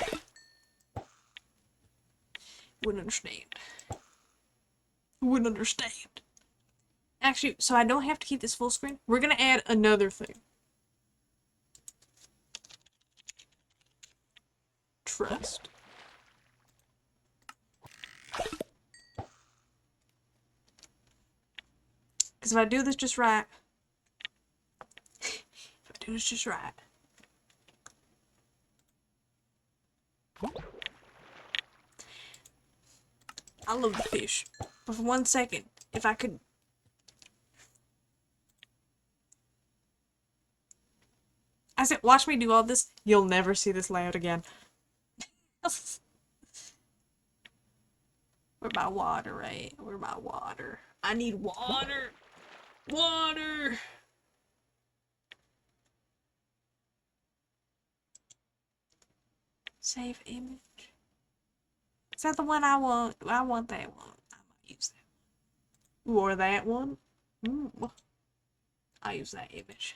Wouldn't understand. Wouldn't understand. Actually, so I don't have to keep this full screen. We're gonna add another thing. Trust. Because if I do this just right, I love the fish. But for 1 second, if I could... I said, watch me do all this. You'll never see this layout again. Where my water, right? Where my water? I need water. Water. Save image. Is that the one I want? I want that one. I might use that one. Or that one. I'll use that image.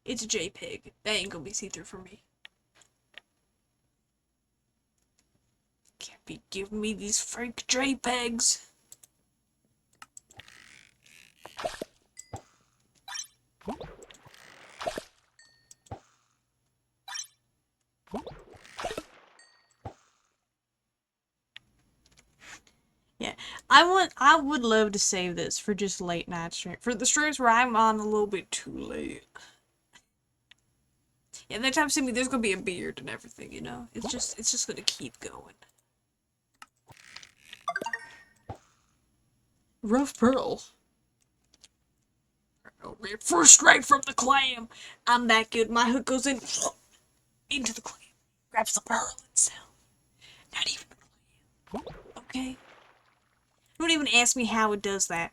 It's a JPEG. That ain't gonna be see-through for me. Can't be giving me these fake JPEGs. Yeah, I would love to save this for just late night stream. For the streams where I'm on a little bit too late. Yeah, that time see me, there's gonna be a beard and everything, you know? It's just gonna keep going. Rough pearl. First straight from the clam. I'm that good. My hook goes in into the clam. Grabs the pearl itself. Not even the clam. Okay? Don't even ask me how it does that.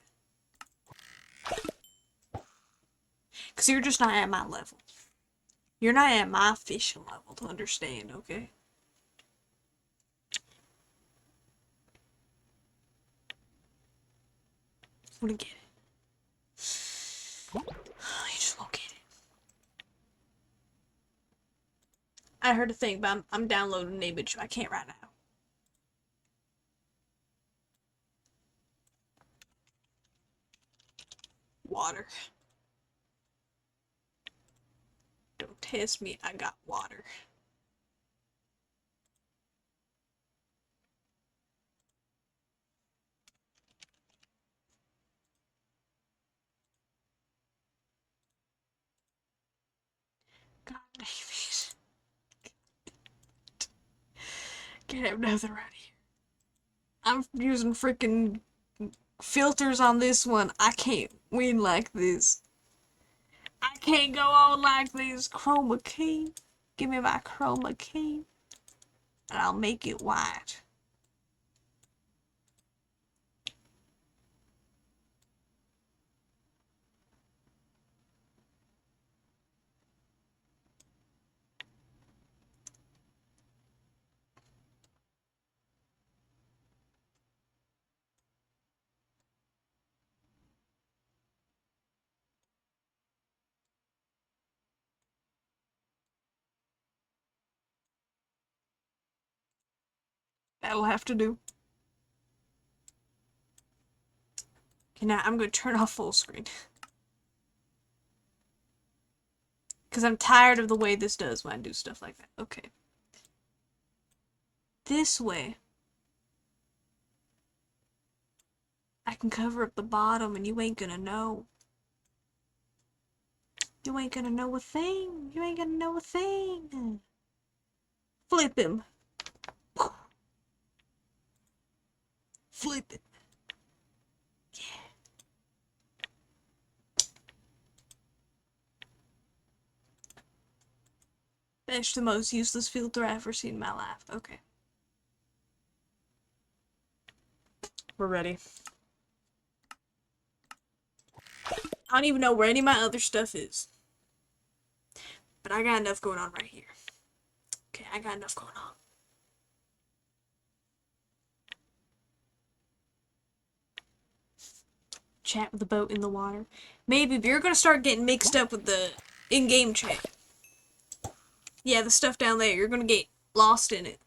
Because you're just not at my level. You're not at my fishing level to understand, okay? I'm gonna get it. You just won't get it. I heard a thing, but I'm downloading an image. I can't right now. Water. test me. I got water. God damn it. Can't have nothing right here. I'm using freaking filters on this one. I can't win like this. I can't go on like this. Chroma key. Give me my chroma key. And I'll make it white. That'll have to do. Okay, now I'm going to turn off full screen. Because I'm tired of the way this does when I do stuff like that. Okay. This way, I can cover up the bottom and you ain't gonna know. You ain't gonna know a thing. You ain't gonna know a thing. Flip him. Flip it. Yeah. That's the most useless filter I've ever seen in my life. Okay. We're ready. I don't even know where any of my other stuff is. But I got enough going on right here. Okay, I got enough going on. Chat with the boat in the water. Maybe if you're gonna start getting mixed up with the in-game chat. Yeah, the stuff down there, you're gonna get lost in it.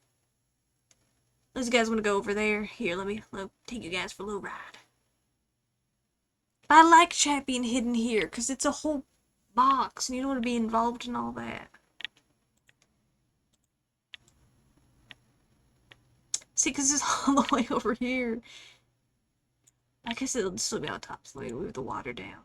Unless you guys want to go over there. Here, let me take you guys for a little ride. I like chat being hidden here, because it's a whole box, and you don't want to be involved in all that. See, because it's all the way over here. I guess it'll still be on top, so let me move the water down.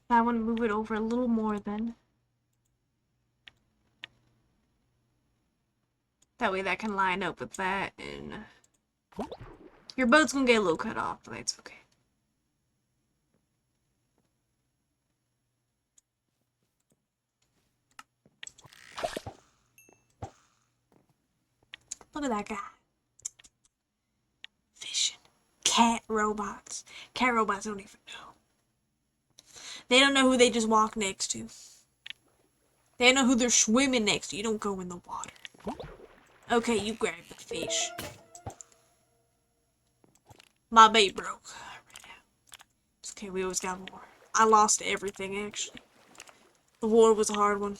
I want to move it over a little more then. That way that can line up with that, and your boat's gonna get a little cut off, but that's okay. Look at that guy. Fishing. Cat robots. Cat robots don't even know. They don't know who they just walk next to. They don't know who they're swimming next to. You don't go in the water. Okay, you grab the fish. My bait broke. It's okay, we always got more. I lost everything, actually. The war was a hard one.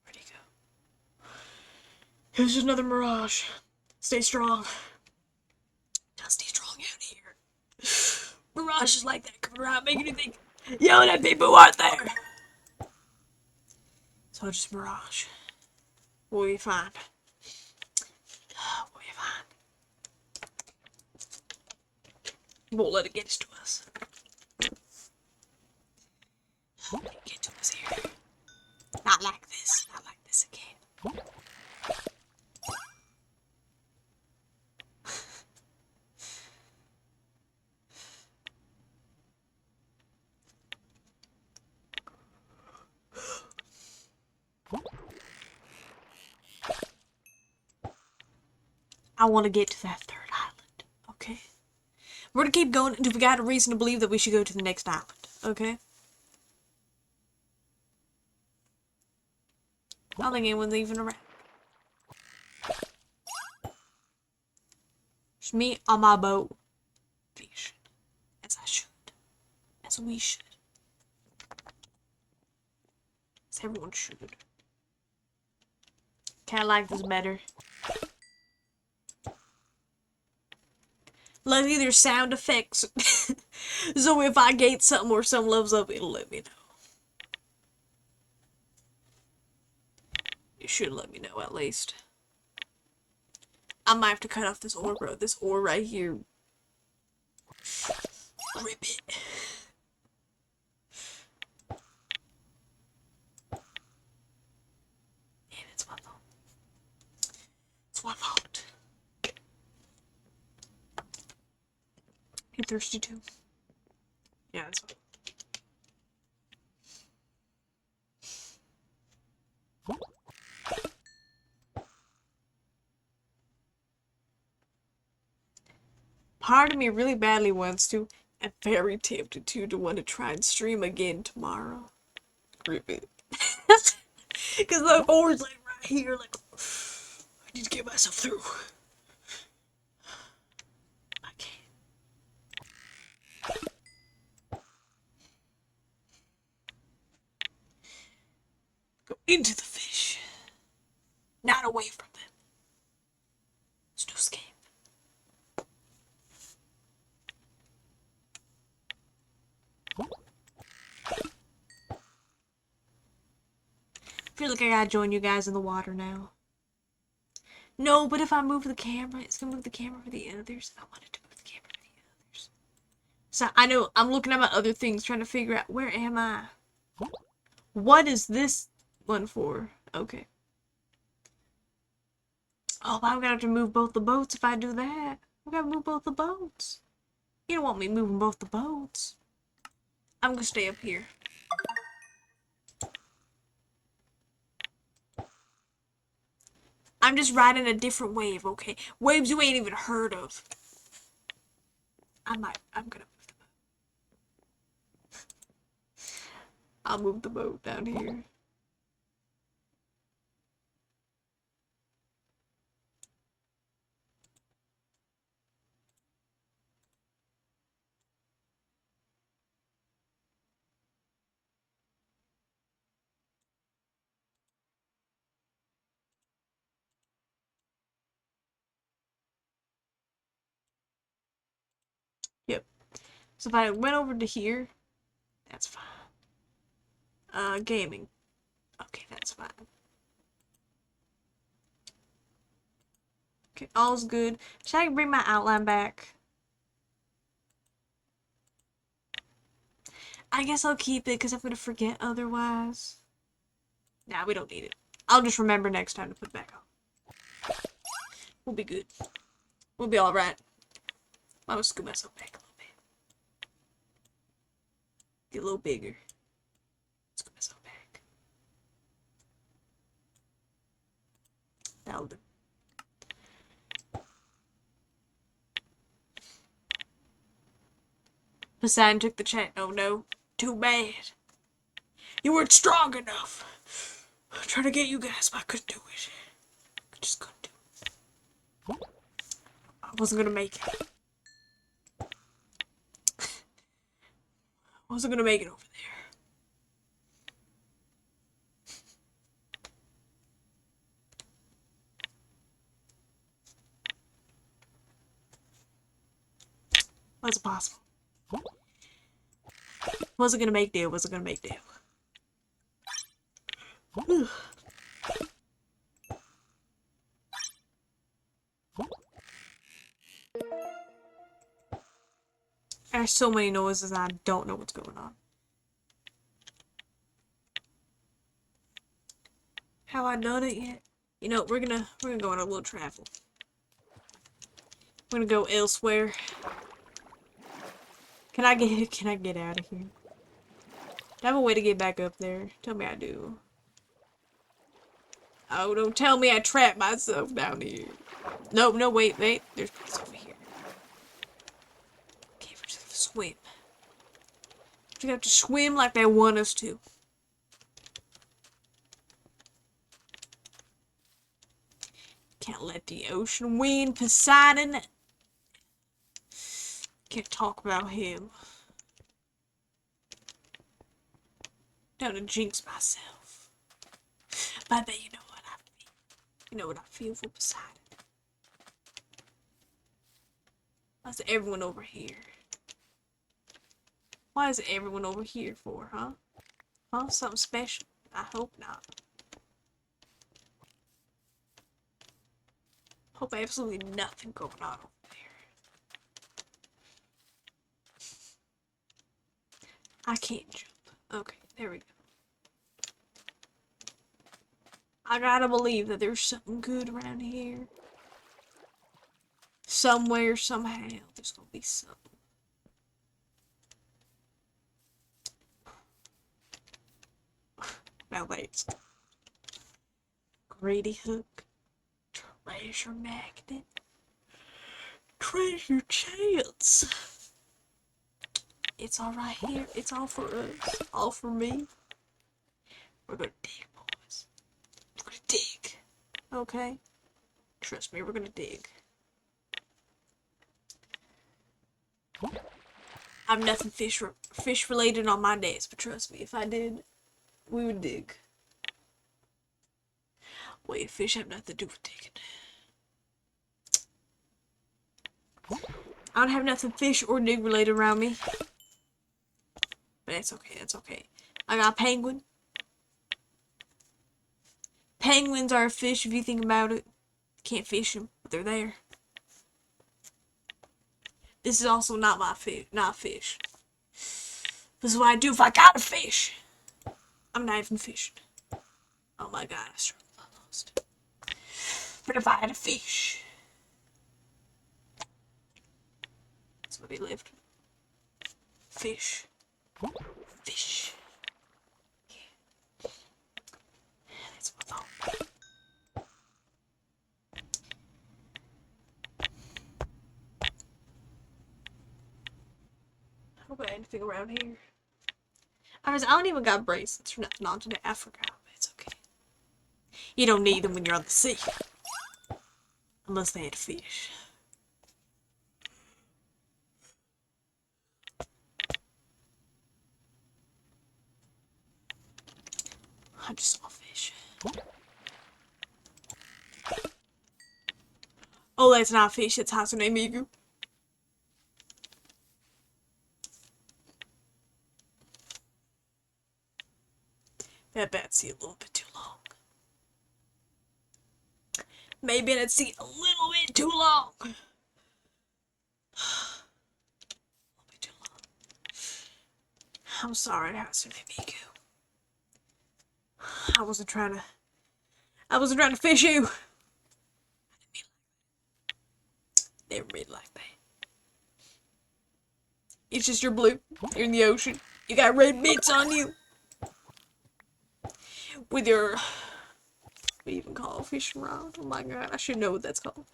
Where'd he go? It was just another mirage. Stay strong. Gotta stay strong out here. Mirages like that coming around making you think, yo, that people aren't there. So just mirage. We'll be fine. We'll be fine. Won't let it get to us. Get to us here. Not like this. Not like this again. I want to get to that third island. Okay? We're gonna keep going until we got a reason to believe that we should go to the next island. Okay? I don't think anyone's even around. Just me on my boat. Fish. As I should. As we should. As everyone should. Kinda like this better. Luckily there's sound effects. So if I get something or something loves up, it'll let me know. It should let me know at least. I might have to cut off this ore, bro. This ore right here. Grip it. Man, it's my fault. It's my fault. I'm thirsty too. Yeah, that's fine. Part of me really badly wants to, and very tempted to want to try and stream again tomorrow. Grip it. Because the ore's like right here, like, I need to get myself through. I can't. Go into the fish. Not away from them. There's no escape. I feel like I gotta join you guys in the water now. No, but if I move the camera, it's gonna move the camera for the others. I wanted to move the camera for the others. So I know I'm looking at my other things, trying to figure out where am I? What is this one for? Okay. Oh, I'm gonna have to move both the boats if I do that. I'm gonna move both the boats. You don't want me moving both the boats. I'm gonna stay up here. I'm just riding a different wave, okay? Waves you ain't even heard of. I'm gonna move the boat. I'll move the boat down here. Yep. So if I went over to here, that's fine. Gaming. Okay, that's fine. Okay, all's good. Should I bring my outline back? I guess I'll keep it because I'm gonna forget otherwise. Nah, we don't need it. I'll just remember next time to put it back on. We'll be good. We'll be alright. I'm gonna scoot myself back a little bit. Get a little bigger. Scoot myself back. That'll do. Poseidon took the chat. Oh no. Too bad. You weren't strong enough. I'm trying to get you guys, but I couldn't do it. I just couldn't do it. I wasn't gonna make it. I wasn't gonna make it over there. Was it possible? Wasn't gonna make deal. Wasn't gonna make deal. There's so many noises and I don't know what's going on. Have I done it yet? You know, we're gonna go on a little travel. We're gonna go elsewhere. Can I get out of here? Do I have a way to get back up there? Tell me I do. Oh, don't tell me I trapped myself down here. No, no, wait. There's place over here. Okay, we're just gonna swim. We have to swim like they want us to. Can't let the ocean win. Poseidon. Can't talk about him. Don't to jinx myself. But I bet you know what I feel. You know what I feel for Poseidon. Why's everyone over here? Why is everyone over here for, huh? Huh? Something special? I hope not. Hope absolutely nothing going on over there. I can't jump. Okay, there we go. I gotta believe that there's something good around here. Somewhere, somehow, there's gonna be something. Now wait. Grady hook. Treasure magnet. Treasure chance. It's all right here. It's all for us. All for me. We're gonna dig, boys. We're gonna dig. Okay? Trust me, we're gonna dig. I have nothing fish related on my days, but trust me, if I did, we would dig. Wait, fish have nothing to do with digging. I don't have nothing fish or dig related around me. But that's okay, that's okay. I got a penguin. Penguins are a fish if you think about it. Can't fish them, but they're there. This is also not my fish, not fish. This is what I do if I got a fish. I'm not even fishing. Oh my god, I lost. But if I had a fish. That's what he lived. Fish. Fish. Yeah. That's what I thought. I hope I had anything around here. I don't even got bracelets or nothing on today. I forgot, but it's okay. You don't need them when you're on the sea. Unless they had fish. I just saw fish. Oh, that's not fish. It's Hatsune Miku. That bat see a little bit too long. Maybe I'd see a little bit too long. A little bit too long. I'm sorry, Hatsune Miku. I wasn't trying to fish you. Never made it like that. It's just you're blue. You're in the ocean. You got red bits on you. With your... What do you even call a fishing rod? Oh my god, I should know what that's called.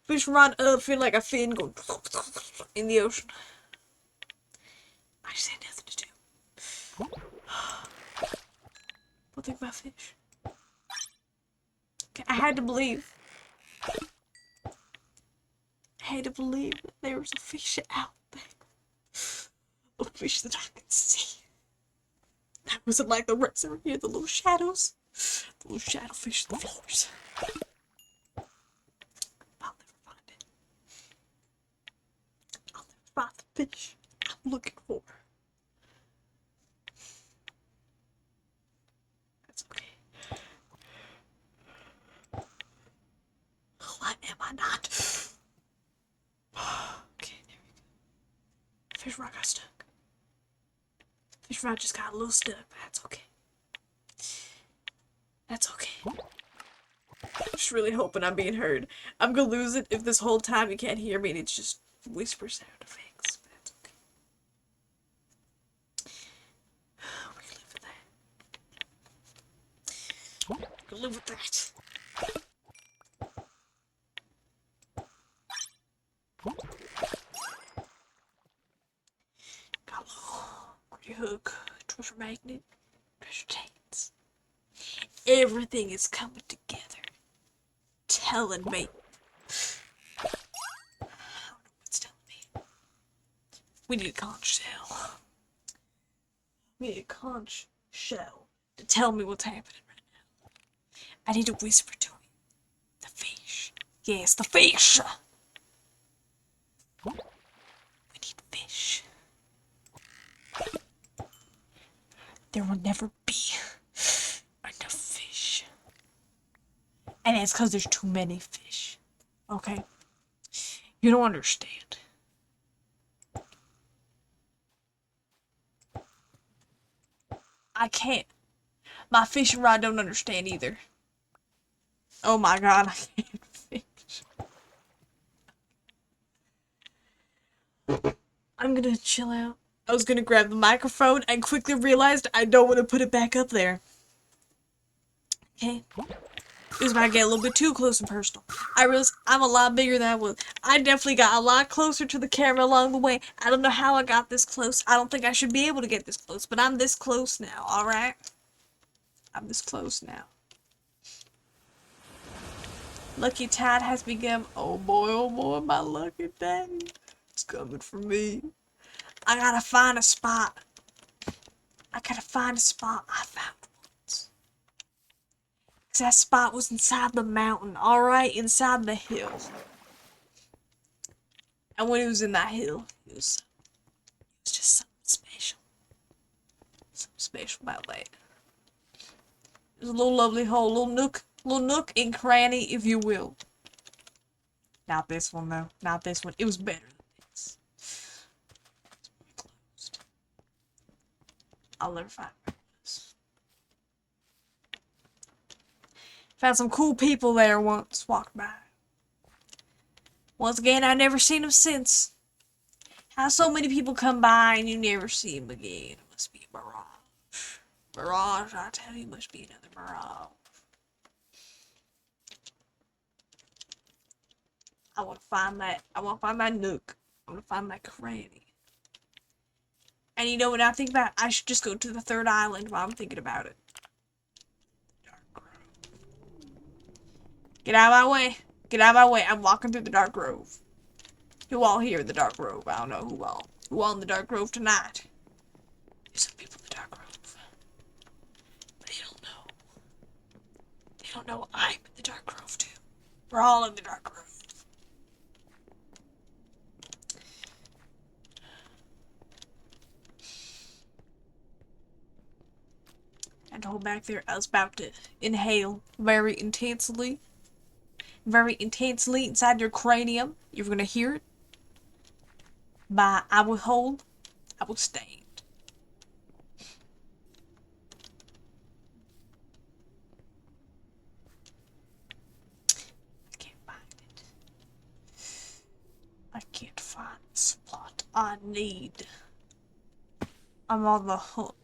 Fishing rod, feel like a fin going in the ocean. I just had nothing to do. What think about fish? Okay, I had to believe. I had to believe that there was a fish out there. A fish that I could see. That wasn't like the rest over here, the little shadows. The little shadow fish on the floors. I'll never find it. I'll never find the fish I'm looking for. That's okay. Why am I not? Okay, there we go. Fish rod got stuck. Fish rod just got a little stuck, but that's okay. That's okay. I'm just really hoping I'm being heard. I'm gonna lose it if this whole time you can't hear me and it's just whisper sound effects, but that's okay. We can live with that. We can live with that. shallow. Gritty hook. Treasure magnet. Treasure chains. Everything is coming together. Telling me. I don't know what's telling me. We need a conch shell. We need a conch shell to tell me what's happening right now. I need to whisper to him. The fish. Yes, the fish! We need fish. There will never be enough fish. And it's because there's too many fish. Okay? You don't understand. I can't. My fishing rod don't understand either. Oh my god, I can't fish. I'm gonna chill out. I was gonna grab the microphone and quickly realized I don't want to put it back up there. Okay? It was about to get a little bit too close and personal. I realized I'm a lot bigger than I was. I definitely got a lot closer to the camera along the way. I don't know how I got this close. I don't think I should be able to get this close, but I'm this close now, alright? I'm this close now. Lucky tide has begun. Oh boy, my lucky day. It's coming for me. I gotta find a spot. I found once. Cause that spot was inside the mountain, alright? Inside the hill. And when it was in that hill, it was just something special. Something special about that. There's a little lovely hole, little nook and cranny, if you will. Not this one though. Not this one. It was better than this. It's closed. I'll never find where it was. Found some cool people there once. Walked by. Once again, I've never seen them since. How so many people come by and you never see them again? It must be a mirage. Mirage, I tell you, must be another mirage. I want to find that. I want to find my nook. I want to find my cranny. And you know what I think about? I should just go to the third island while I'm thinking about it. Dark Grove. Get out of my way. Get out of my way. I'm walking through the Dark Grove. Who all here in the Dark Grove? I don't know who all. Who all in the Dark Grove tonight? There's some people in the Dark Grove. But they don't know. They don't know I'm in the Dark Grove too. We're all in the Dark Grove. And hold back there. I was about to inhale very intensely inside your cranium. You're gonna hear it. By I will hold, I will stand. I can't find it. I can't find the spot I need. I'm on the hunt.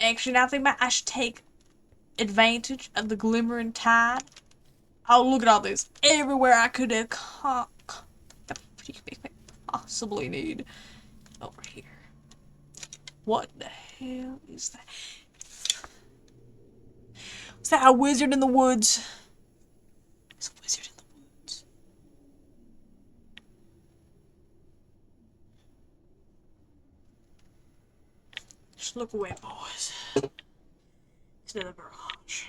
Actually, now I think about it, I should take advantage of the glimmering tide. Oh, look at all this. Everywhere I could have possibly need. Over here. What the hell is that? Is that a wizard in the woods? There's a wizard in the woods. Just look away, boys. It's another mirage.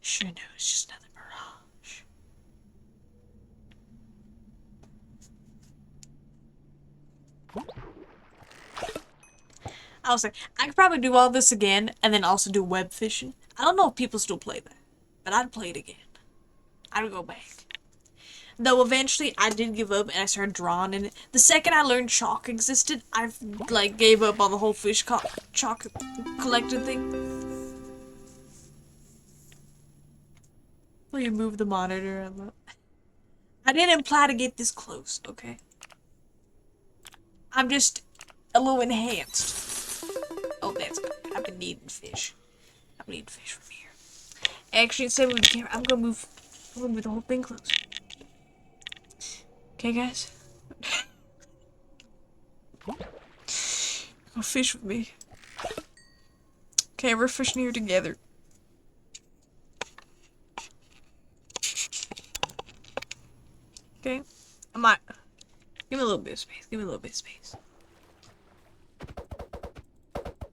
Sure know it's just another mirage. I was like, I could probably do all this again and then also do web fishing. I don't know if people still play that, but I'd play it again. I'd go back. Though eventually I did give up and I started drawing in it. The second I learned chalk existed, I like gave up on the whole fish chalk collected thing. Will you move the monitor? I didn't plan to get this close, okay? I'm just a little enhanced. Oh, that's good. I've been needing fish. I've been needing fish from here. Actually, instead of moving the camera, I'm gonna move the whole thing closer. Okay, guys? Go fish with me. Okay, we're fishing here together. Okay? I might. Give me a little bit of space. Give me a little bit of space.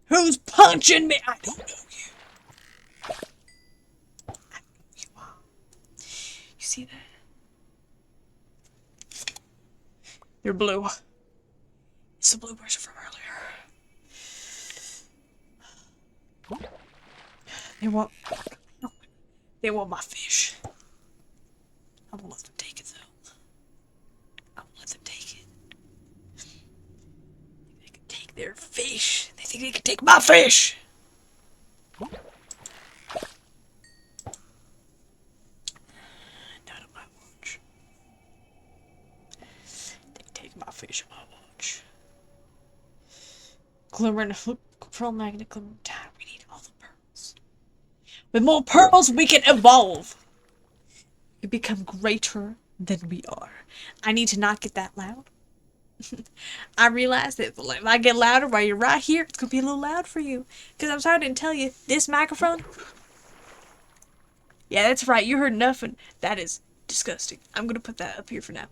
Who's punching me? I don't know you. I don't know who you are. You see that? You're blue. It's the blue person from earlier. They want my fish. I won't let them take it though. I won't let them take it. They can take their fish. They think they can take my fish. Not on my watch. They can take my fish on my watch. Glimmering, pearl magnet, glimmering tide. We need all the pearls. With more pearls, we can evolve. We become greater than we are. I need to not get that loud. I realize that if I get louder while you're right here, it's gonna be a little loud for you. Because I'm sorry I didn't tell you, this microphone. Yeah, that's right. You heard nothing. That is disgusting. I'm gonna put that up here for now.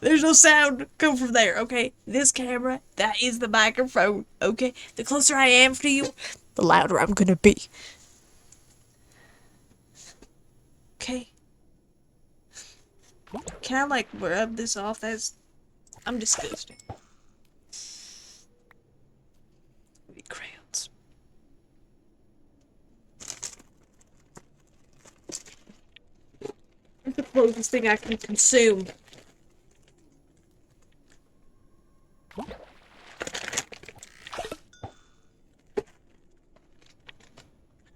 There's no sound come from there, okay? This camera, that is the microphone, okay? The closer I am to you, the louder I'm gonna be. Okay. Can I, like, rub this off? I'm disgusting. I need crayons. It's the closest thing I can consume.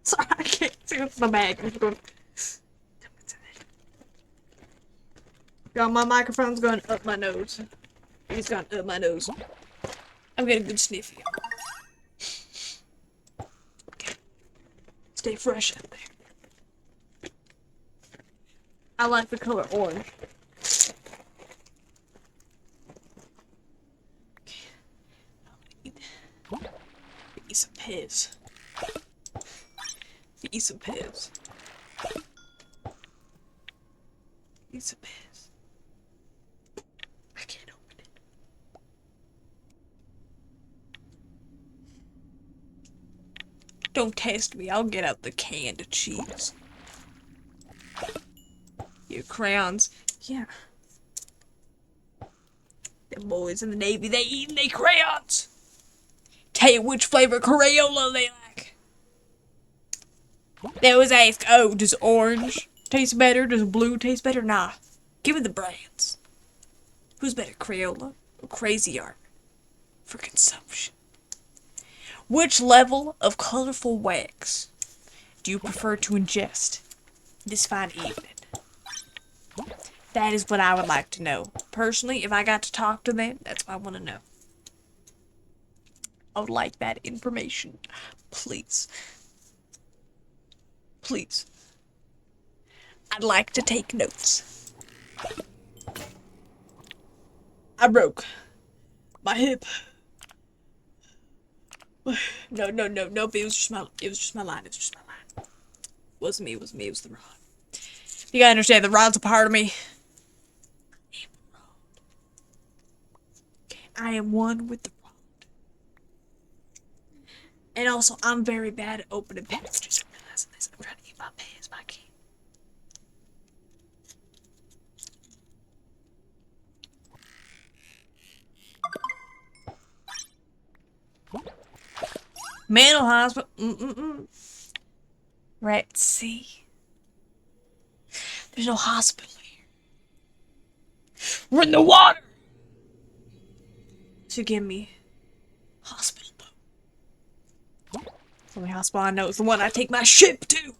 Sorry, I can't see what's my bag. I'm going. God, my microphone's going up my nose. He's gone up my nose. I'm getting a good sniffy. Okay. Stay fresh out there. I like the color orange. Okay. Eat some piz. Eat some piz. Eat some piz. I can't open it. Don't test me. I'll get out the canned cheese. Your crayons. Yeah. Them boys in the Navy, they eating they crayons. Tell you which flavor Crayola they like. They always ask, oh, does orange taste better? Does blue taste better? Nah. Give me the brands. Who's better, Crayola or Crazy Art? For consumption. Which level of colorful wax do you prefer to ingest this fine evening? That is what I would like to know. Personally, if I got to talk to them, that's what I want to know. I would like that information. Please. Please. I'd like to take notes. I broke my hip. No, it was just my line. It was just my line. It wasn't me, it was the rod. You gotta understand, the rod's a part of me. I am one with the rod. And also, I'm very bad at opening packages. I'm realizing this. I'm trying to eat my pants, but I can't. Mental hospital. Red Sea. There's no hospital here. We're in the water. So give me hospital boat. The only hospital I know is the one I take my ship to.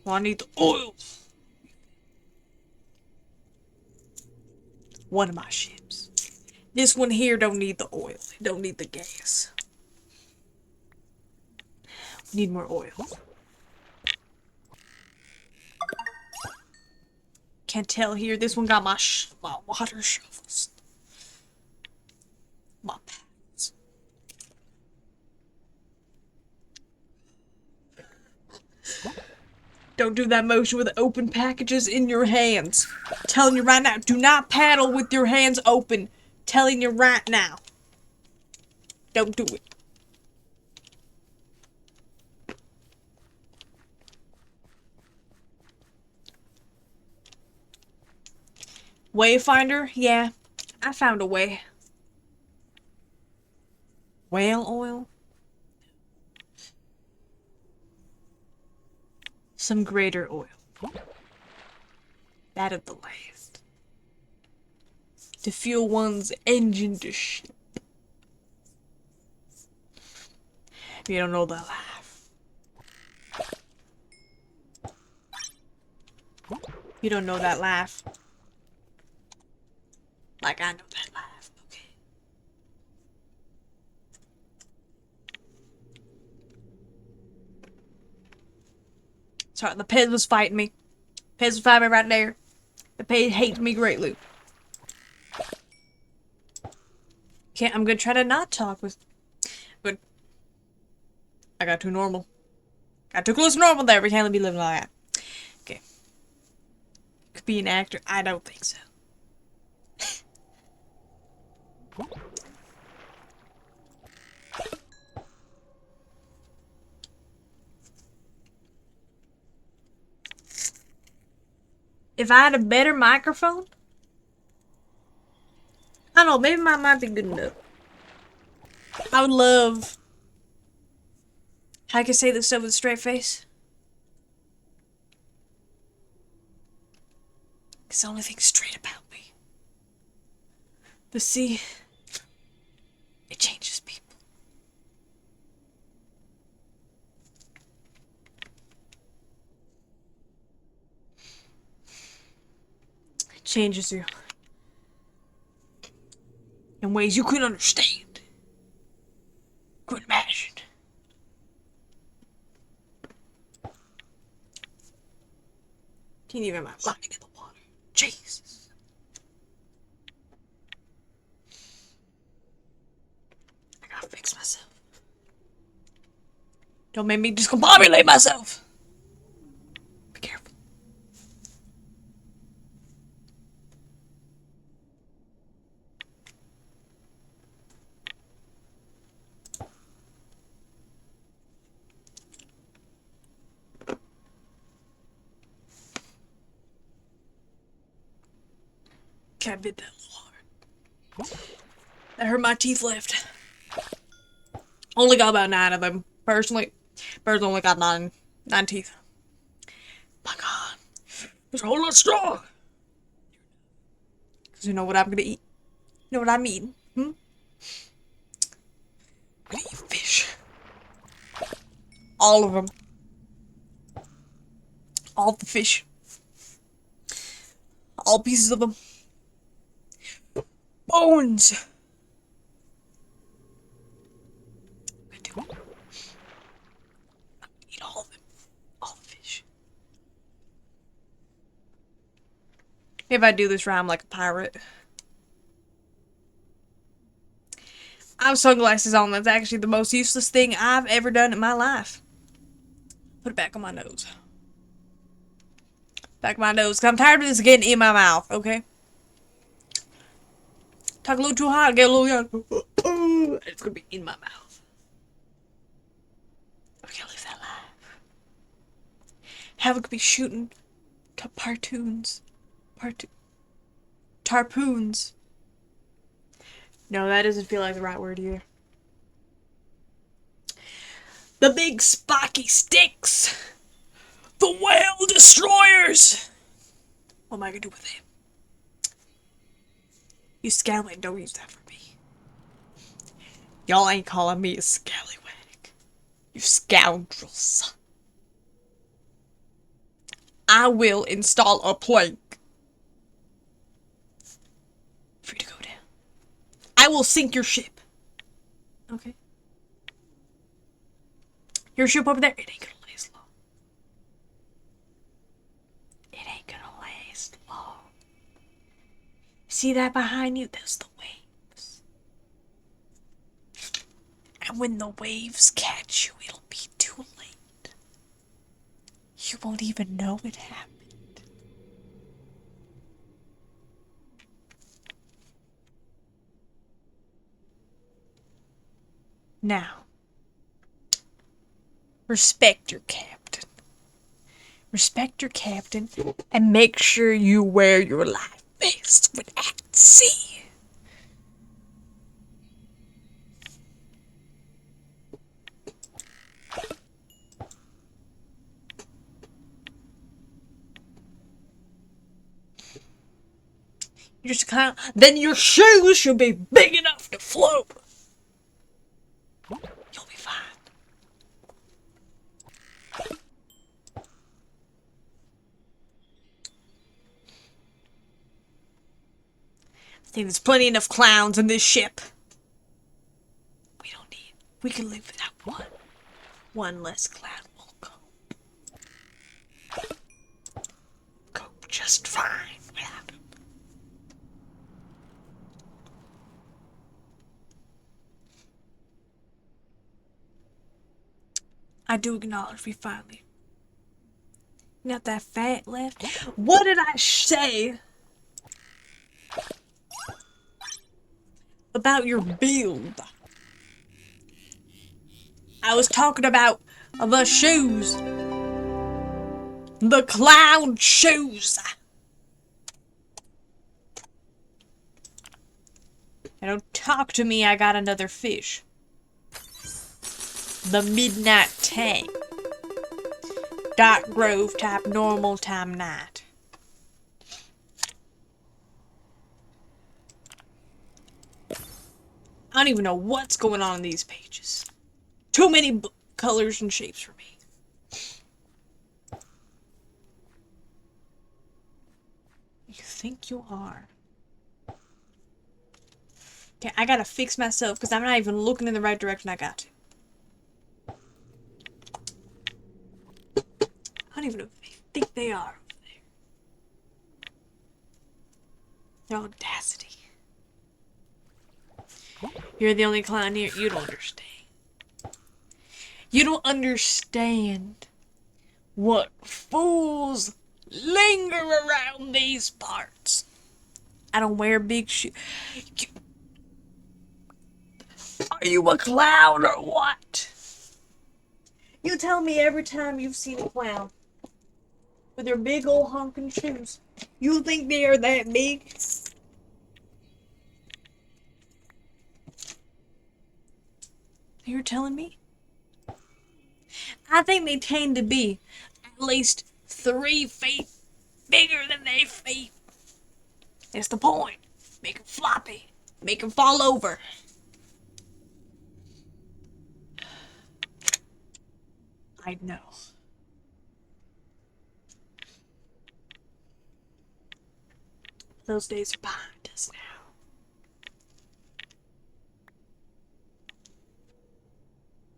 Well, I need the oil. One of my ships. This one here don't need the oil. It don't need the gas. We need more oil. Can't tell here. This one got my water shovels. my pals. Don't do that motion with open packages in your hands. I'm telling you right now, do not paddle with your hands open. Telling you right now. Don't do it. Wayfinder? Yeah, I found a way. Whale oil? Some greater oil. That of the last. To fuel one's engine to ship. You don't know the life. You don't know that life. Like I know that life, okay? Sorry, the pig was fighting me. Pig was fighting me right there. The pig hates me greatly. Okay, I'm gonna try to not talk with... But... I got too normal. Got too close to normal there. We can't be living like that. Okay. Could be an actor. I don't think so. If I had a better microphone, I don't know, maybe mine might be good enough. I would love... I can say this stuff with a straight face. It's the only thing straight about me. But see, it changes people. It changes you. In ways you couldn't understand. Couldn't imagine. Can't even my line in the water. Jesus. I gotta fix myself. Don't make me discombobulate myself. Be careful. I bit that a little hard. That hurt my teeth left. Only got about 9 of them. Personally, birds only got 9 teeth. My God, there's a whole lot strong. Cause you know what I'm gonna eat. You know what I'm eating? I'm gonna eat fish. All of them. All the fish. All pieces of them. Bones! I'm gonna eat all of them. All the fish. If I do this right, I'm like a pirate. I have sunglasses on. That's actually the most useless thing I've ever done in my life. Put it back on my nose. Back of my nose. Cause I'm tired of this getting in my mouth, okay? Talk a little too hard, get a little young. It's gonna be in my mouth. I can't live that life. Havoc could be shooting partoons. Tarpoons. No, that doesn't feel like the right word either. The big spiky sticks! The whale destroyers! What am I gonna do with them? You scallywag, don't use that for me. Y'all ain't calling me a scallywag. You scoundrels. I will install a plank for you to go down. I will sink your ship. Okay? Your ship over there, it ain't gonna last long. It ain't gonna last long. See that behind you? Those are the waves. And when the waves catch you, it'll be too late. You won't even know it happened. Now, respect your captain. Respect your captain and make sure you wear your life vest when at sea. You just kind of, then your shoes should be big enough to float. You'll be fine. I think there's plenty enough clowns in this ship. We can live without one. One less clown will go just fine without him. I do acknowledge we finally not that fat left. What did I say about your build? I was talking about the shoes. The clown shoes. Now don't talk to me, I got another fish. The Midnight Tank. Dark Grove type normal time night. I don't even know what's going on in these pages. Too many colors and shapes for me. You think you are? Okay, I gotta fix myself because I'm not even looking in the right direction. I got to. I don't even know if they think they are over there. Their audacity. You're the only clown here. You don't understand. You don't understand what fools linger around these parts. I don't wear big shoes. Are you a clown or what? You tell me every time you've seen a clown with their big old honking shoes. You think they are that big? You're telling me? I think they tend to be at least 3 feet bigger than their feet. That's the point. Make them floppy. Make them fall over. I know. Those days are behind us now.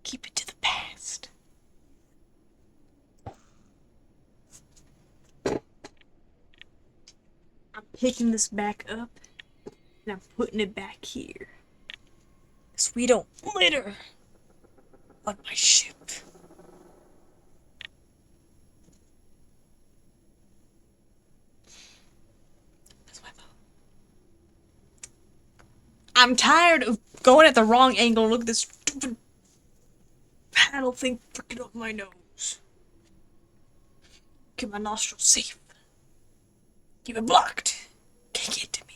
Keep it to the past. I'm picking this back up and I'm putting it back here. So we don't litter on my ship. That's my fault. I'm tired of going at the wrong angle. Look at this stupid paddle thing freaking up my nose. Keep my nostrils safe. Keep it blocked. Can't get to me.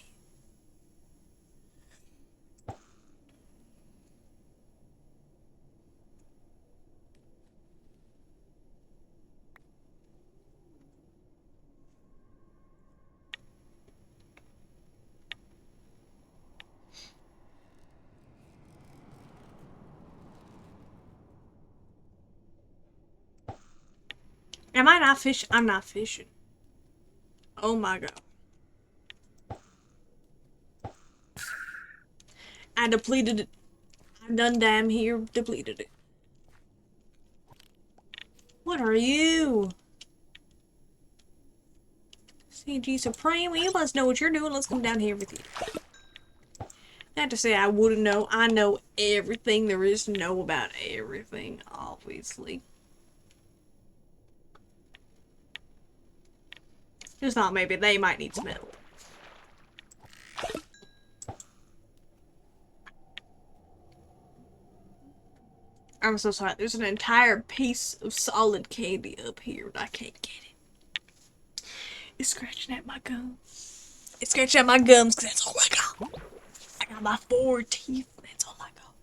Am I not fishing? I'm not fishing. Oh my god. I depleted it. I done damn here depleted it. What are you? CG Supreme? Well, you must know what you're doing. Let's come down here with you. Not to say I wouldn't know. I know everything there is to know about everything, obviously. Just thought maybe they might need some help. I'm so sorry. There's an entire piece of solid candy up here, but I can't get it. It's scratching at my gums. It's scratching at my gums because that's all I got. I got my 4 teeth. That's all I got.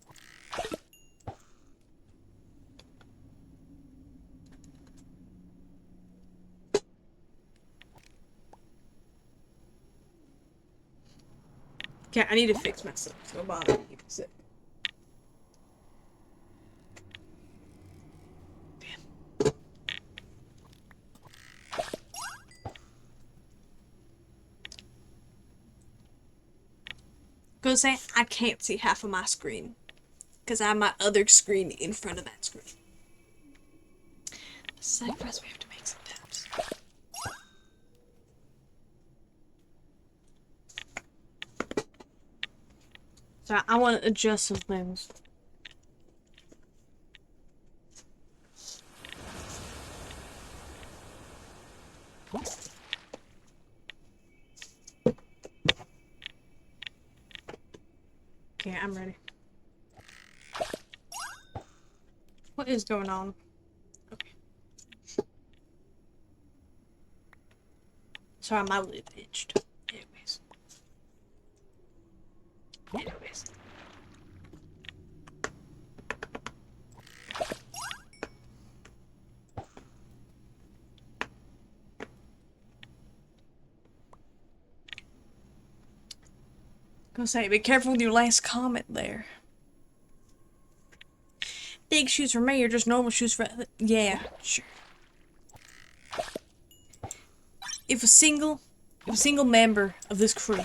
Okay, I need to fix myself. Don't bother me. Sit. Damn. Gonna say I can't see half of my screen because I have my other screen in front of that screen. The sacrifice we have to make sometimes. So I want to adjust some things. Okay, I'm ready. What is going on? Okay. Sorry, my lip itched. Anyways. Gonna say, be careful with your last comment there. Big shoes for me or just normal shoes for... Yeah, sure. If a single member of this crew,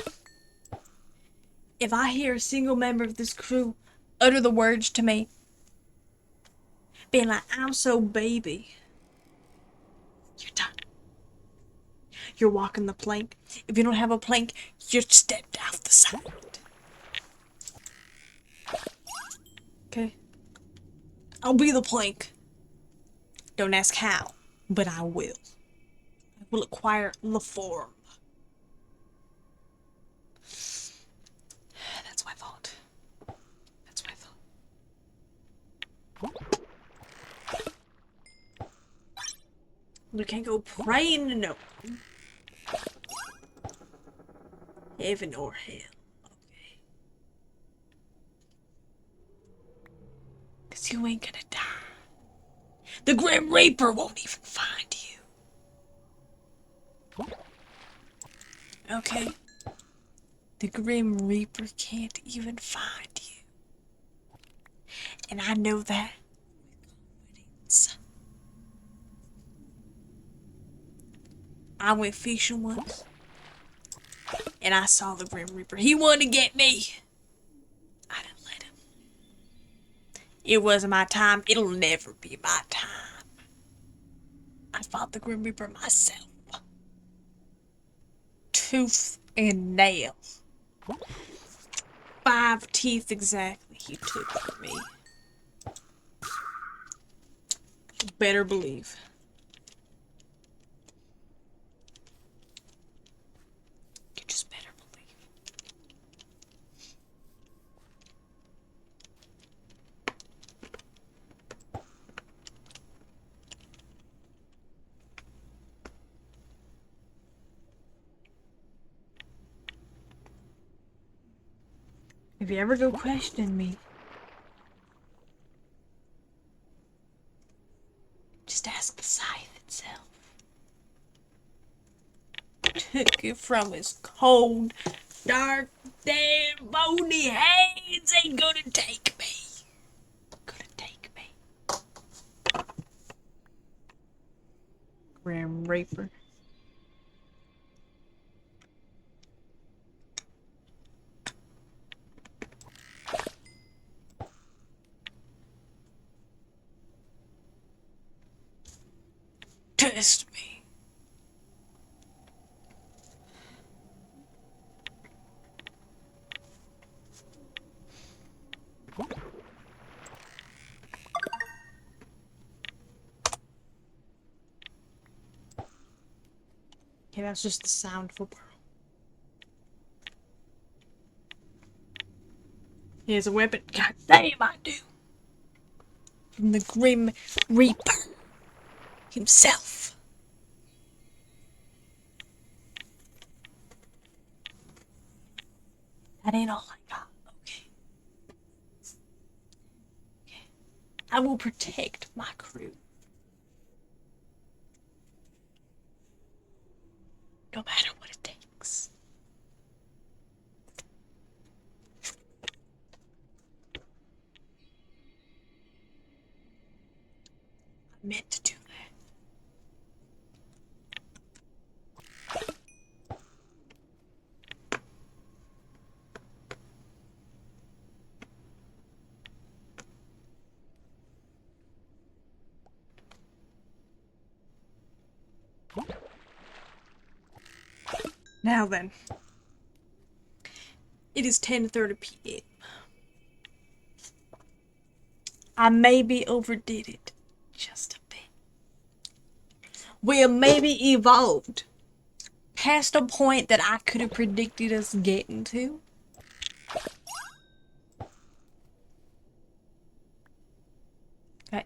if I hear a single member of this crew utter the words to me, being like, I'm so baby, you're done. You're walking the plank. If you don't have a plank, you're stepped off the side. Okay? I'll be the plank. Don't ask how, but I will. I will acquire the form. That's what I thought. That's what I thought. We can't go praying, no. Heaven or hell. Okay. 'Cause you ain't gonna die. The Grim Reaper won't even find you. Okay? The Grim Reaper can't even find you. And I know that with confidence. I went fishing once. And I saw the Grim Reaper. He wanted to get me. I didn't let him. It wasn't my time. It'll never be my time. I fought the Grim Reaper myself. Tooth and nail. 5 teeth exactly he took from me. You better believe. You just better believe. If you ever go question me, just ask the scythe itself. Took it from his cold, dark, damn, bony hands. Ain't gonna take me. Gonna take me. Grim Reaper. Test me. Maybe that's just the sound of a pearl. Here's a weapon. God damn, I do. From the Grim Reaper himself. That ain't all I got. Okay. I will protect my crew. No matter what it takes. I meant to do that. Now then. It is 10:30 p.m. I maybe overdid it just a bit. We maybe evolved past a point that I could have predicted us getting to.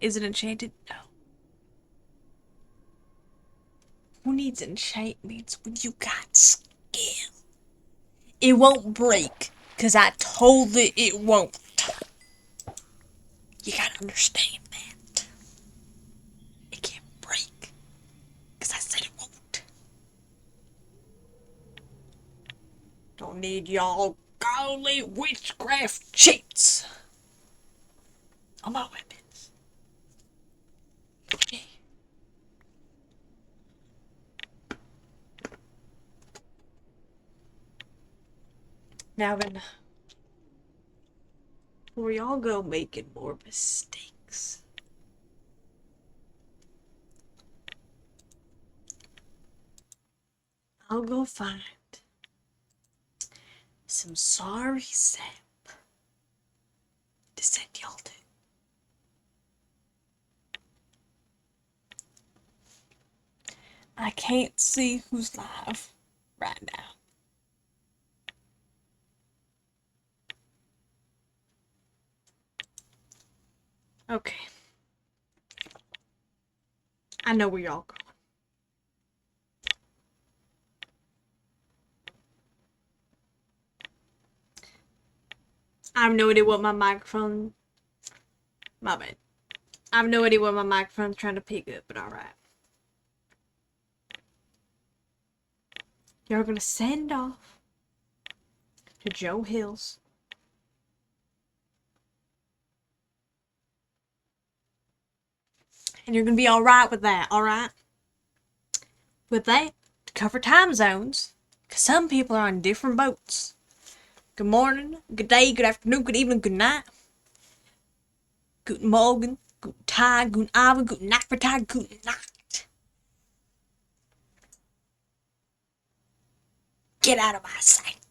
Is it enchanted? No. Who needs enchantments when you got skill? It won't break, because I told it won't. You gotta understand that. It can't break, because I said it won't. Don't need y'all golly witchcraft cheats on my weapons. Okay. Now then, before y'all go making more mistakes, I'll go find some sorry sap to send y'all to. I can't see who's live right now. Okay. I know where y'all going. I have no idea what my microphone... My bad. I have no idea what my microphone's trying to pick up, but alright. You're gonna send off to Joe Hills. And you're gonna be alright with that, alright? With that, to cover time zones, because some people are on different boats. Good morning, good day, good afternoon, good evening, good night. Guten Morgen, guten Tag, guten Abend, guten Nachmittag, guten Nacht. Get out of my sight.